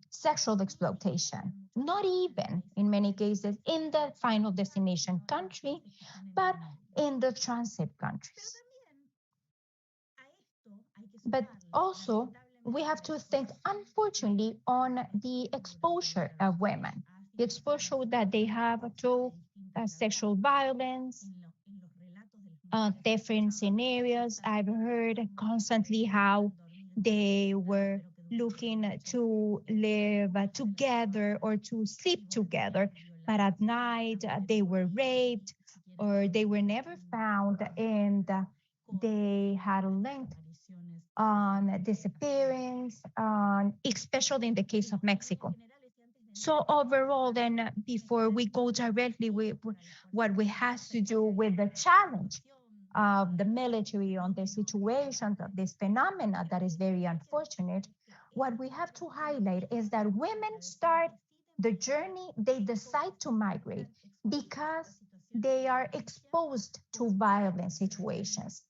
sexual exploitation, not even in many cases in the final destination country, but in the transit countries. But also, we have to think, unfortunately, on the exposure of women, the exposure that they have to sexual violence, different scenarios. I've heard constantly how they were looking to live together or to sleep together, but at night they were raped or they were never found, and they had a link on disappearance, especially in the case of Mexico. So overall, then, before we go directly with what we have to do with the challenge of the military on the situations of this phenomena that is very unfortunate, what we have to highlight is that women start the journey, they decide to migrate because they are exposed to violent situations.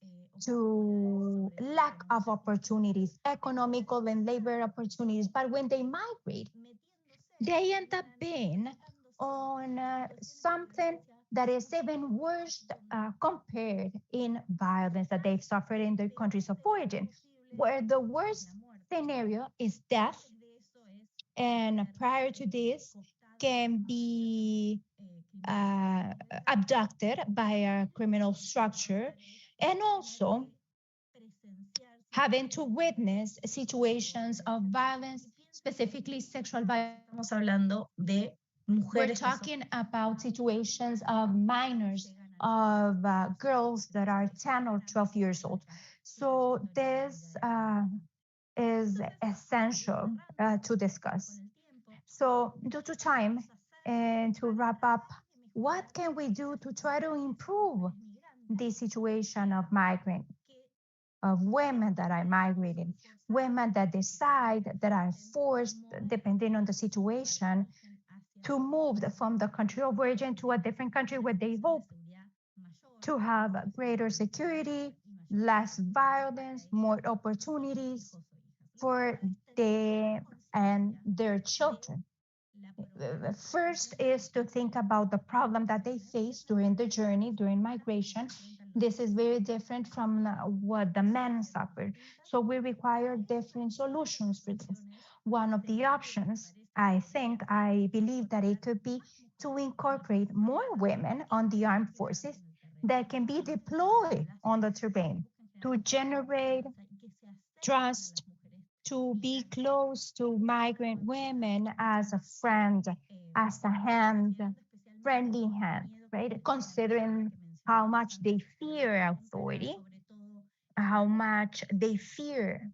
to lack of opportunities, economical and labor opportunities. But when they migrate, they end up being on something that is even worse compared in violence that they've suffered in their countries of origin, where the worst scenario is death. And prior to this, can be abducted by a criminal structure, and also having to witness situations of violence, specifically sexual violence. Estamos hablando de We're mujeres que son talking about situations of minors, of girls that are 10 or 12 years old. So this is essential to discuss. So due to time, and to wrap up, what can we do to try to improve the situation of migrant, of women that are migrating, women that decide, that are forced, depending on the situation, to move from the country of origin to a different country where they hope to have greater security, less violence, more opportunities for them and their children. First is to think about the problem that they face during the journey, during migration. This is very different from what the men suffered. So we require different solutions for this. One of the options, I believe that it could be to incorporate more women on the armed forces that can be deployed on the terrain to generate trust, to be close to migrant women as a friend, as a hand, friendly hand, right? Considering how much they fear authority, how much they fear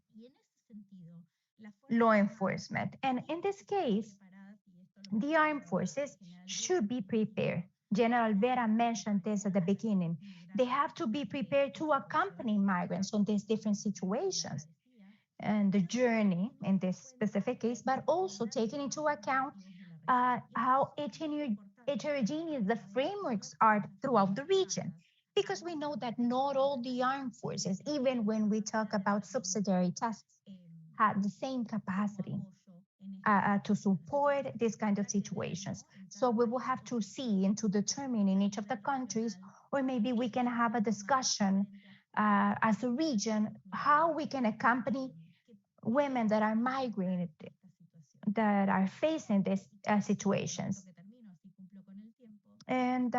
law enforcement. And in this case, the armed forces should be prepared. General Vera mentioned this at the beginning. They have to be prepared to accompany migrants on these different situations and the journey in this specific case, but also taking into account how heterogeneous the frameworks are throughout the region. Because we know that not all the armed forces, even when we talk about subsidiary tasks, have the same capacity to support these kind of situations. So we will have to see and to determine in each of the countries, or maybe we can have a discussion as a region, how we can accompany women that are migrating, that are facing these situations. And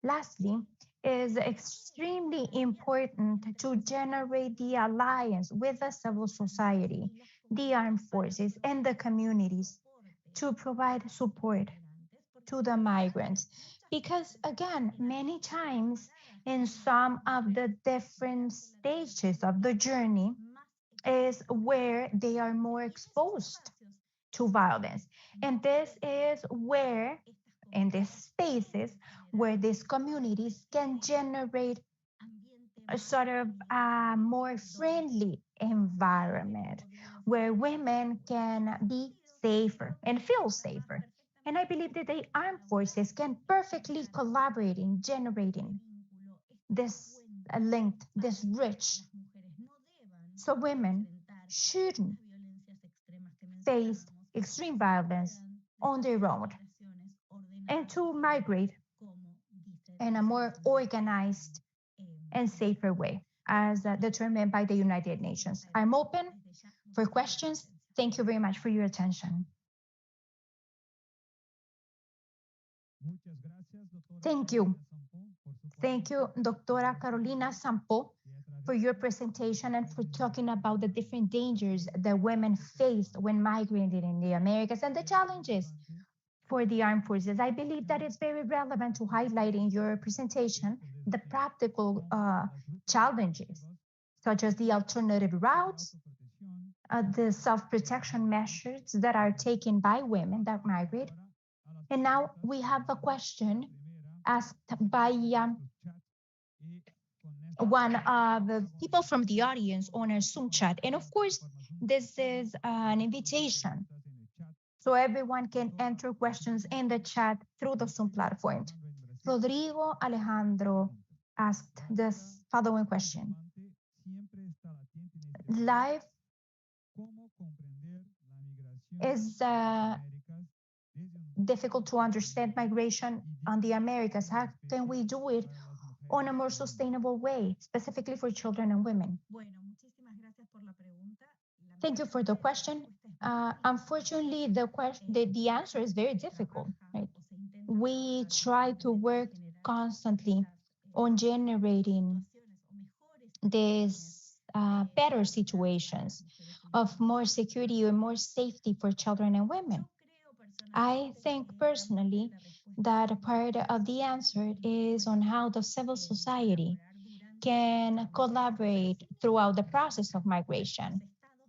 lastly, is extremely important to generate the alliance with the civil society, the armed forces, and the communities to provide support to the migrants. Because again, many times in some of the different stages of the journey is where they are more exposed to violence. And this is where, in these spaces, where these communities can generate a sort of more friendly environment where women can be safer and feel safer. And I believe that the armed forces can perfectly collaborate in generating this link, this rich. So women shouldn't face extreme violence on their own and to migrate in a more organized and safer way as determined by the United Nations. I'm open for questions. Thank you very much for your attention. Thank you. Thank you, Doctora Carolina Sampo, for your presentation and for talking about the different dangers that women face when migrating in the Americas and the challenges for the armed forces. I believe that it's very relevant to highlight in your presentation the practical challenges, such as the alternative routes, the self-protection measures that are taken by women that migrate. And now we have a question asked by one of the people from the audience on our Zoom chat. And of course, this is an invitation, so everyone can enter questions in the chat through the Zoom platform. Rodrigo Alejandro asked the following question. Life is difficult to understand migration on the Americas. How can we do it on a more sustainable way, specifically for children and women? Thank you for the question. Unfortunately, the answer is very difficult. Right? We try to work constantly on generating these better situations of more security and more safety for children and women. I think personally that a part of the answer is on how the civil society can collaborate throughout the process of migration.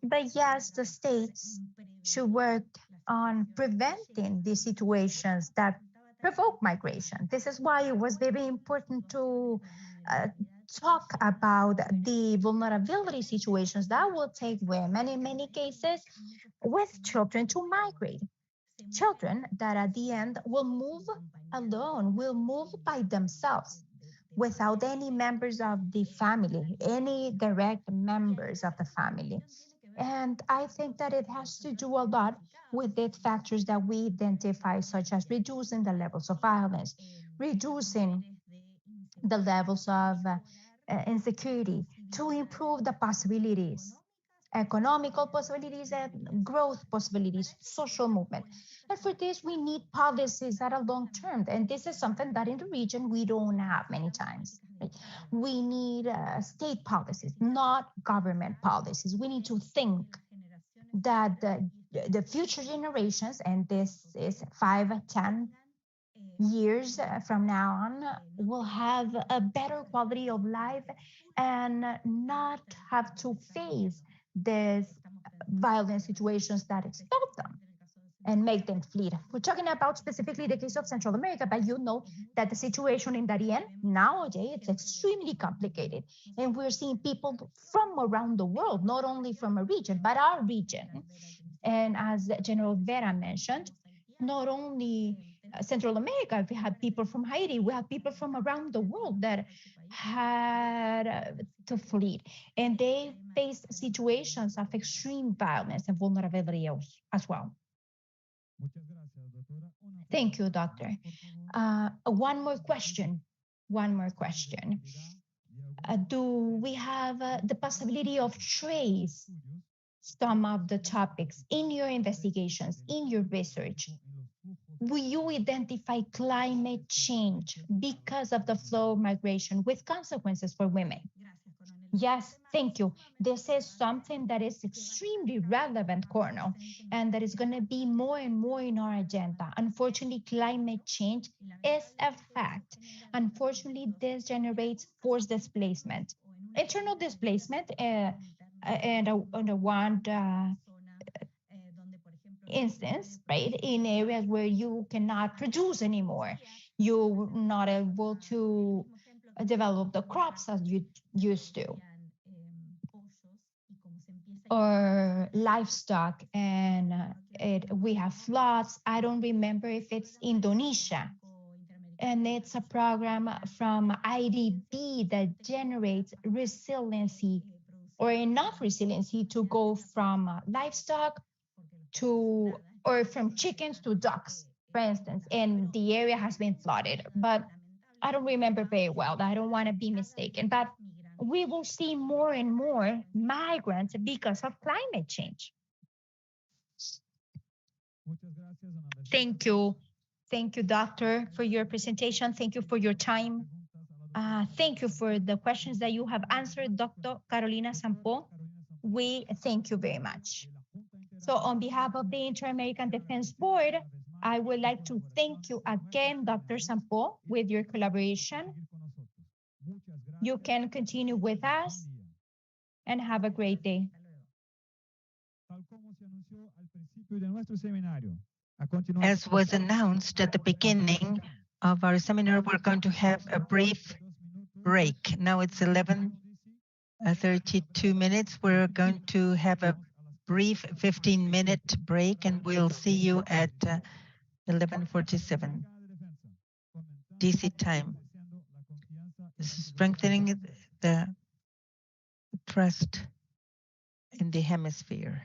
But yes, the states should work on preventing the situations that provoke migration. This is why it was very important to talk about the vulnerability situations that will take women in many cases with children to migrate. Children that at the end will move alone, will move by themselves without any members of the family, any direct members of the family. And I think that it has to do a lot with the factors that we identify, such as reducing the levels of violence, reducing the levels of insecurity, to improve the possibilities, economical possibilities and growth possibilities, social movement. And for this, we need policies that are long-term. And this is something that in the region we don't have many times. Right? We need state policies, not government policies. We need to think that the future generations, and this is 5, 10 years from now on, will have a better quality of life and not have to face these violent situations that expel them and make them flee. We're talking about specifically the case of Central America, but you know that the situation in Darien nowadays it's extremely complicated. And we're seeing people from around the world, not only from a region, but our region. And as General Vera mentioned, not only Central America, we have people from Haiti, we have people from around the world that had to flee. And they faced situations of extreme violence and vulnerability as well. Thank you, doctor. One more question. Do we have the possibility of trace some of the topics in your investigations, in your research? Will you identify climate change because of the flow of migration with consequences for women? Yes, thank you. This is something that is extremely relevant, Colonel, and that is going to be more and more in our agenda. Unfortunately, climate change is a fact. Unfortunately, this generates forced displacement, internal displacement, and on one instance, right, in areas where you cannot produce anymore, you're not able to develop the crops as you used to, or livestock, and we have floods. I don't remember if it's Indonesia, and it's a program from IADB that generates resiliency or enough resiliency to go from livestock to, or from chickens to ducks, for instance, and the area has been flooded, but I don't remember very well. I don't want to be mistaken, but we will see more and more migrants because of climate change. Thank you. Thank you, doctor, for your presentation. Thank you for your time. Thank you for the questions that you have answered, Dr. Carolina Sampo. We thank you very much. So on behalf of the Inter-American Defense Board, I would like to thank you again, Dr. Sampo, with your collaboration. You can continue with us and have a great day. As was announced at the beginning of our seminar, we're going to have a brief break. Now it's 11:32 minutes. We're going to have a brief 15-minute break, and we'll see you at 11:47 DC time. strengthening the trust in the hemisphere.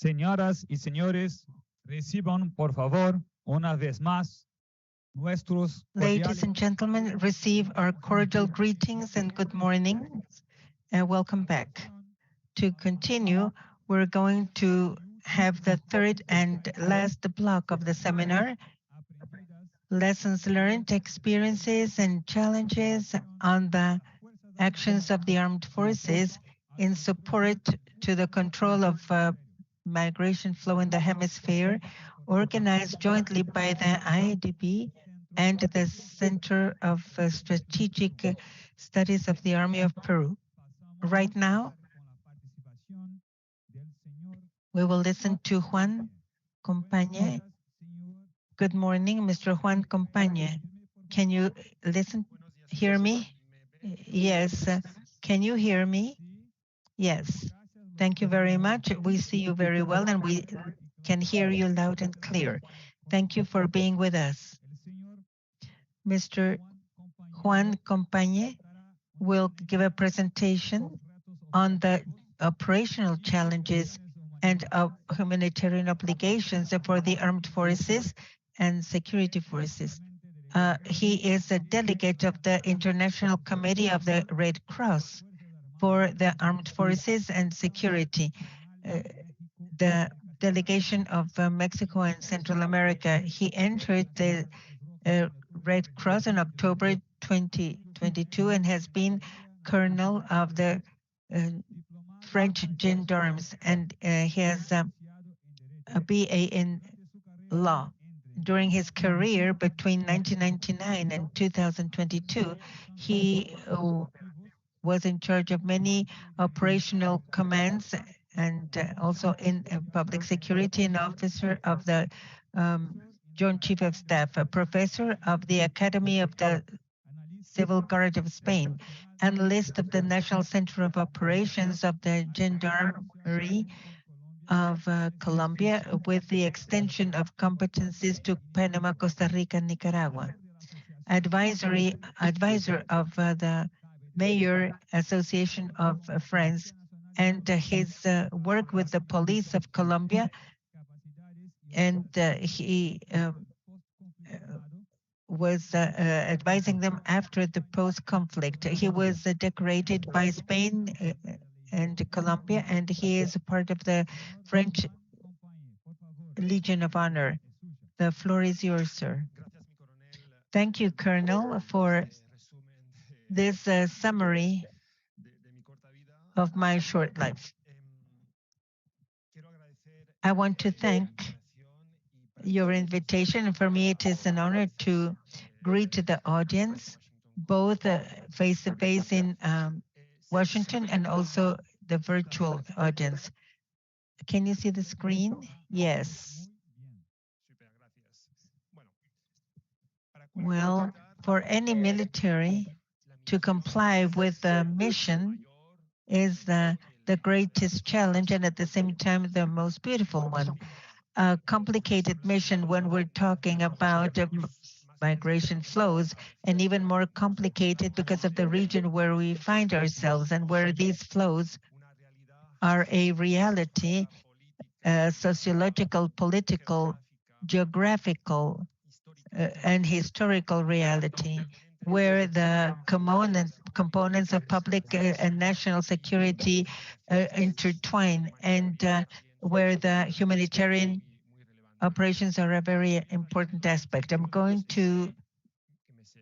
Señoras y señores, reciban por favor una vez más nuestros Ladies and gentlemen, receive our cordial greetings and good morning and welcome back. To continue, we're going to have the third and last block of the seminar, lessons learned, experiences and challenges on the actions of the armed forces in support to the control of migration flow in the hemisphere, organized jointly by the IADB and the Center of Strategic Studies of the Army of Peru. Right now, we will listen to Juan Compañe. Good morning, Mr. Juan Compañe. Can you hear me? Yes. Can you hear me? Yes. Thank you very much. We see you very well and we can hear you loud and clear. Thank you for being with us. Mr. Juan Compañe will give a presentation on the operational challenges and humanitarian obligations for the armed forces and security forces. He is a delegate of the International Committee of the Red Cross for the armed forces and security. The delegation of Mexico and Central America. He entered the Red Cross in October 2022 and has been colonel of the French gendarmes, and he has a BA in law. During his career between 1999 and 2022, he was in charge of many operational commands and also in public security, and officer of the Joint Chief of Staff, a professor of the Academy of the Civil Guard of Spain, analyst of the National Center of Operations of the Gendarmerie of Colombia, with the extension of competencies to Panama, Costa Rica, and Nicaragua. Advisor of the Mayor Association of France, and his work with the police of Colombia, and he was advising them after the post-conflict. He was decorated by Spain and Colombia, and he is a part of the French Legion of Honor. The floor is yours, sir. Thank you, Colonel, for this summary of my short life. I want to thank your invitation. For me, it is an honor to greet the audience, both face-to-face in Washington and also the virtual audience. Can you see the screen? Yes. Well, for any military to comply with the mission is the greatest challenge, and at the same time the most beautiful one. A complicated mission when we're talking about migration flows, and even more complicated because of the region where we find ourselves and where these flows are a reality, sociological, political, geographical, and historical reality, where the components of public and national security intertwine, and where the humanitarian operations are a very important aspect. I'm going to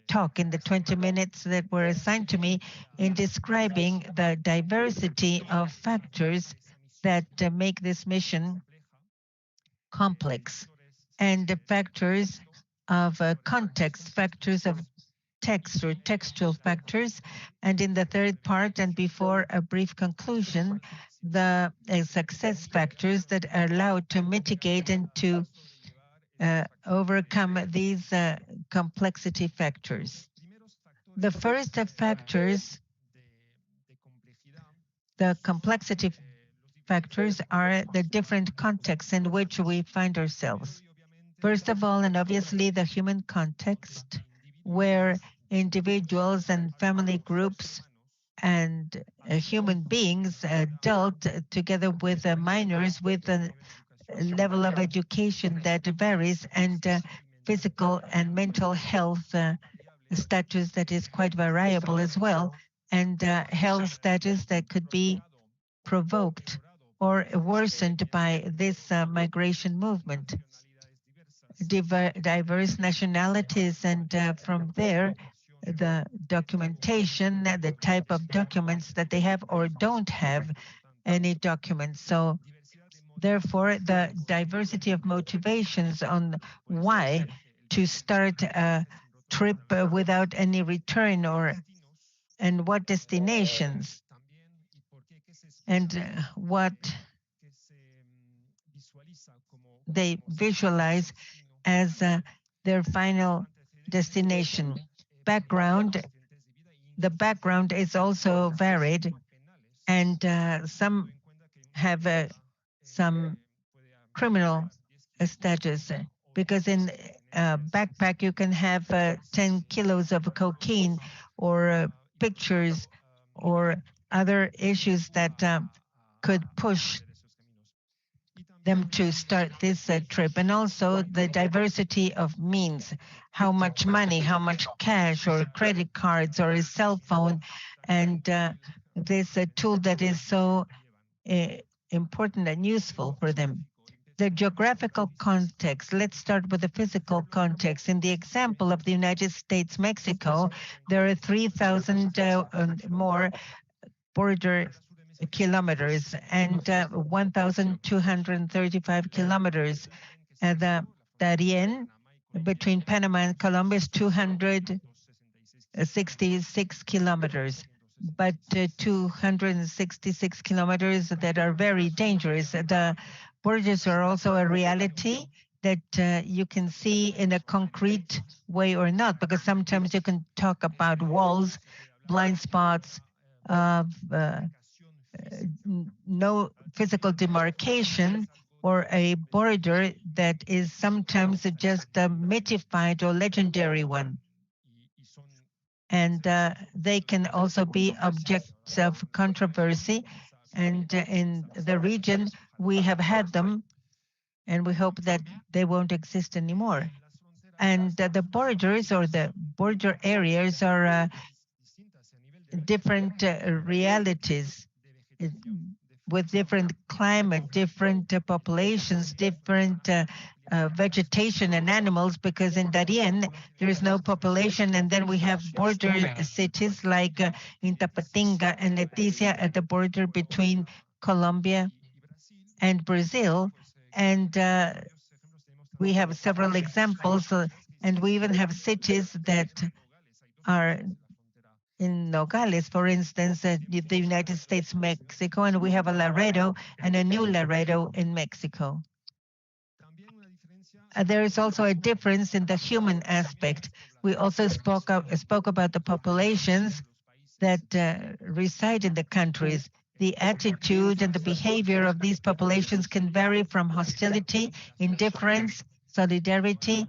talk in the 20 minutes that were assigned to me in describing the diversity of factors that make this mission complex, and the factors of context, factors of text or textual factors, and in the third part and before a brief conclusion, the success factors that are allowed to mitigate and to overcome these complexity factors. The first factors, the complexity factors, are the different contexts in which we find ourselves. First of all, and obviously, the human context, where individuals and family groups and human beings dealt together with minors with a level of education that varies, and physical and mental health status that is quite variable as well, and health status that could be provoked or worsened by this migration movement. Diverse nationalities, and from there, the documentation, the type of documents that they have or don't have any documents. So therefore, the diversity of motivations on why to start a trip without any return, and what destinations, and what they visualize as their final destination. The background is also varied, and some have some criminal status, because in a backpack you can have 10 kilos of cocaine, or pictures, or other issues that could push them to start this trip. And also the diversity of means, how much money, how much cash, or credit cards, or a cell phone, and this tool that is so important and useful for them. The geographical context, let's start with the physical context. In the example of the United States, Mexico, there are 3,000 more border kilometers, and 1,235 kilometers. The Darien between Panama and Colombia is 266 kilometers, but 266 kilometers that are very dangerous. The borders are also a reality that you can see in a concrete way or not, because sometimes you can talk about walls, blind spots, no physical demarcation, or a border that is sometimes just a mythified or legendary one. And they can also be objects of controversy. And in the region, we have had them, and we hope that they won't exist anymore. And the borders, or the border areas, are different realities, with different climate, different populations, different vegetation and animals, because in Darien there is no population, and then we have border cities like in Tapatinga and Leticia at the border between Colombia and Brazil, and we have several examples, and we even have cities that are in Nogales, for instance, the United States, Mexico, and we have a Laredo and a new Laredo in Mexico. There is also a difference in the human aspect. We also spoke about the populations that reside in the countries. The attitude and the behavior of these populations can vary from hostility, indifference, solidarity,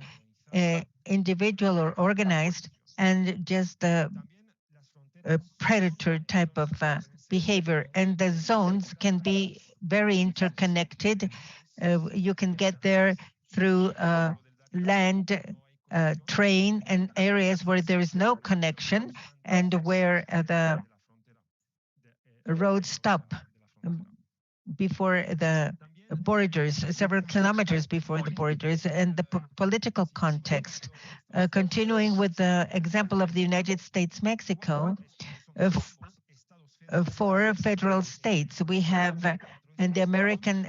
individual or organized, and just a predator type of behavior. And the zones can be very interconnected. You can get there through land, train, and areas where there is no connection, and where the roads stop before the borders, several kilometers before the borders. And the political context, continuing with the example of the United States, Mexico, 4 federal states. We have in the American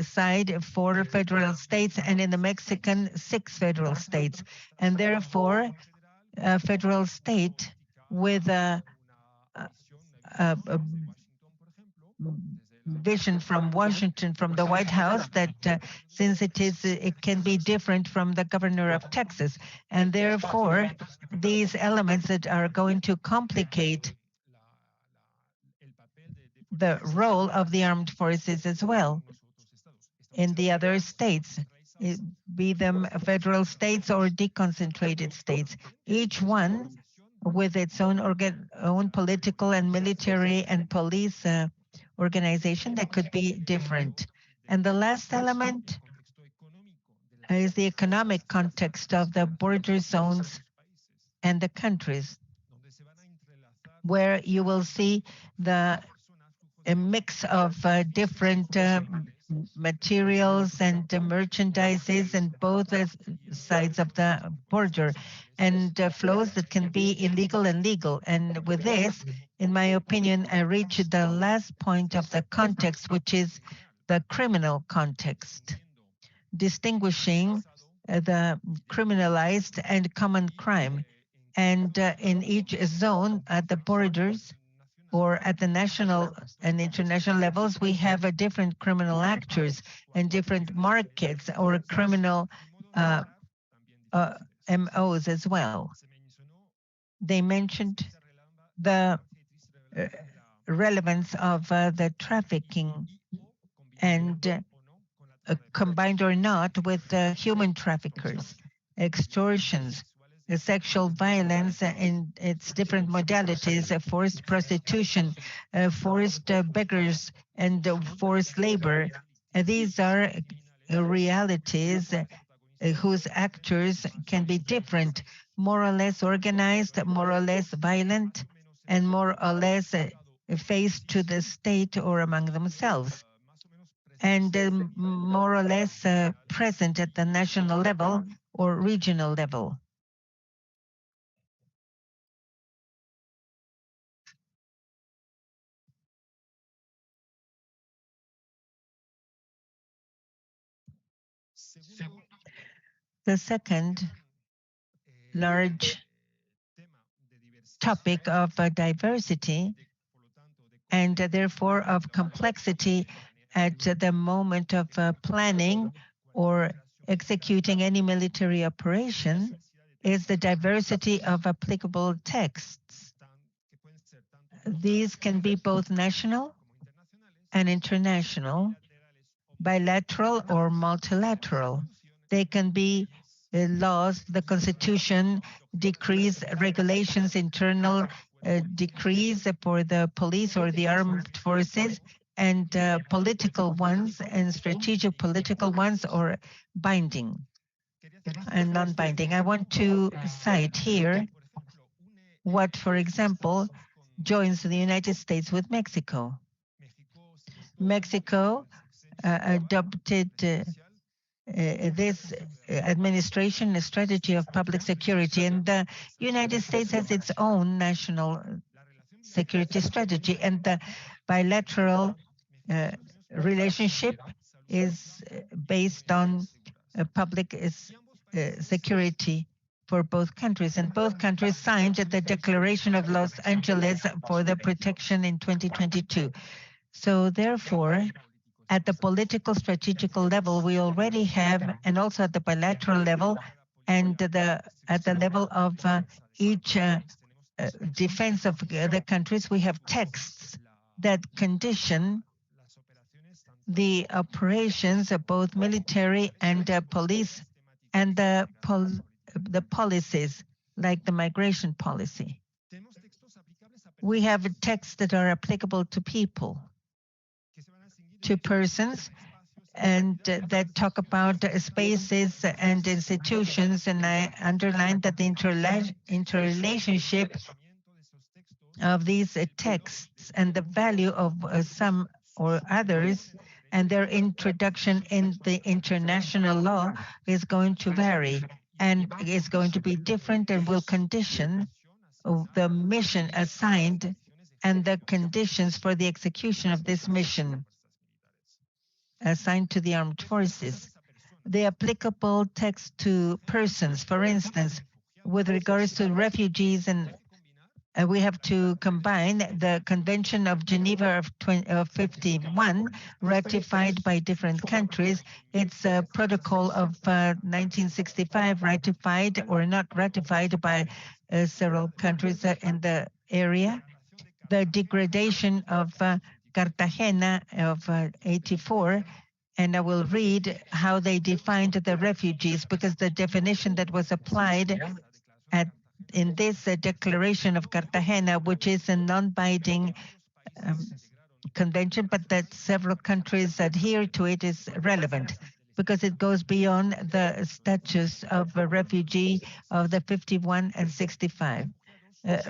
side 4 federal states, and in the Mexican 6 federal states. And therefore, a federal state with a vision from Washington, from the White House, that since it can be different from the governor of Texas, and therefore these elements that are going to complicate the role of the armed forces as well in the other states, be them federal states or deconcentrated states. Each one with its own political and military and police organization that could be different. And the last element is the economic context of the border zones and the countries, where you will see a mix of different materials and merchandises in both sides of the border, and flows that can be illegal and legal. And with this, in my opinion, I reach the last point of the context, which is the criminal context, distinguishing the criminalized and common crime. And in each zone at the borders or at the national and international levels, we have a different criminal actors and different markets or criminal MOs as well. They mentioned the relevance of the trafficking and combined or not with human traffickers, extortions, sexual violence in its different modalities, forced prostitution, forced beggars, and forced labor. These are realities whose actors can be different, more or less organized, more or less violent, and more or less faced to the state or among themselves, and more or less present at the national level or regional level. The second large topic of diversity and therefore of complexity at the moment of planning or executing any military operation is the diversity of applicable texts. These can be both national and international, bilateral or multilateral. They can be laws, the Constitution, decrees, regulations, internal decrees for the police or the armed forces, and political ones and strategic political ones, or binding and non-binding. I want to cite here what, for example, joins the United States with Mexico. Mexico adopted this administration, a strategy of public security, and the United States has its own national security strategy, and the bilateral relationship is based on public security for both countries, and both countries signed the Declaration of Los Angeles for the protection in 2022. So therefore, at the political strategical level, we already have, and also at the bilateral level, and at the level of each defense of the countries, we have texts that condition the operations of both military and police, and the policies, like the migration policy. We have texts that are applicable to people, to persons, and that talk about spaces and institutions, and I underline that the interrelationship of these texts and the value of some or others and their introduction in the international law is going to vary and is going to be different, and will condition the mission assigned and the conditions for the execution of this mission assigned to the armed forces. The applicable text to persons, for instance, with regards to refugees, and we have to combine the Convention of Geneva of 51, ratified by different countries. It's a protocol of 1965, ratified or not ratified by several countries in the area. The degradation of Cartagena of 84, and I will read how they defined the refugees, because the definition that was applied at in this declaration of Cartagena, which is a non-binding convention, but that several countries adhere to it, is relevant because it goes beyond the status of a refugee of the 51 and 65.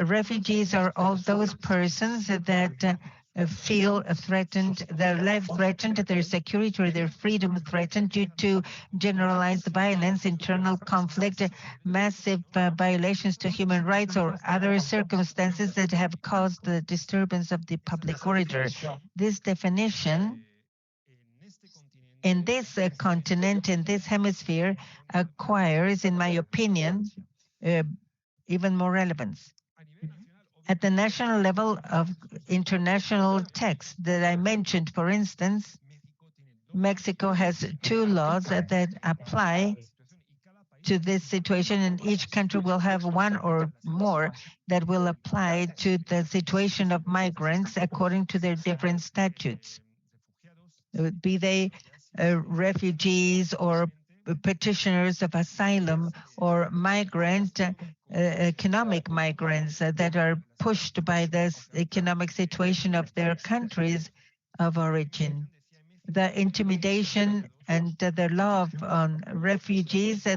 Refugees are all those persons that feel threatened, their life threatened, their security or their freedom threatened due to generalized violence, internal conflict, massive violations to human rights, or other circumstances that have caused the disturbance of the public order. This definition in this continent, in this hemisphere, acquires, in my opinion, even more relevance. At the national level of international texts that I mentioned, for instance, Mexico has 2 laws that apply to this situation, and each country will have 1 or more that will apply to the situation of migrants according to their different statutes. Be they refugees or petitioners of asylum or economic migrants that are pushed by this economic situation of their countries of origin. The intimidation and the law on refugees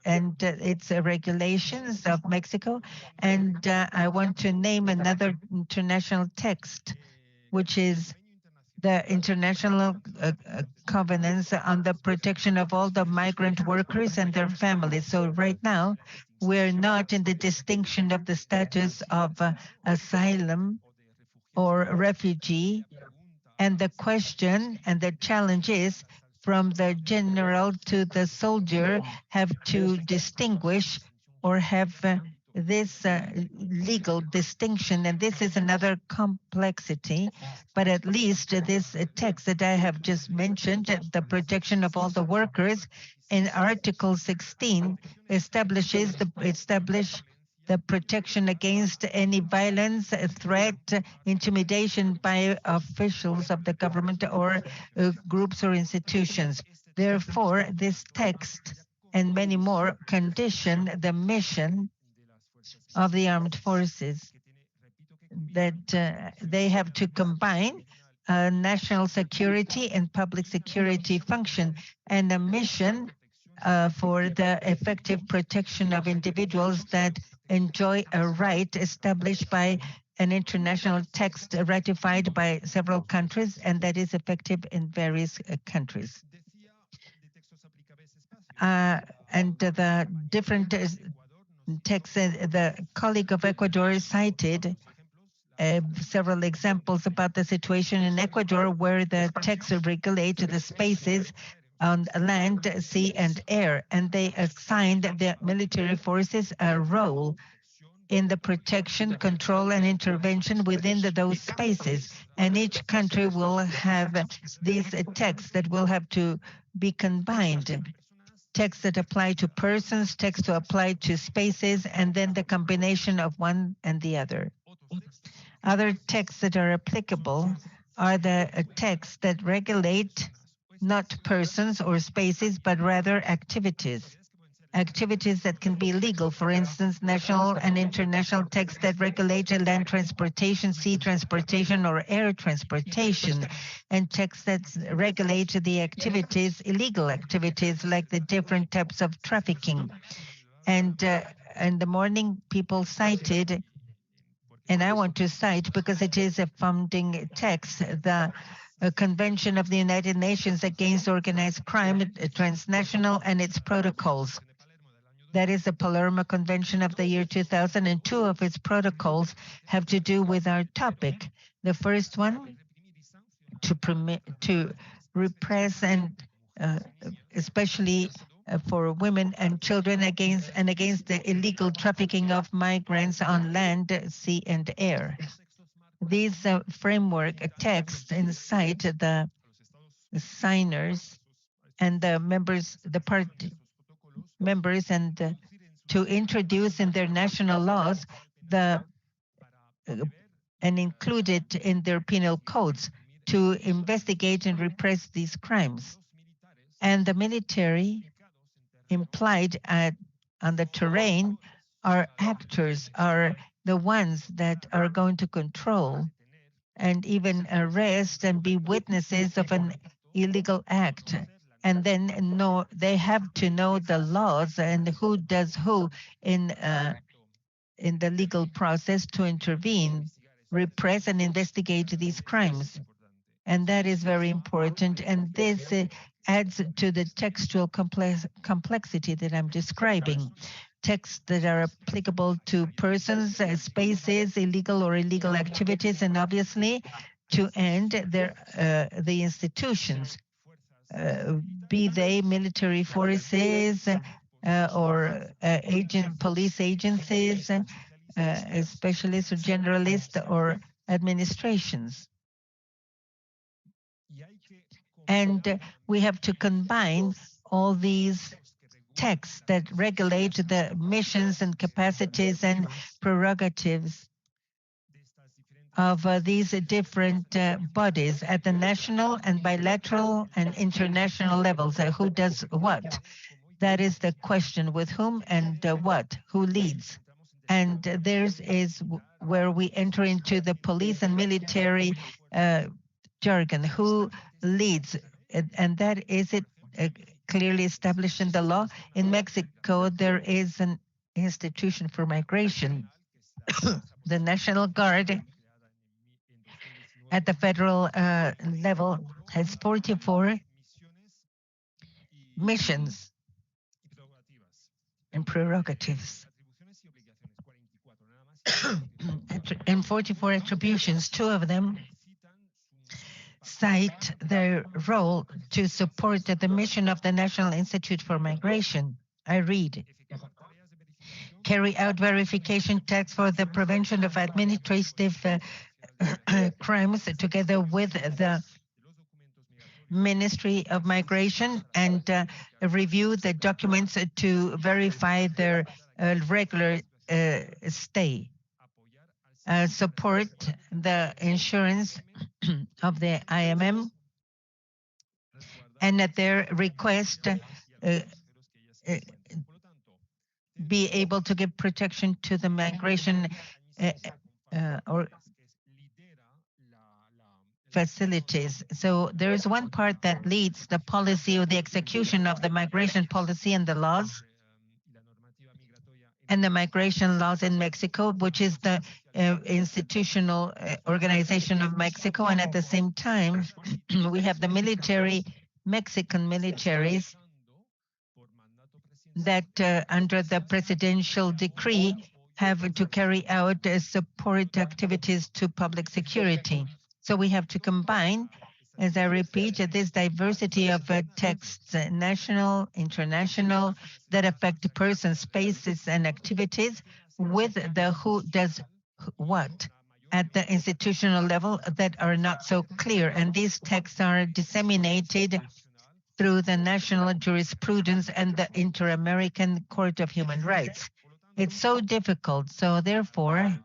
and its regulations of Mexico. And I want to name another international text, which is the international covenants on the protection of all the migrant workers and their families. So right now, we're not in the distinction of the status of asylum or refugee. And the question and the challenge is, from the general to the soldier, have to distinguish or have this legal distinction, and this is another complexity, but at least this text that I have just mentioned, the protection of all the workers, in Article 16 establishes the protection against any violence, threat, intimidation by officials of the government or groups or institutions. Therefore, this text and many more condition the mission of the armed forces, that they have to combine national security and public security function, and a mission for the effective protection of individuals that enjoy a right established by an international text ratified by several countries and that is effective in various countries. And the different texts, the colleague of Ecuador cited several examples about the situation in Ecuador, where the texts regulate the spaces on land, sea, and air, and they assigned the military forces a role in the protection, control, and intervention within those spaces. And each country will have these texts that will have to be combined. Texts that apply to persons, texts to apply to spaces, and then the combination of one and the other. Other texts that are applicable are the texts that regulate not persons or spaces, but rather activities. Activities that can be legal, for instance, national and international texts that regulate land transportation, sea transportation, or air transportation, and texts that regulate the activities, illegal activities, like the different types of trafficking. And in the morning, people cited, and I want to cite because it is a founding text, the Convention of the United Nations Against Organized Crime, transnational, and its protocols. That is the Palermo Convention of the year 2000, and 2 of its protocols have to do with our topic. The first one, to repress and especially for women and children against the illegal trafficking of migrants on land, sea, and air. These framework texts incite the signers and the members, the party members, and to introduce in their national laws and include it in their penal codes to investigate and repress these crimes. And the military implied on the terrain our actors are the ones that are going to control and even arrest and be witnesses of an illegal act. And then they have to know the laws and who does who in the legal process to intervene, repress, and investigate these crimes. And that is very important. And this adds to the textual complexity that I'm describing. Texts that are applicable to persons, spaces, illegal or illegal activities, and obviously to end the institutions, be they military forces or police agencies, specialists or generalists or administrations. And we have to combine all these texts that regulate the missions and capacities and prerogatives of these different bodies at the national and bilateral and international levels. Who does what? That is the question, with whom and what, who leads. And there's is where we enter into the police and military jargon, who leads, and that is it clearly established in the law. In Mexico, there is an institution for migration, the National Guard at the federal level has 44 missions and prerogatives and 44 attributions. 2 of them cite their role to support the mission of the National Institute for Migration. I read: carry out verification tasks for the prevention of administrative crimes together with the Ministry of Migration, and review the documents to verify their regular stay. Support the insurance of the IMM, and at their request be able to give protection to the migration or facilities. So there is one part that leads the policy or the execution of the migration policy and the laws, and the migration laws in Mexico, which is the institutional organization of Mexico. And at the same time, we have the Mexican militaries that under the presidential decree have to carry out support activities to public security. So we have to combine, as I repeat, this diversity of texts, national, international, that affect persons, spaces, and activities, with the who does what at the institutional level that are not so clear. And these texts are disseminated through the national jurisprudence and the Inter-American Court of Human Rights. It's so difficult. So therefore,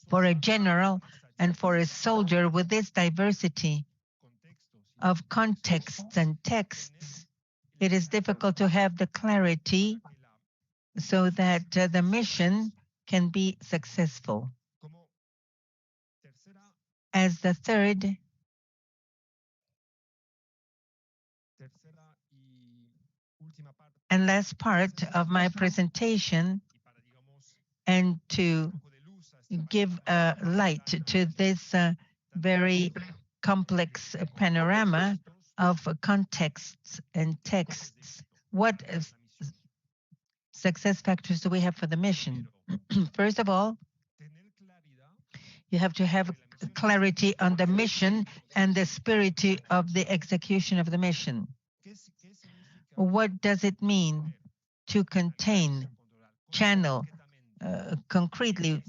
for a general and for a soldier, with this diversity of contexts and texts, it is difficult to have the clarity so that the mission can be successful. As the third and last part of my presentation, and to give light to this very complex panorama of contexts and texts. What success factors do we have for the mission? First of all, you have to have clarity on the mission and the spirit of the execution of the mission. What does it mean to contain, channel, concretely?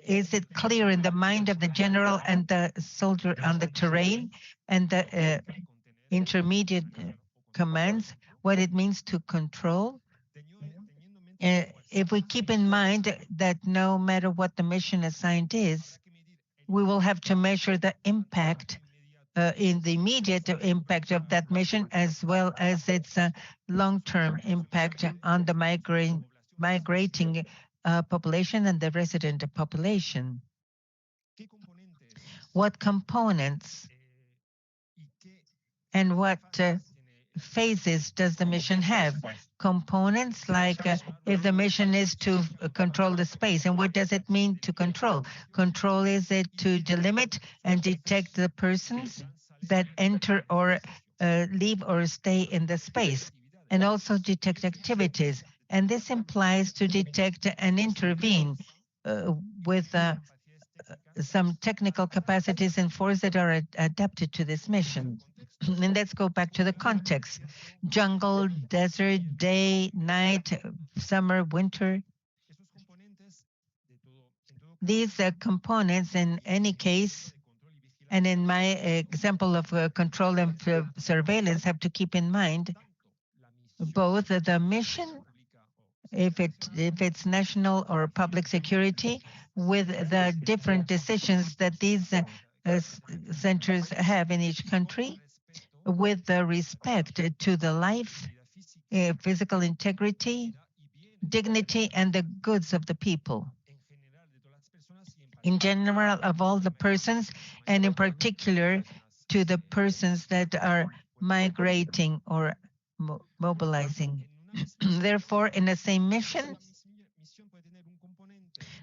Is it clear in the mind of the general and the soldier on the terrain and the intermediate commands what it means to control? If we keep in mind that no matter what the mission assigned is, we will have to measure the impact in the immediate impact of that mission, as well as its long-term impact on the migrating population and the resident population. What components and what phases does the mission have? Components like if the mission is to control the space, and what does it mean to control? Control is it to delimit and detect the persons that enter or leave or stay in the space, and also detect activities. And this implies to detect and intervene with some technical capacities and force that are adapted to this mission. And let's go back to the context. Jungle, desert, day, night, summer, winter. These components in any case, and in my example of control and surveillance, have to keep in mind both the mission, if it's national or public security, with the different decisions that these centers have in each country, with the respect to the life, physical integrity, dignity, and the goods of the people. In general, of all the persons, and in particular to the persons that are migrating or mobilizing. Therefore, in the same mission,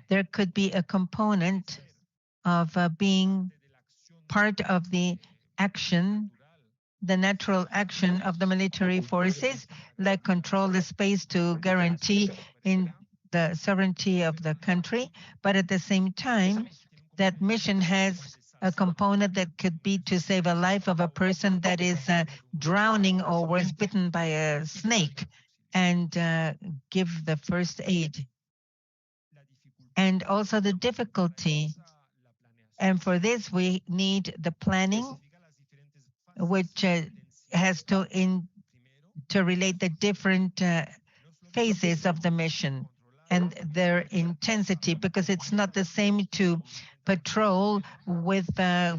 there could be a component of being part of the action, the natural action of the military forces, like control the space to guarantee in the sovereignty of the country. But at the same time, that mission has a component that could be to save a life of a person that is drowning or was bitten by a snake, and give the first aid. And also the difficulty. And for this, we need the planning, which has to interrelate the different phases of the mission and their intensity, because it's not the same to patrol with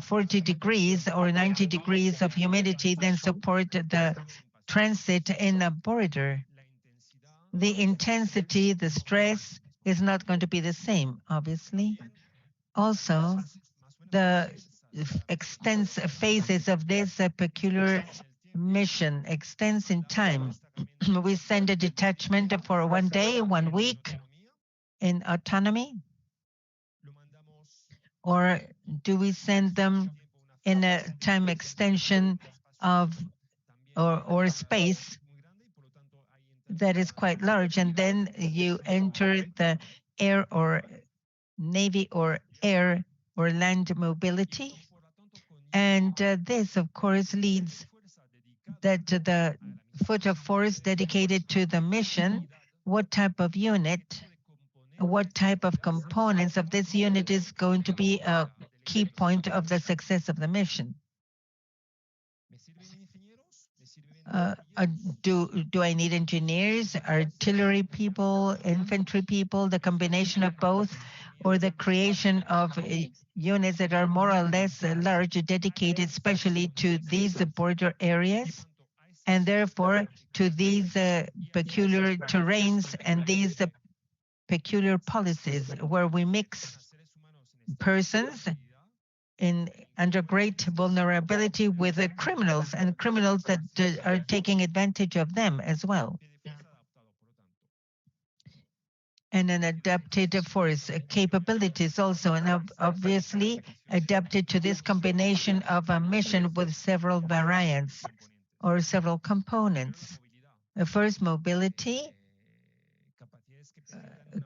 40 degrees or 90 degrees of humidity than support the transit in a border. The intensity, the stress is not going to be the same, obviously. Also, the extensive phases of this peculiar mission extends in time. We send a detachment for 1 day, 1 week in autonomy, or do we send them in a time extension of or space that is quite large, and then you enter the air or navy or air or land mobility? And this, of course, leads that the foot of force dedicated to the mission, what type of unit, what type of components of this unit is going to be a key point of the success of the mission. Do I need engineers, artillery people, infantry people, the combination of both, or the creation of units that are more or less large, dedicated especially to these border areas, and therefore to these peculiar terrains and these peculiar policies where we mix persons under great vulnerability with the criminals, and criminals that are taking advantage of them as well. And an adapted force capabilities also, and obviously adapted to this combination of a mission with several variants or several components. First, mobility,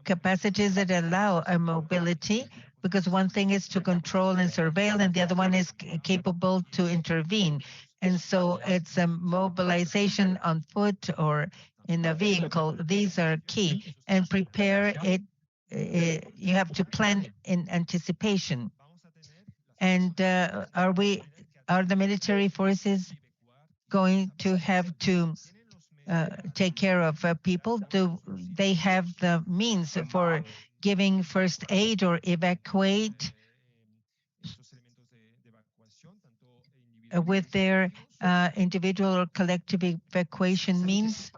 capacities that allow a mobility, because one thing is to control and surveil, and the other one is capable to intervene. And so it's a mobilization on foot or in a vehicle. These are key. And prepare it, you have to plan in anticipation. And are the military forces going to have to take care of people? Do they have the means for giving first aid or evacuate with their individual or collective evacuation means?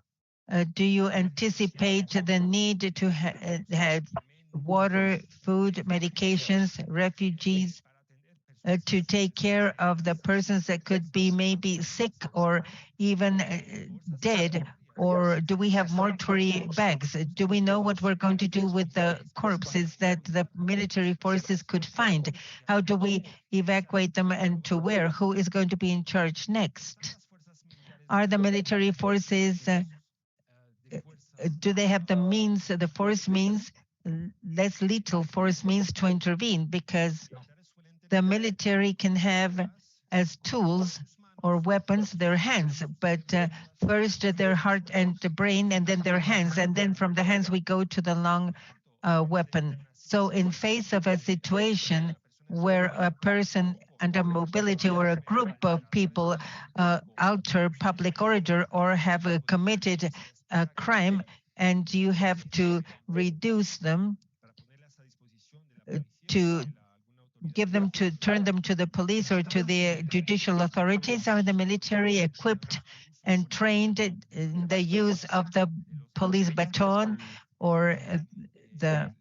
Do you anticipate the need to have water, food, medications, refugees, to take care of the persons that could be maybe sick or even dead? Or do we have mortuary bags? Do we know what we're going to do with the corpses that the military forces could find? How do we evacuate them and to where? Who is going to be in charge next? Are the military forces, do they have the means, the force means, less lethal force means to intervene? Because the military can have as tools or weapons their hands, but first their heart and the brain, and then their hands, and then from the hands we go to the long weapon. So in face of a situation where a person under mobility or a group of people alter public order or have committed a crime, and you have to reduce them, to give them, to turn them to the police or to the judicial authorities? Are the military equipped and trained in the use of the police baton or the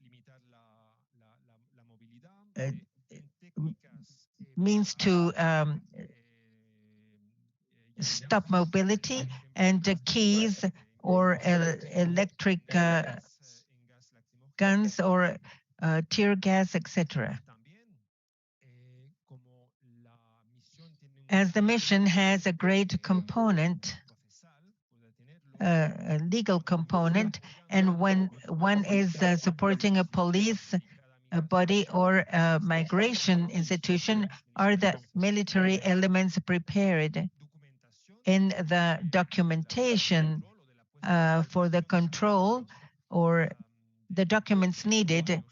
means to stop mobility, and the keys or electric guns or tear gas, etc.? As the mission has a great component, a legal component, and when one is supporting a police body or a migration institution, are the military elements prepared in the documentation for the control or the documents needed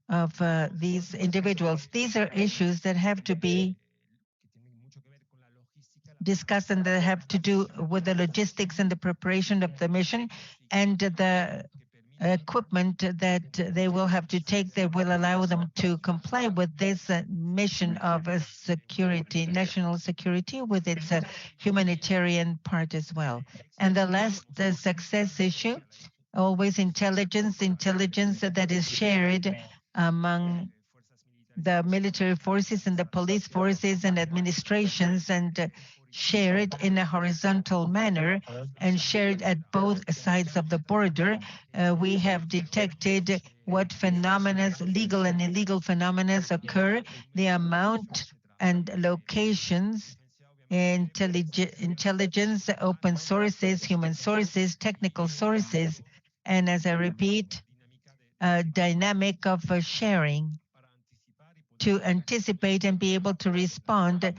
of these individuals? These are issues that have to be discussed and that have to do with the logistics and the preparation of the mission and the equipment that they will have to take that will allow them to comply with this mission of security, national security, with its humanitarian part as well. And the last success issue, always intelligence that is shared among the military forces and the police forces and administrations, and shared in a horizontal manner and shared at both sides of the border. We have detected what phenomena, legal and illegal phenomena, occur, the amount and locations, intelligence, open sources, human sources, technical sources, and as I repeat, a dynamic of sharing to anticipate and be able to respond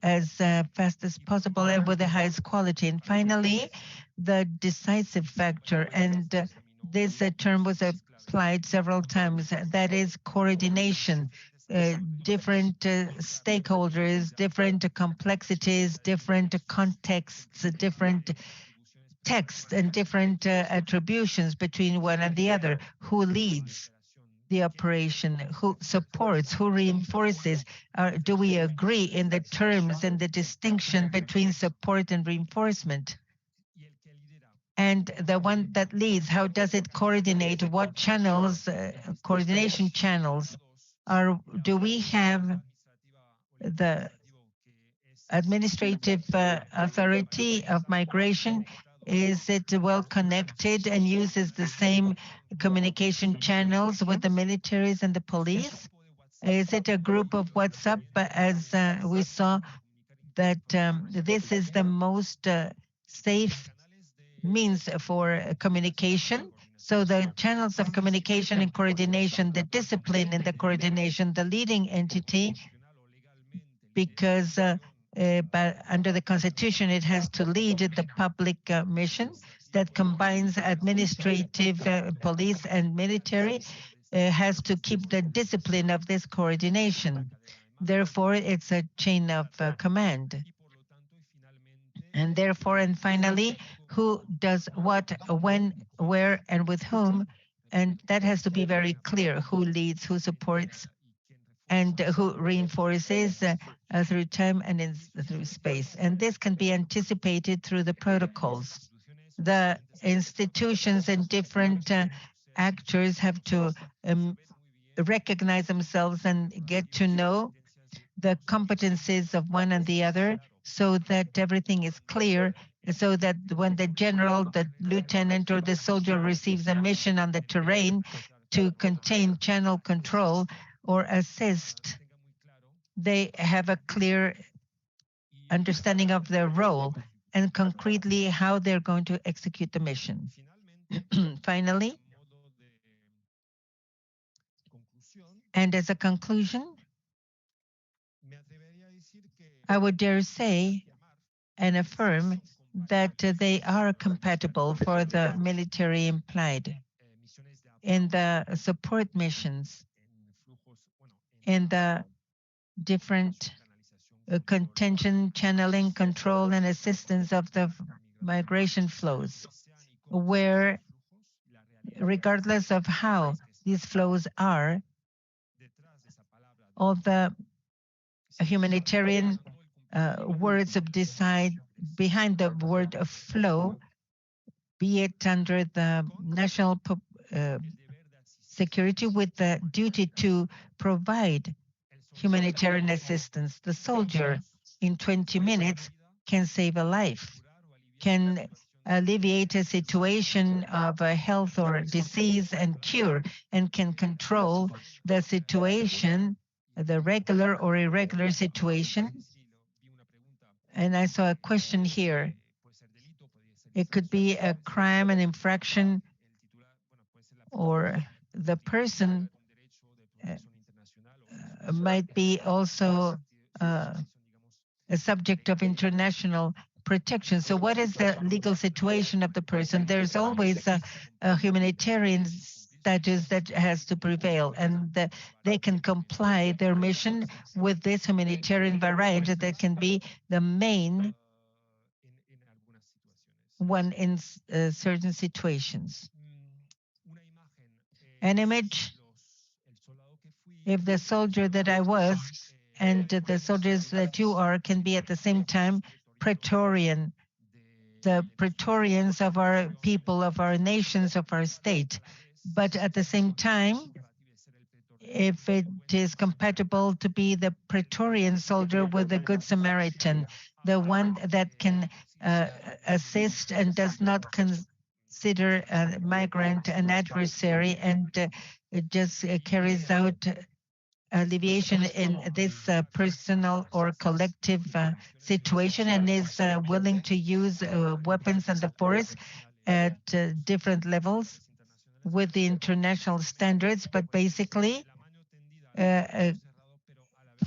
as fast as possible and with the highest quality. And finally, the decisive factor, and this term was applied several times, that is coordination. Different stakeholders, different complexities, different contexts, different texts, and different attributions between one and the other. Who leads the operation? Who supports? Who reinforces? Do we agree in the terms and the distinction between support and reinforcement? And the one that leads, how does it coordinate? What channels, coordination channels do we have? The administrative authority of migration, is it well connected and uses the same communication channels with the militaries and the police? Is it a group of WhatsApp, as we saw that this is the most safe means for communication? So the channels of communication and coordination, the discipline in the coordination, the leading entity, because but under the Constitution, it has to lead the public mission that combines administrative, police, and military, has to keep the discipline of this coordination. Therefore, it's a chain of command. And therefore, and finally, who does what, when, where, and with whom? And that has to be very clear, who leads, who supports, and who reinforces through time and through space. And this can be anticipated through the protocols. The institutions and different actors have to recognize themselves and get to know the competencies of one and the other, so that everything is clear, so that when the general, the lieutenant, or the soldier receives a mission on the terrain to contain channel control or assist, they have a clear understanding of their role and concretely how they're going to execute the mission. Finally, and as a conclusion, I would dare say and affirm that they are compatible for the military implied in the support missions, in the different contention, channeling, control, and assistance of the migration flows, where regardless of how these flows are, all the humanitarian words of decide behind the word of flow, be it under the national security with the duty to provide humanitarian assistance. The soldier in 20 minutes can save a life, can alleviate a situation of a health or disease and cure, and can control the situation, the regular or irregular situation. And I saw a question here. It could be a crime, an infraction, or the person might be also a subject of international protection. So what is the legal situation of the person? There's always a humanitarian status that has to prevail, and that they can comply their mission with this humanitarian variety that can be the main one in certain situations. An image, if the soldier that I was and the soldiers that you are can be at the same time Praetorian, the Praetorians of our people, of our nations, of our state. But at the same time, if it is compatible to be the Praetorian soldier with the Good Samaritan, the one that can assist and does not consider a migrant an adversary, and it just carries out alleviation in this personal or collective situation, and is willing to use weapons and the force at different levels with the international standards, but basically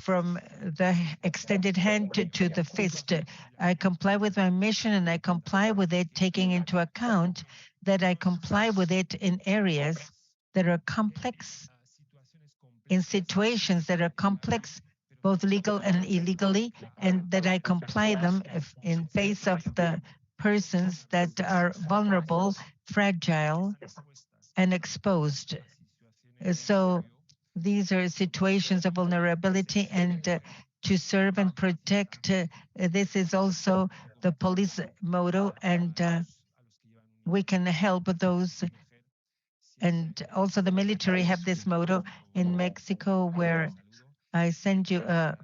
from the extended hand to the fist. I comply with my mission, and I comply with it taking into account that I comply with it in areas that are complex, in situations that are complex, both legal and illegally, and that I comply them in face of the persons that are vulnerable, fragile, and exposed. So these are situations of vulnerability, and to serve and protect, this is also the police motto, and we can help those. And also the military have this motto in Mexico, where I send you a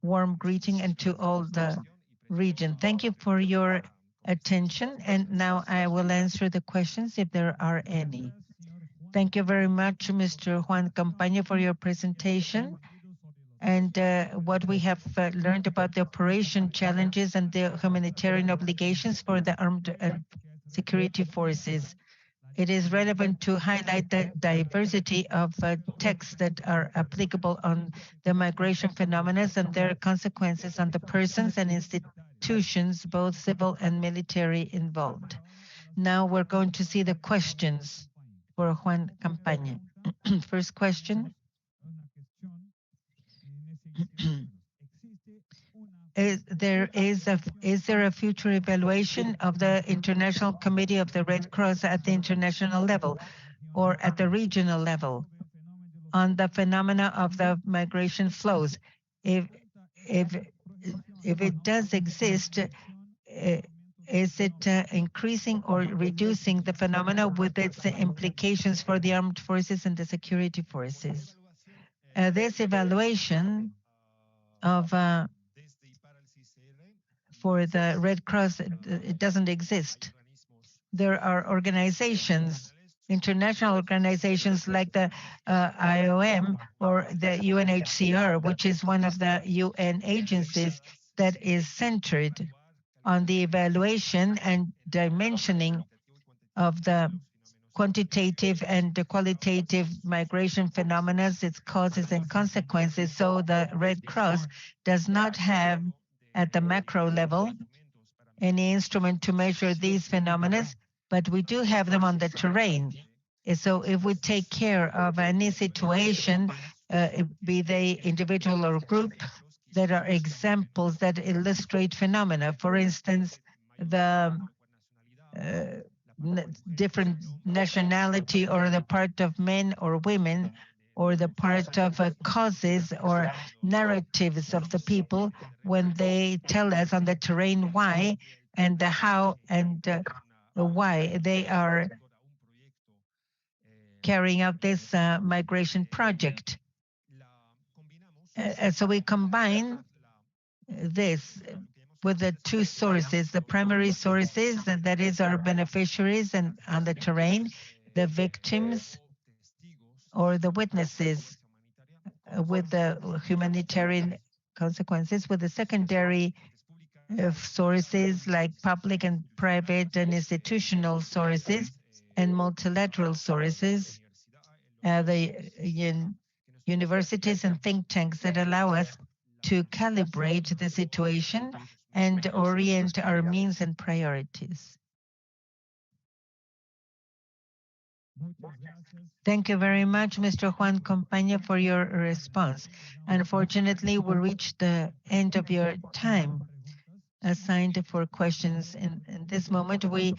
warm greeting, and to all the region. Thank you for your attention. And now I will answer the questions if there are any. Thank you very much, Mr. Juan Campaña, for your presentation and what we have learned about the operation challenges and the humanitarian obligations for the armed security forces. It is relevant to highlight the diversity of texts that are applicable on the migration phenomena and their consequences on the persons and institutions, both civil and military, involved. Now we're going to see the questions for Juan Campaña. First question. Is there a future evaluation of the International Committee of the Red Cross at the international level or at the regional level on the phenomena of the migration flows. If it does exist, is it increasing or reducing the phenomena with its implications for the armed forces and the security forces? This evaluation of for the Red Cross, it doesn't exist. There are organizations, international organizations like the IOM or the UNHCR, which is one of the UN agencies that is centered on the evaluation and dimensioning of the quantitative and the qualitative migration phenomena, its causes and consequences. So the Red Cross does not have, at the macro level, any instrument to measure these phenomena, but we do have them on the terrain. So if we take care of any situation, be they individual or group, there are examples that illustrate phenomena. For instance, the different nationality or the part of men or women or the part of causes or narratives of the people when they tell us on the terrain why and the how and why they are carrying out this migration project. So we combine this with the two sources, the primary sources, and that is our beneficiaries and on the terrain, the victims or the witnesses with the humanitarian consequences, with the secondary sources like public and private and institutional sources and multilateral sources, the universities and think tanks that allow us to calibrate the situation and orient our means and priorities. Thank you very much, Mr. Juan Compaña, for your response. Unfortunately, we reached the end of your time assigned for questions. In this moment, we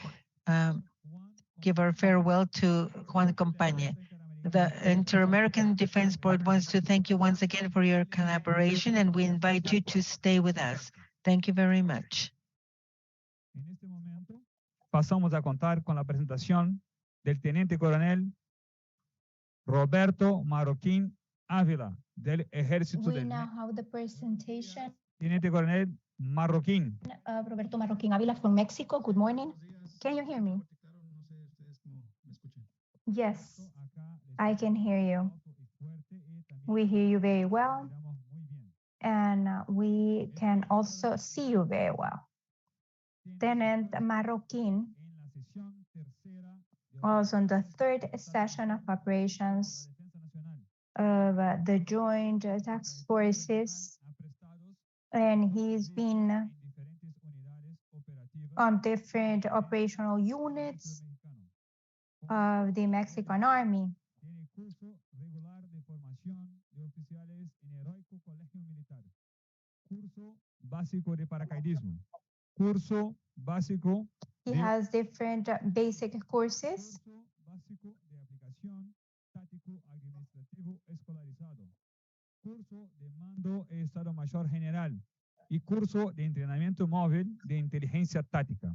give our farewell to Juan Compaña. The Inter-American Defense Board wants to thank you once again for your collaboration, and we invite you to stay with us. Thank you very much. En este momento, pasamos a contar con la presentación del Teniente Coronel Roberto Marroquín Ávila, del Ejército We del now have the presentation Teniente Coronel Marroquín. of Roberto Marroquín Ávila from Mexico. Good morning. Can you hear me? Yes, I can hear you. We hear you very well, and we can also see you very well. Tenant Marroquín was on the third session of operations of the Joint Task Forces, and he's been on different operational units of the Mexican Army. He has different basic courses. Curso de mando Estado Mayor General y curso de entrenamiento móvil de inteligencia táctica.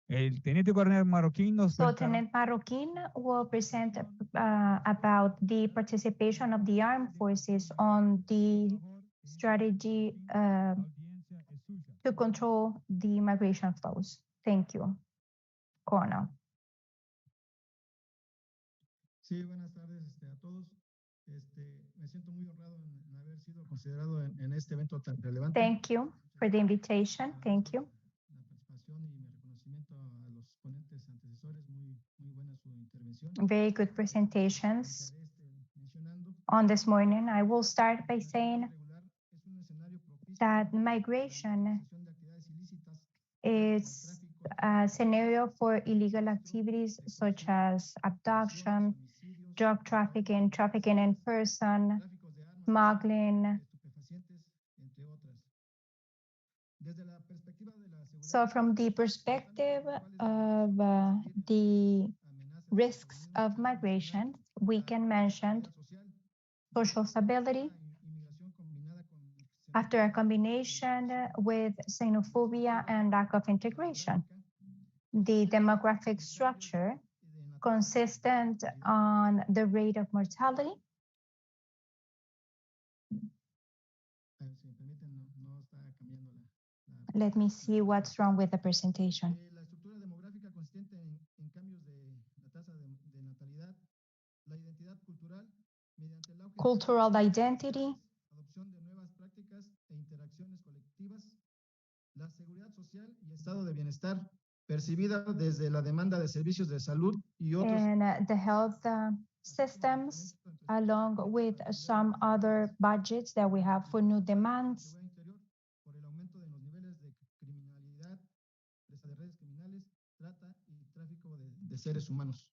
El Teniente Coronel Marroquín nos So Lieutenant Marroquín will present about the participation of the armed forces on the strategy to control the migration flows. Thank you, Colonel. Sí, buenas tardes a todos. Me siento muy honrado en haber sido considerado en este evento tan relevante. Thank you for the invitation. Thank you. La participación y mi reconocimiento a los ponentes antecesores, muy buena su intervención. Very good presentations. On this morning, I will start by saying that migration is a scenario for illegal activities such as abduction, drug trafficking, trafficking in person, smuggling. So from the perspective of the risks of migration, we can mention social stability, after a combination with xenophobia and lack of integration. The demographic structure consistent on the rate of mortality. Let me see what's wrong with the presentation. Cultural identity. La seguridad social y estado de bienestar percibida desde la demanda de servicios de salud y otros. And the health systems, along with some other budgets that we have for new demands. Por el aumento de los niveles de criminalidad, de redes criminales, trata y tráfico de seres humanos.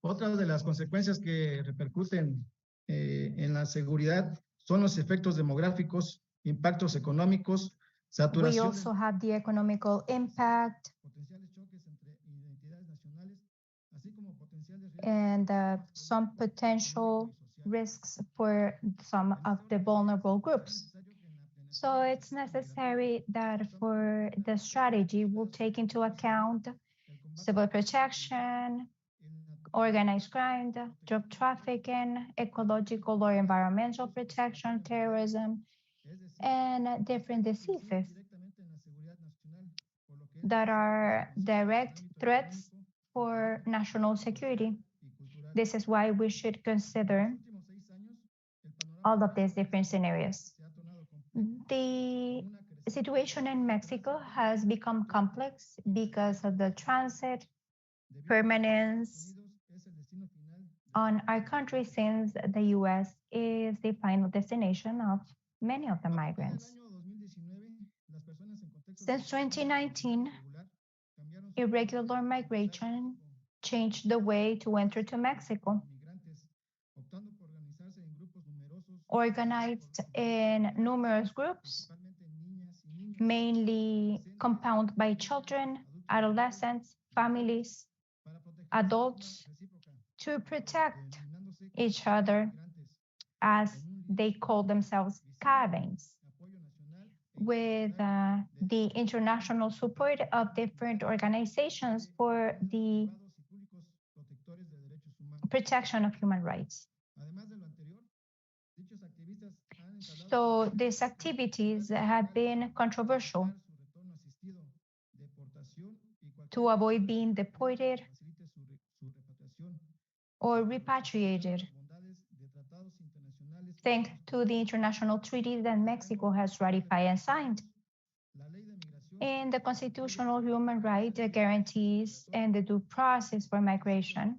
Otra de las consecuencias que repercuten en la seguridad son los efectos demográficos, impactos económicos, saturación. We also have the economical impact and some potential risks for some of the vulnerable groups. So it's necessary that for the strategy, we'll take into account civil protection, organized crime, drug trafficking, ecological or environmental protection, terrorism, and different diseases that are direct threats for national security. This is why we should consider all of these different scenarios. The situation in Mexico has become complex because of the transit, permanence on our country, since the U.S. is the final destination of many of the migrants. Since 2019, irregular migration changed the way to enter to Mexico. Organized in numerous groups, mainly compounded by children, adolescents, families, adults, to protect each other, as they call themselves caravans, with the international support of different organizations for the protection of human rights. So these activities have been controversial to avoid being deported or repatriated, thanks to the international treaties that Mexico has ratified and signed. In the constitutional human rights guarantees and the due process for migration,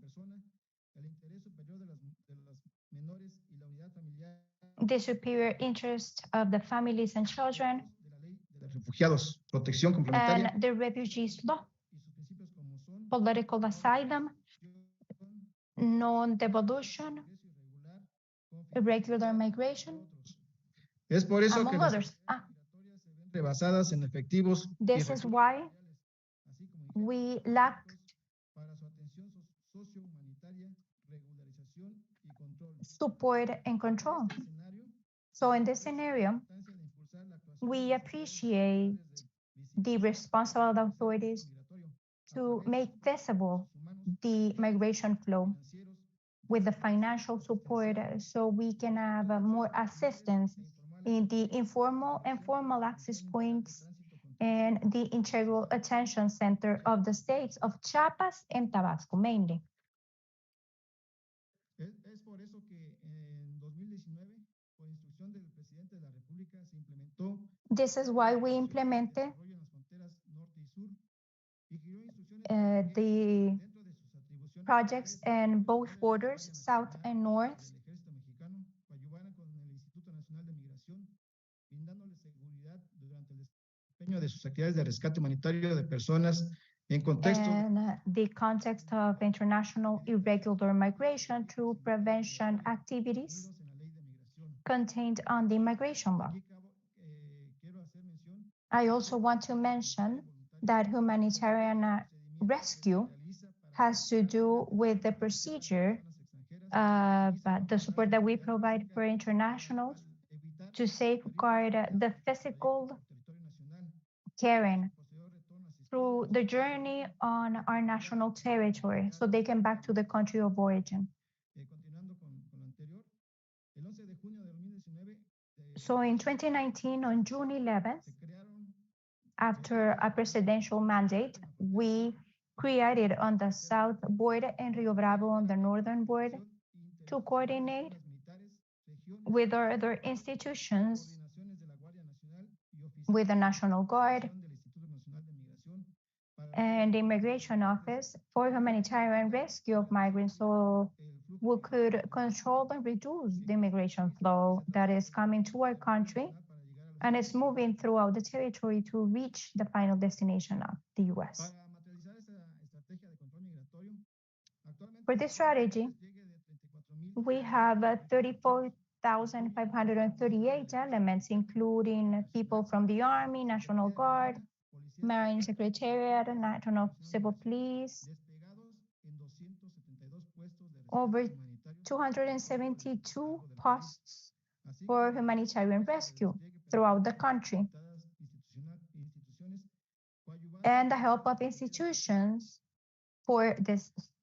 the superior interest of the families and children, and the refugees law, political asylum, non-devolution, irregular migration, among others. This is why we lack support and control. So in this scenario, we appreciate the responsible authorities to make visible the migration flow with the financial support, so we can have more assistance in the informal and formal access points and the integral attention center of the states of Chiapas and Tabasco mainly. This is why we implemented the projects in both borders, south and north, de sus actividades de rescate humanitario de personas en contexto and the context of international irregular migration through prevention activities contained on the immigration law. I also want to mention that humanitarian rescue has to do with the procedure but the support that we provide for internationals to safeguard the physical caring through the journey on our national territory so they can back to the country of origin. So in 2019, on June 11th, after a presidential mandate, we created on the south border and Rio Bravo on the northern border to coordinate with our other institutions, with the National Guard and the Immigration Office for humanitarian rescue of migrants so we could control and reduce the immigration flow that is coming to our country and it's moving throughout the territory to reach the final destination of the US. For this strategy, we have 34,538 elements, including people from the Army, National Guard, Marine Secretariat, National Civil Police, over 272 posts for humanitarian rescue throughout the country, and the help of institutions for the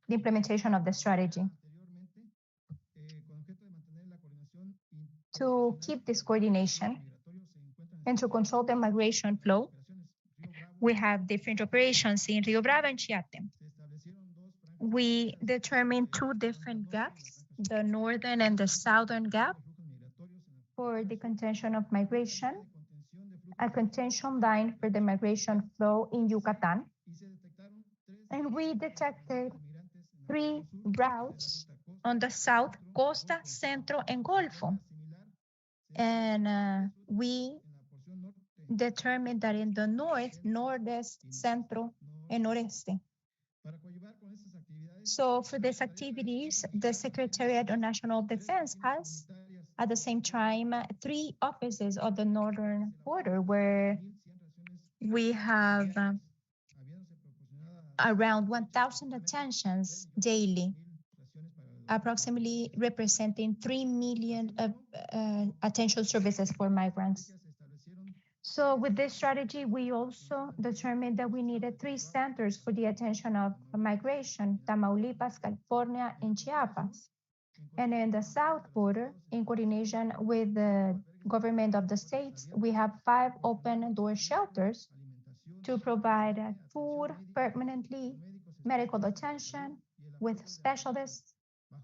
implementation of the strategy. To keep this coordination and to control the migration flow, we have different operations in Rio Bravo and Chiate. We determined two different gaps, the northern and the southern gap, for the contention of migration, a contention line for the migration flow in Yucatan. And we detected 3 routes on the south, Costa, Centro, and Golfo. And we determined that in the north, Nordeste, Centro, and Noreste. So for these activities, the Secretariat of National Defense has, at the same time, 3 offices of the northern border where we have around 1,000 attentions daily, approximately representing 3 million attention services for migrants. So with this strategy, we also determined that we needed 3 centers for the attention of migration, Tamaulipas, California, and Chiapas. And in the south border, in coordination with the government of the states, we have 5 open door shelters to provide food permanently, medical attention with specialists,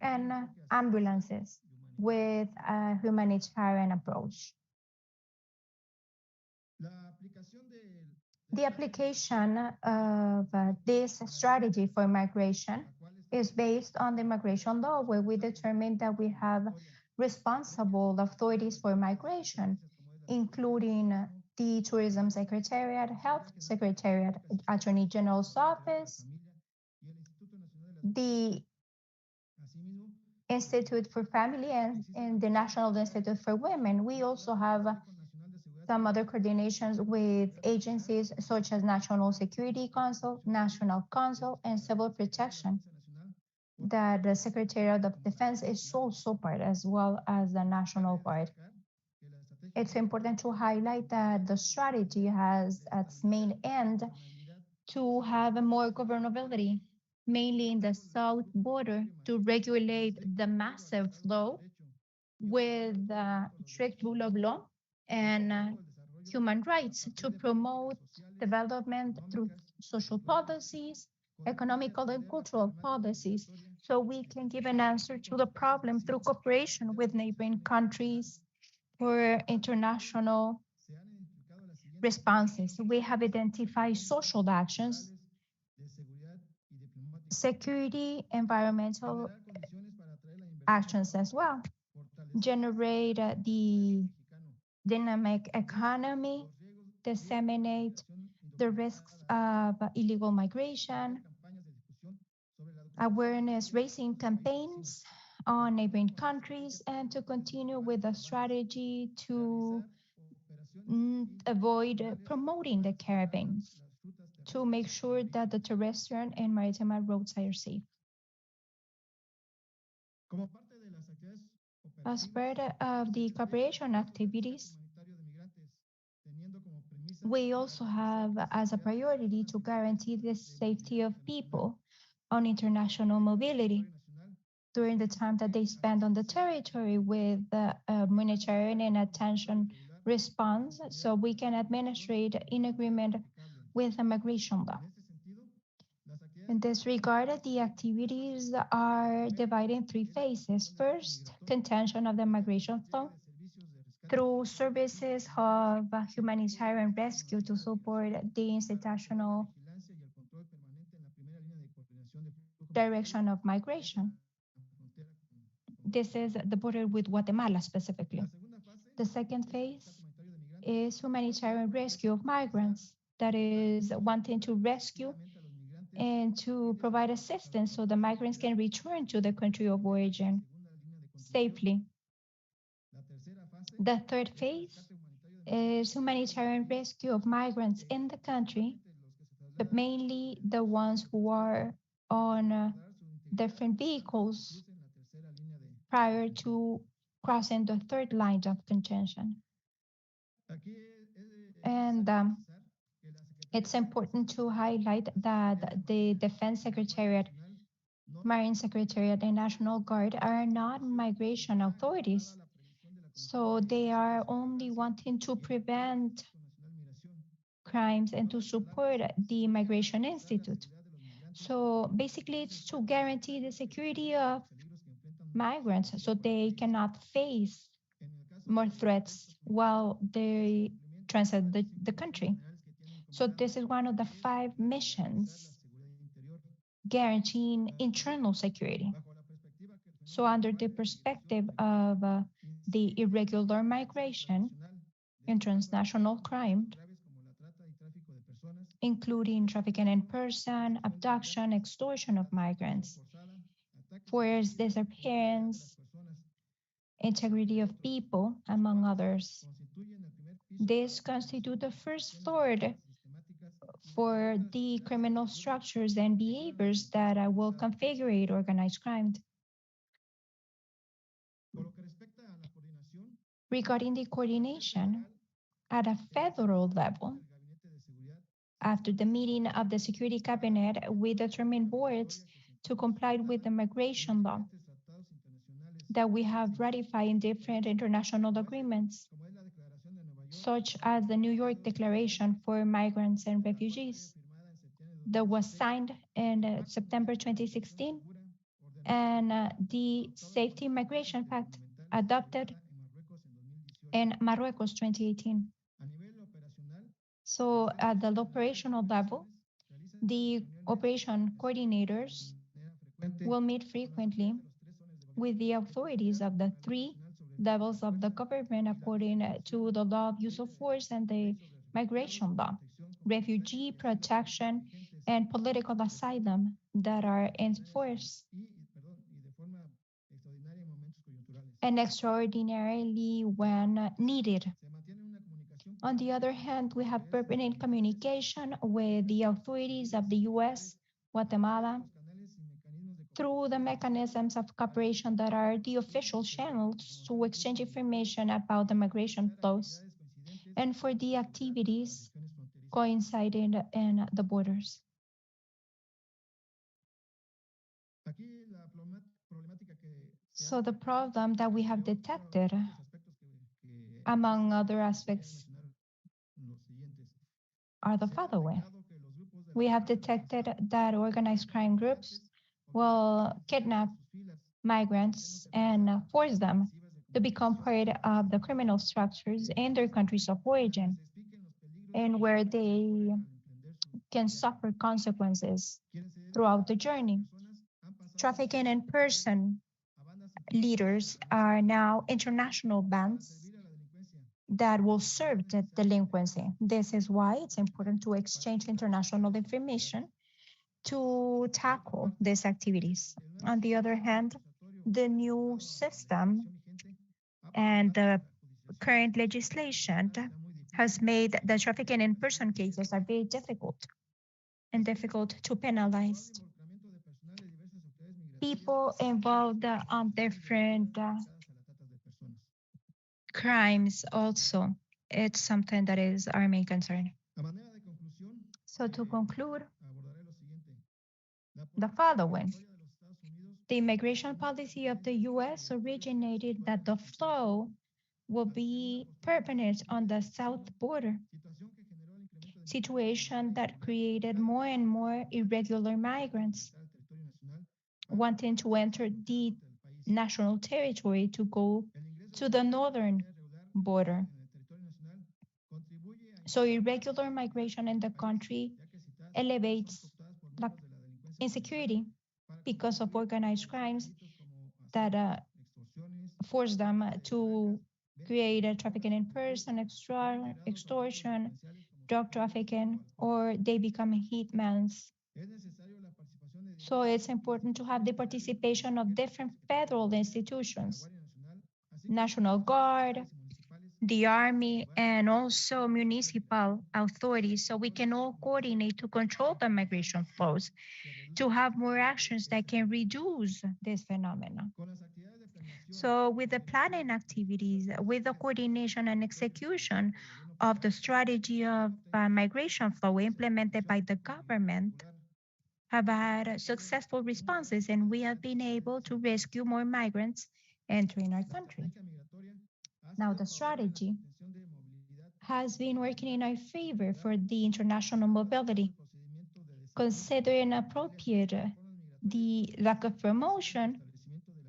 and ambulances with a humanitarian approach. The application of this strategy for migration is based on the migration law, where we determined that we have responsible authorities for migration, including the Tourism Secretariat, Health Secretariat, Attorney General's Office, the Institute for Family, and the National Institute for Women. We also have some other coordinations with agencies such as National Security Council, National Council, and Civil Protection, that the Secretariat of Defense is also part, as well as the National Guard. It's important to highlight that the strategy has its main end to have more governability, mainly in the south border, to regulate the massive flow with strict rule of law and human rights, to promote development through social policies, economical and cultural policies, so we can give an answer to the problem through cooperation with neighboring countries for international responses. We have identified social actions, security, environmental actions as well, generate the dynamic economy, disseminate the risks of illegal migration, awareness raising campaigns on neighboring countries, and to continue with a strategy to avoid promoting the caravans, to make sure that the terrestrial and maritime roads are safe. As part of the cooperation activities, we also have as a priority to guarantee the safety of people on international mobility during the time that they spend on the territory with humanitarian and attention response, so we can administrate in agreement with the migration law. In this regard, the activities are divided in three phases. First, contention of the migration flow through services of humanitarian rescue to support the institutional direction of migration. This is the border with Guatemala specifically. The second phase is humanitarian rescue of migrants, that is wanting to rescue and to provide assistance so the migrants can return to the country of origin safely. The third phase is humanitarian rescue of migrants in the country, but mainly the ones who are on different vehicles prior to crossing the third line of contention. And it's important to highlight that the Defense Secretariat, Marine Secretariat, and National Guard are not migration authorities. So they are only wanting to prevent crimes and to support the Migration Institute. So basically it's to guarantee the security of migrants so they cannot face more threats while they transit the country. So this is one of the 5 missions guaranteeing internal security. So under the perspective of the irregular migration and transnational crime, including trafficking in person, abduction, extortion of migrants, forced disappearance, integrity of people, among others. This constitutes the first sword for the criminal structures and behaviors that will configure organized crime. Regarding the coordination at a federal level, after the meeting of the Security Cabinet, we determined boards to comply with the migration law that we have ratified in different international agreements, such as the New York Declaration for Migrants and Refugees that was signed in September 2016, and the Safety Migration Pact adopted in Marruecos 2018. So at the operational level, the operation coordinators will meet frequently with the authorities of the 3 levels of the government according to the law of use of force and the migration law, refugee protection, and political asylum that are in force. And extraordinarily when needed. On the other hand, we have permanent communication with the authorities of the U.S., Guatemala, through the mechanisms of cooperation that are the official channels to exchange information about the migration flows and for the activities coinciding in the borders. So the problem that we have detected, among other aspects, are the following. We have detected that organized crime groups will kidnap migrants and force them to become part of the criminal structures in their countries of origin, and where they can suffer consequences throughout the journey. Trafficking in person leaders are now international bands that will serve the delinquency. This is why it's important to exchange international information to tackle these activities. On the other hand, the new system and the current legislation has made the trafficking in person cases are very difficult and difficult to penalize. people involved on different crimes also. It's something that is our main concern. So to conclude, the following. The immigration policy of the US originated that the flow will be permanent on the south border, situation that created more and more irregular migrants wanting to enter the national territory to go to the northern border. So irregular migration in the country elevates the insecurity because of organized crimes that force them to create a trafficking in person, extortion, drug trafficking, or they become hitmen. So it's important to have the participation of different federal institutions, National Guard, the Army, and also municipal authorities, so we can all coordinate to control the migration flows, to have more actions that can reduce this phenomenon. So with the planning activities, with the coordination and execution of the strategy of migration flow implemented by the government, have had successful responses, and we have been able to rescue more migrants entering our country. Now, the strategy has been working in our favor for the international mobility, considering appropriate the lack of promotion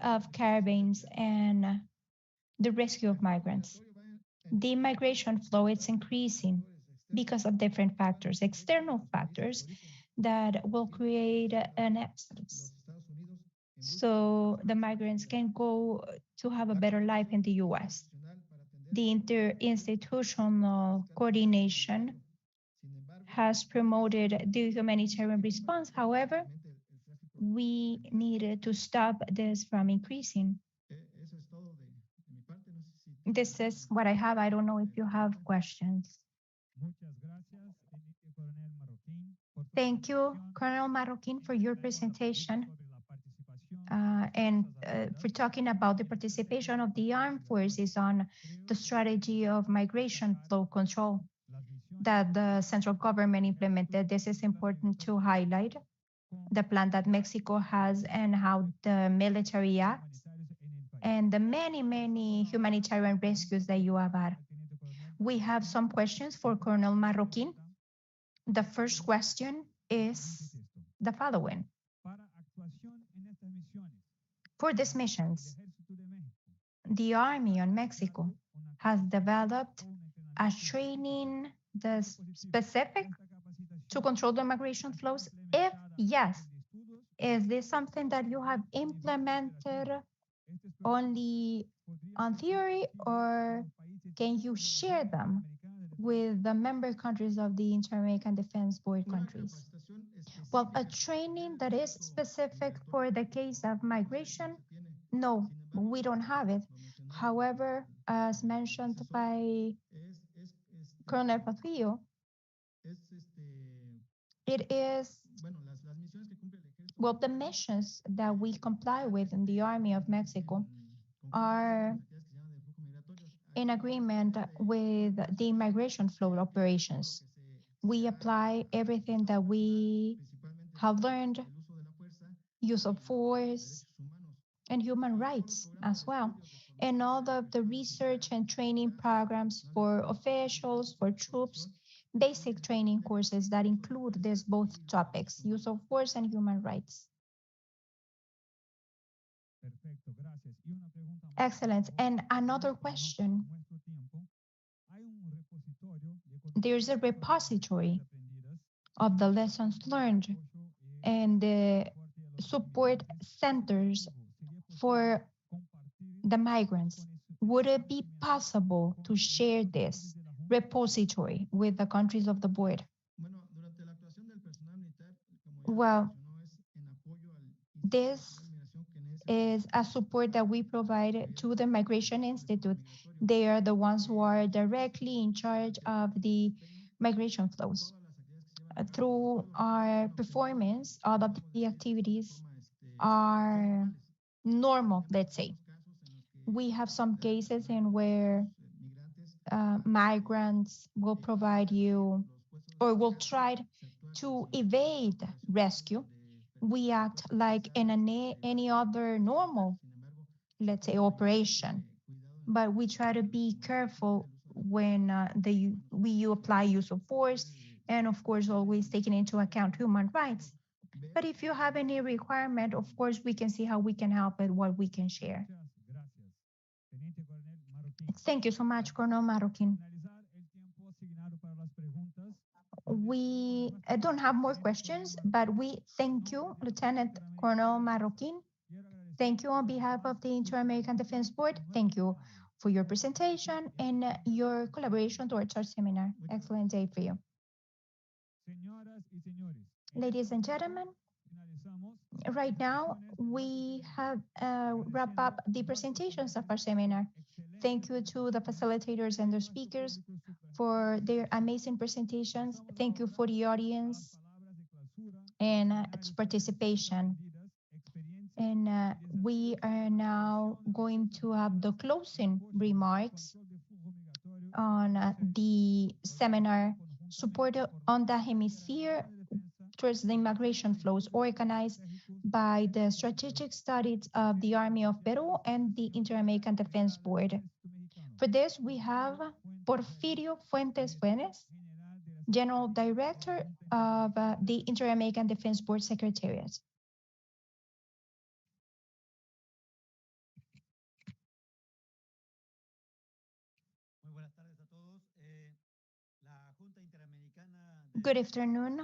of caravans and the rescue of migrants. The migration flow is increasing because of different factors, external factors that will create an exodus. So the migrants can go to have a better life in the US. The interinstitutional coordination has promoted the humanitarian response. However, we needed to stop this from increasing. This is what I have. I don't know if you have questions. Thank you, Colonel Marroquin, for your presentation and for talking about the participation of the armed forces on the strategy of migration flow control that the central government implemented. This is important to highlight the plan that Mexico has and how the military acts and the many humanitarian rescues that you have had. We have some questions for Colonel Marroquin. The first question is the following. For these missions, the Army on Mexico has developed a training that's specific to control the migration flows? If yes, is this something that you have implemented only on theory, or can you share them with the member countries of the Inter-American Defense Board countries? Well, a training that is specific for the case of migration, no, we don't have it. However, as mentioned by Colonel Patillo, it is, well, the missions that we comply with in the Army of Mexico are in agreement with the immigration flow operations. We apply everything that we have learned, use of force, and human rights as well. And all of the research and training programs for officials, for troops, basic training courses that include these both topics, use of force and human rights. Excellent. And another question. There's a repository of the lessons learned and the support centers for the migrants. Would it be possible to share this repository with the countries of the board? Well, this is a support that we provide to the Migration Institute. They are the ones who are directly in charge of the migration flows. Through our performance, all of the activities are normal, let's say. We have some cases in where migrants will provide you or will try to evade rescue. We act like in any other normal, let's say, operation, but we try to be careful when we apply use of force, and of course, always taking into account human rights. But if you have any requirement, of course, we can see how we can help and what we can share. Thank you so much, Colonel Marroquin. We don't have more questions, but we thank you, Lieutenant Colonel Marroquin. Thank you on behalf of the Inter-American Defense Board. Thank you for your presentation and your collaboration towards our seminar. Excellent day for you. Ladies and gentlemen, right now we have wrapped up the presentations of our seminar. Thank you to the facilitators and the speakers for their amazing presentations. Thank you for the audience and its participation. And we are now going to have the closing remarks on the seminar Support on the Hemisphere towards the Immigration Flows, organized by the Strategic Studies of the Army of Peru and the Inter-American Defense Board. For this, we have Porfirio Fuentes Fuentes, General Director of the Inter-American Defense Board Secretariat. Good afternoon.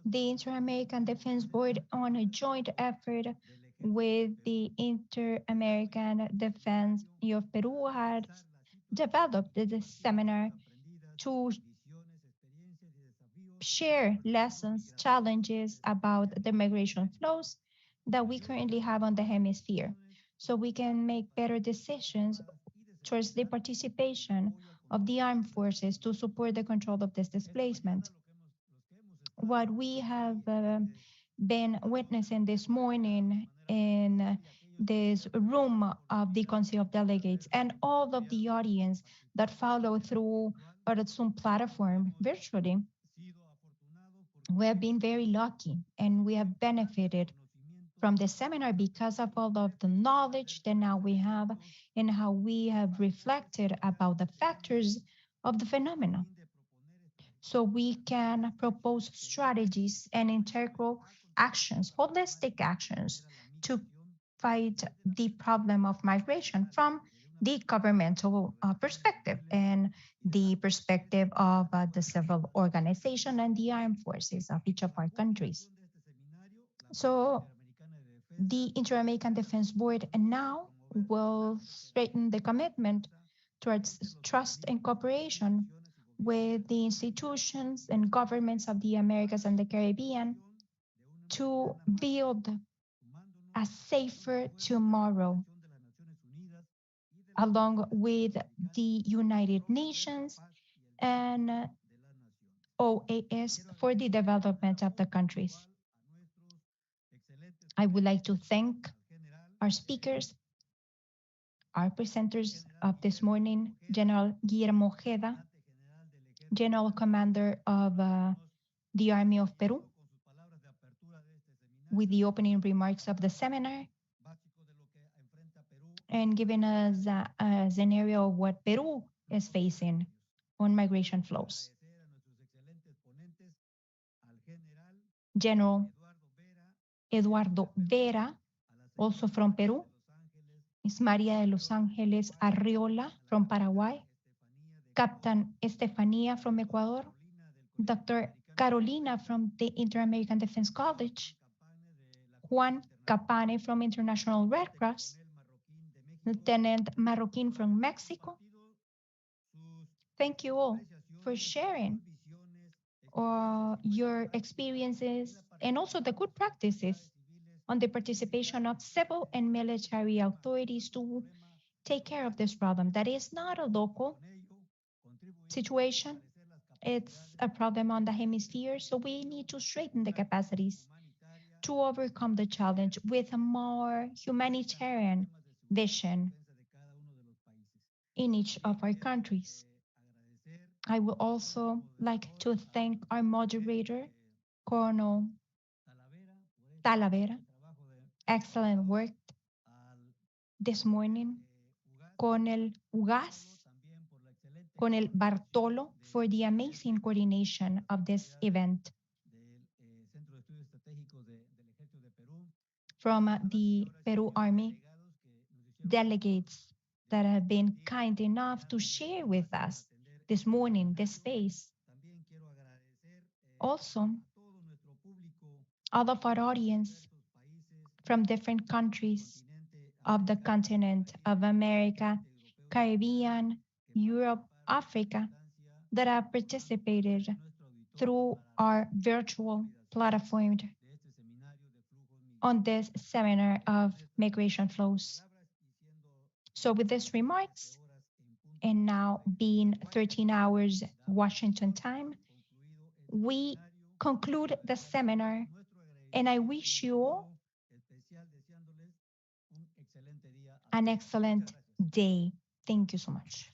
The Inter-American Defense Board, on a joint effort with the Inter-American Defense of Peru, had developed this seminar to share lessons, challenges about the migration flows that we currently have on the hemisphere, so we can make better decisions towards the participation of the armed forces to support the control of this displacement. What we have been witnessing this morning in this room of the Council of Delegates and all of the audience that follow through our Zoom platform virtually, we have been very lucky and we have benefited from the seminar because of all of the knowledge that now we have and how we have reflected about the factors of the phenomena. So we can propose strategies and integral actions, holistic actions, to fight the problem of migration from the governmental perspective and the perspective of the civil organization and the armed forces of each of our countries. So the Inter-American Defense Board now will strengthen the commitment towards trust and cooperation with the institutions and governments of the Americas and the Caribbean to build a safer tomorrow, along with the United Nations and OAS for the development of the countries. I would like to thank our speakers, our presenters of this morning, General Guillermo Ojeda, General Commander of the Army of Peru, with the opening remarks of the seminar and giving us a scenario of what Peru is facing on migration flows. General Eduardo Vera, also from Peru, Ms. Maria de Los Ángeles Arriola from Paraguay, Captain Estefanía from Ecuador, Dr. Carolina from the Inter-American Defense College, Juan Capane from International Red Cross, Lieutenant Marroquin from Mexico. Thank you all for sharing your experiences and also the good practices on the participation of civil and military authorities to take care of this problem. That is not a local situation. It's a problem on the hemisphere, so we need to strengthen the capacities to overcome the challenge with a more humanitarian vision in each of our countries. I would also like to thank our moderator, Colonel Talavera. Excellent work this morning. Colonel Ugas, Colonel Bartolo for the amazing coordination of this event. From the Peru Army, delegates that have been kind enough to share with us this morning this space. Also, all of our audience from different countries of the continent of America, Caribbean, Europe, Africa, that have participated through our virtual platform on this seminar of migration flows. So with these remarks, and now being 13 hours Washington time, we conclude the seminar, and I wish you all an excellent day. Thank you so much.